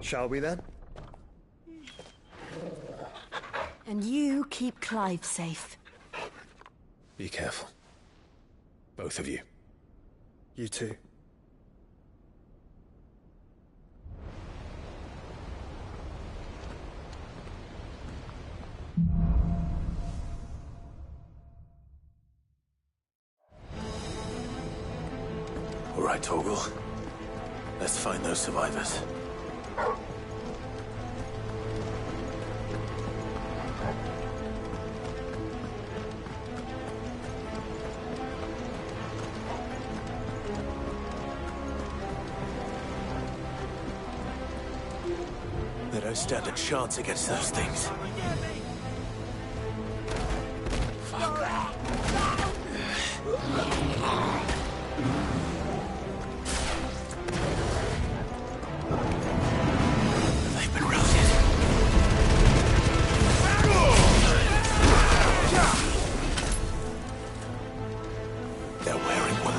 Shall we then? And you keep Clive safe. Be careful. Both of you. You too. All right, Torgal. Let's find those survivors. They don't stand a chance against those things. They've been routed. They're wearing one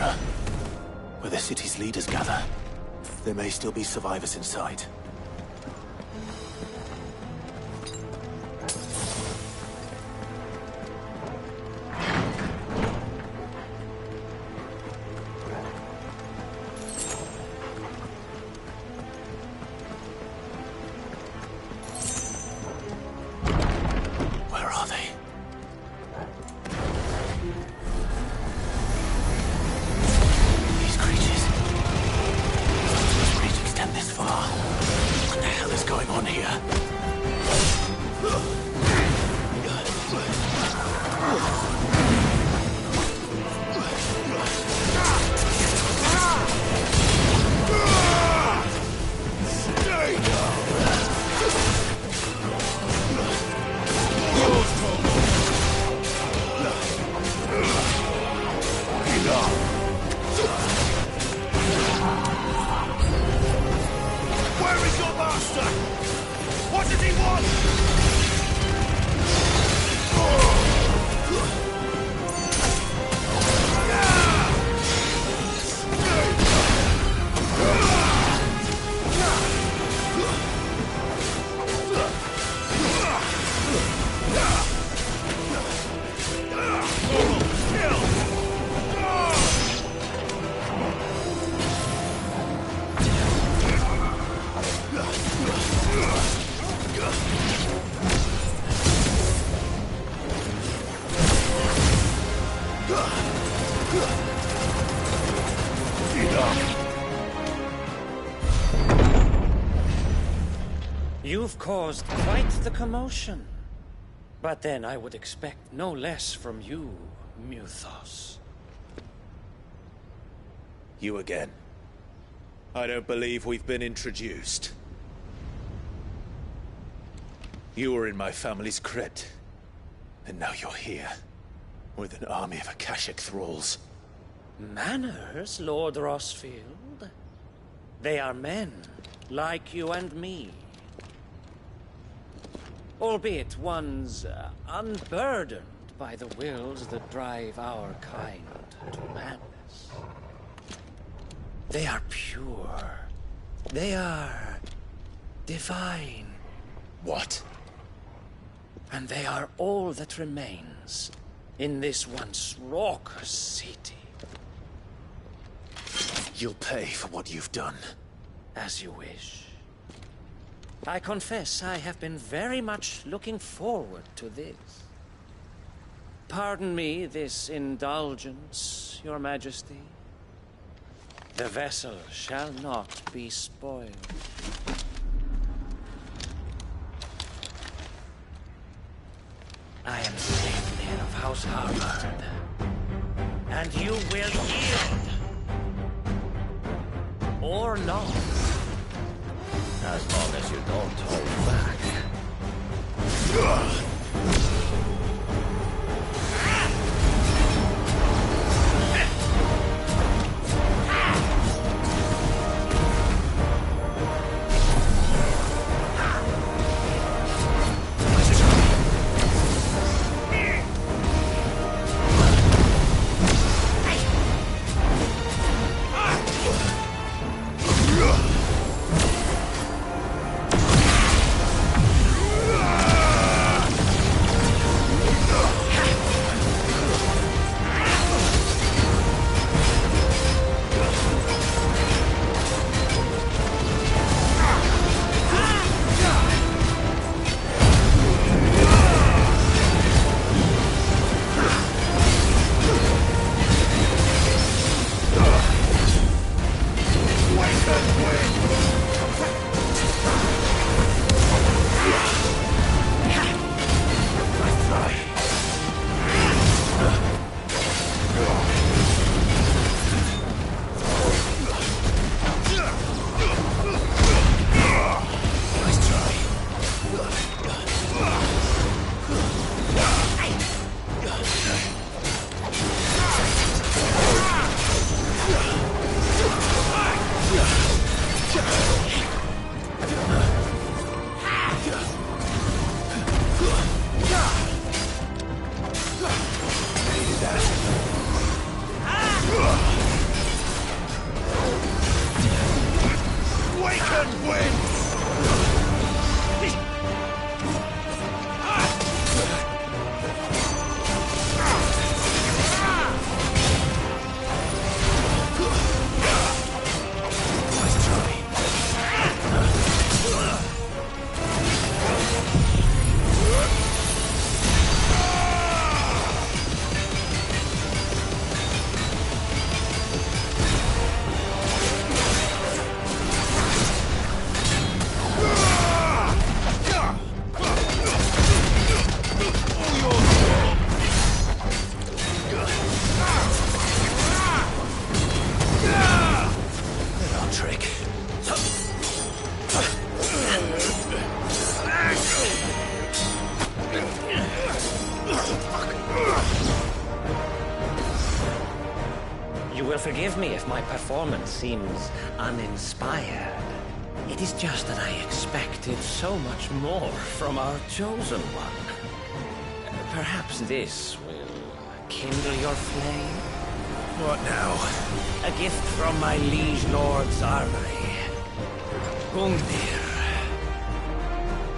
mirror, where the city's leaders gather. There may still be survivors inside. Where are they? These creatures. Does reach extend this far? What the hell is going on here? Where is your master? What does he want? You've caused quite the commotion. But then I would expect no less from you, Muthos. You again. I don't believe we've been introduced. You were in my family's crypt, and now you're here, with an army of Akashic thralls. Manners, Lord Rossfield? They are men, like you and me. Albeit ones unburdened by the wills that drive our kind to madness. They are pure. They are divine. What? And they are all that remains in this once raucous city. You'll pay for what you've done. As you wish. I confess I have been very much looking forward to this. Pardon me this indulgence, Your Majesty. The vessel shall not be spoiled. I am Saintlian of House Harvard, and you will yield. Or not. As long as you don't hold back. You will forgive me if my performance seems uninspired. It is just that I expected so much more from our chosen one. Perhaps this will kindle your flame? What now? A gift from my liege lord's armory. Gungnir.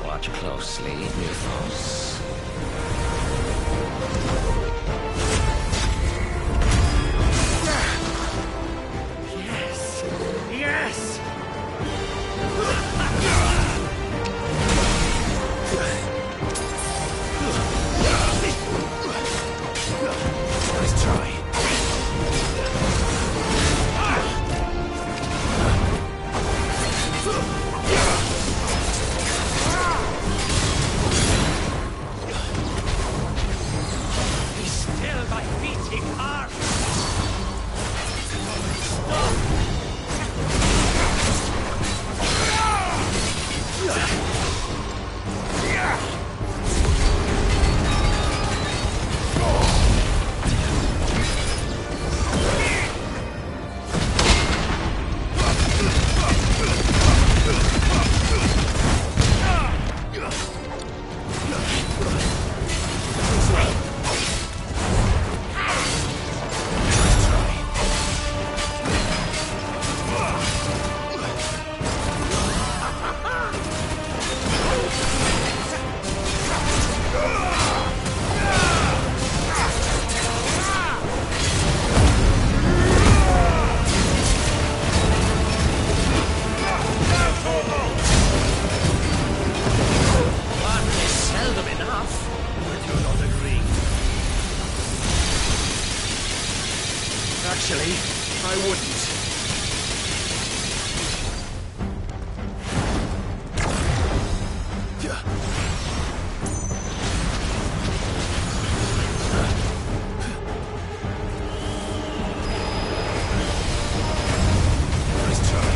Watch closely, Mythos. Yes! Yes! Nice try. Be still, my beating heart! Actually, I wouldn't. Nice try.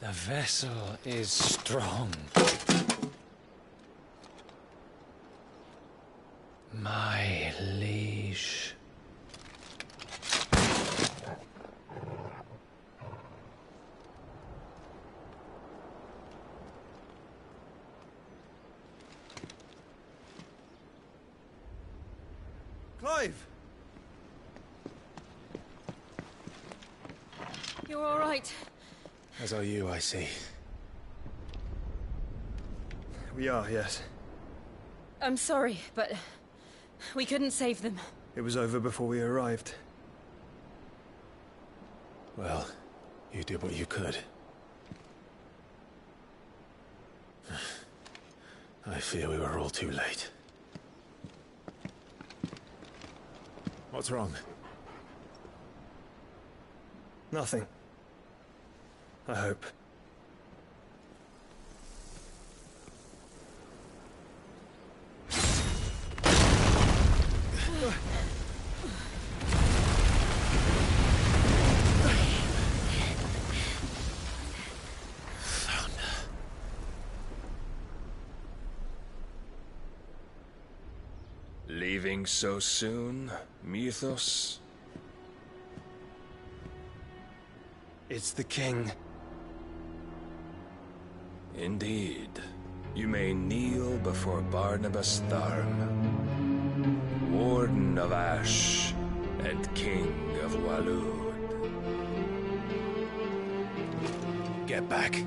The vessel is strong. My liege. Clive! You're all right. As are you, I see. We are, yes. I'm sorry, but we couldn't save them. It was over before we arrived. Well, you did what you could. I fear we were all too late. What's wrong? Nothing. I hope. Leaving so soon, Mythos? It's the king. Indeed. You may kneel before Barnabas Tharm, Warden of Ash and King of Walud. Get back.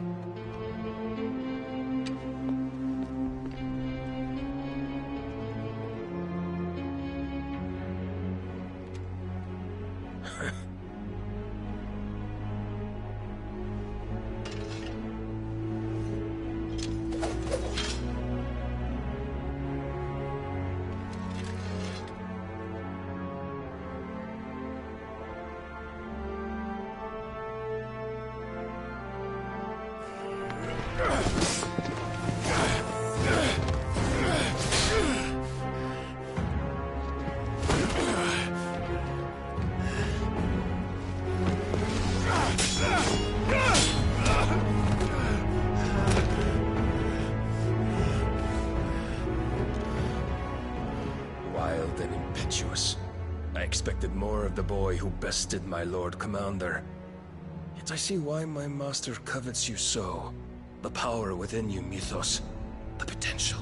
Wild and impetuous. I expected more of the boy who bested my Lord Commander. Yet I see why my master covets you so. The power within you, Mythos. The potential.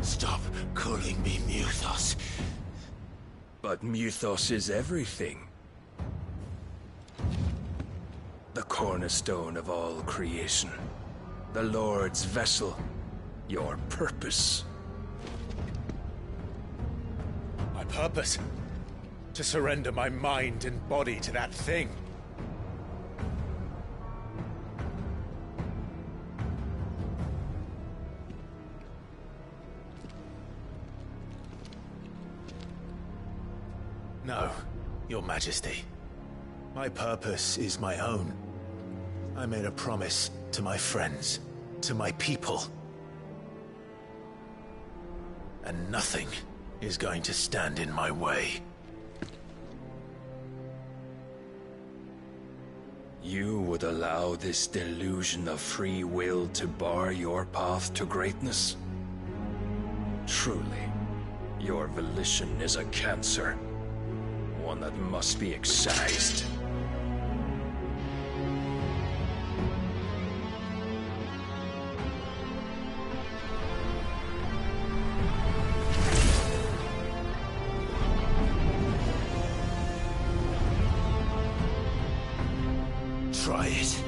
Stop calling me Mythos. But Mythos is everything. The cornerstone of all creation. The Lord's vessel. Your purpose. My purpose? To surrender my mind and body to that thing. No, Your Majesty. My purpose is my own. I made a promise to my friends, to my people. And nothing is going to stand in my way. You would allow this delusion of free will to bar your path to greatness? Truly, your volition is a cancer. One that must be excised. Try it.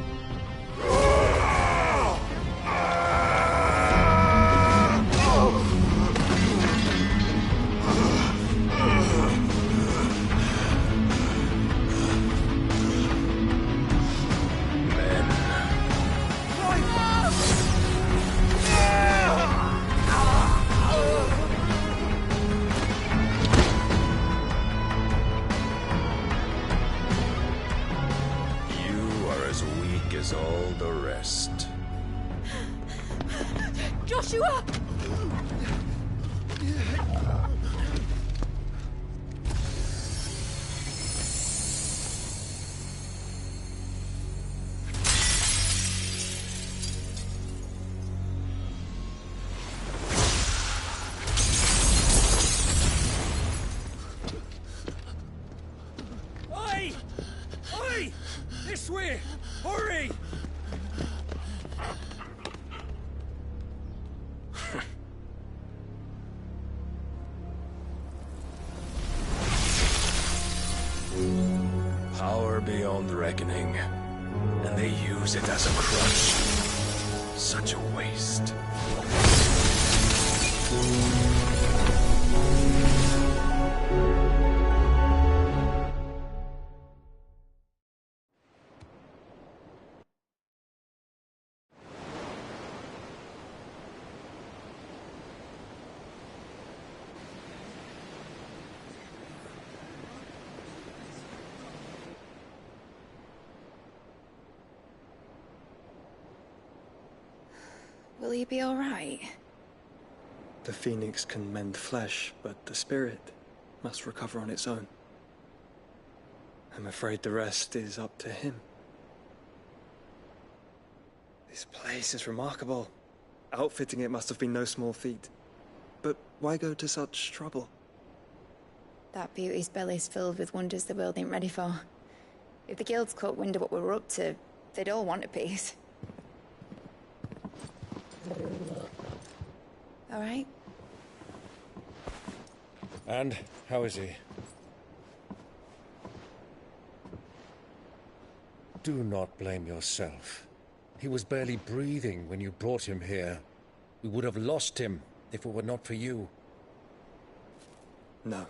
As all the rest. Joshua! This way! Hurry! Power beyond reckoning, and they use it as a crutch. Such a waste. Will he be all right? The phoenix can mend flesh, but the spirit must recover on its own. I'm afraid the rest is up to him. This place is remarkable. Outfitting it must have been no small feat. But why go to such trouble? That beauty's belly's filled with wonders the world ain't ready for. If the guilds caught wind of what we were up to, they'd all want a piece. All right? And how is he? Do not blame yourself. He was barely breathing when you brought him here. We would have lost him if it were not for you. No.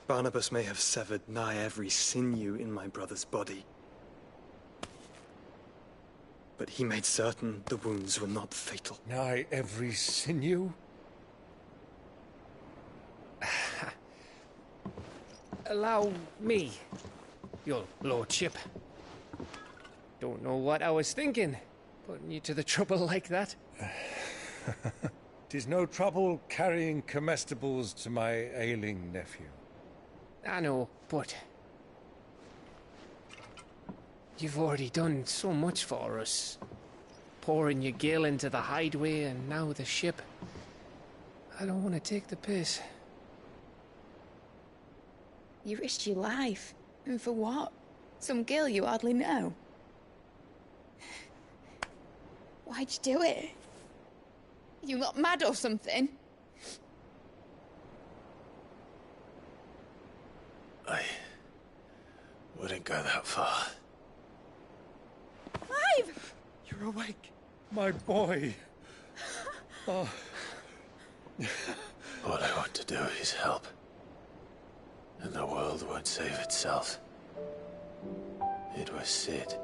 Barnabas may have severed nigh every sinew in my brother's body. But he made certain the wounds were not fatal. Nigh every sinew? Allow me, your lordship. Don't know what I was thinking, putting you to the trouble like that. 'Tis no trouble carrying comestibles to my ailing nephew. I know, but you've already done so much for us. Pouring your gil into the hideaway and now the ship. I don't want to take the piss. You risked your life. And for what? Some girl you hardly know. Why'd you do it? You not mad or something? I wouldn't go that far. Clive! You're awake, my boy. Oh. All I want to do is help. And the world won't save itself. It was Sid.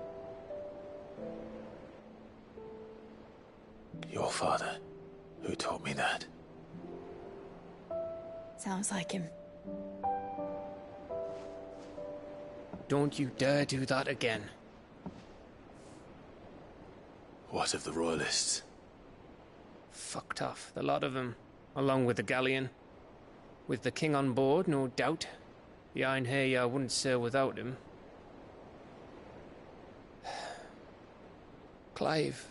Your father, who taught me that. Sounds like him. Don't you dare do that again. What of the Royalists? Fucked off, the lot of them, along with the galleon. With the king on board, no doubt. Behind here, I wouldn't sail without him. Clive.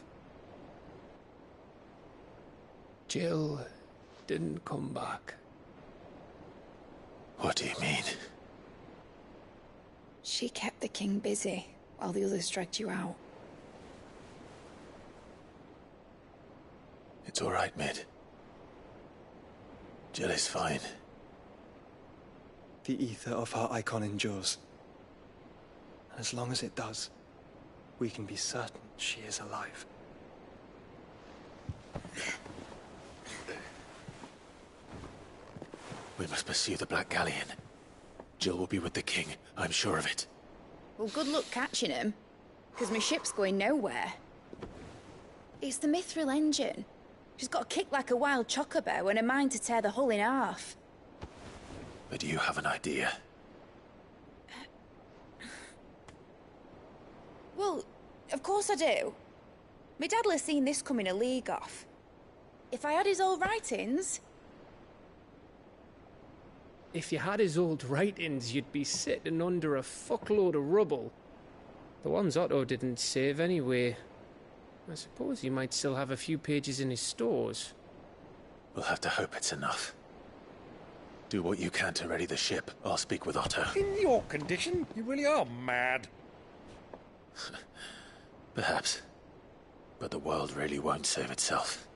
Jill didn't come back. What do you mean? She kept the king busy while the others dragged you out. It's all right, Mid. Jill is fine. The ether of her icon endures. And as long as it does, we can be certain she is alive. We must pursue the Black Galleon. Jill will be with the king, I'm sure of it. Well, good luck catching him, because my ship's going nowhere. It's the Mithril engine. She's got a kick like a wild chocobo and a mind to tear the hull in half. But do you have an idea? Well, of course I do. My dad'll have seen this coming a league off. If I had his old writings... If you had his old writings, you'd be sitting under a fuckload of rubble. The ones Otto didn't save anyway. I suppose he might still have a few pages in his stores. We'll have to hope it's enough. Do what you can to ready the ship. I'll speak with Otto. In your condition, you really are mad. Perhaps. But the world really won't save itself.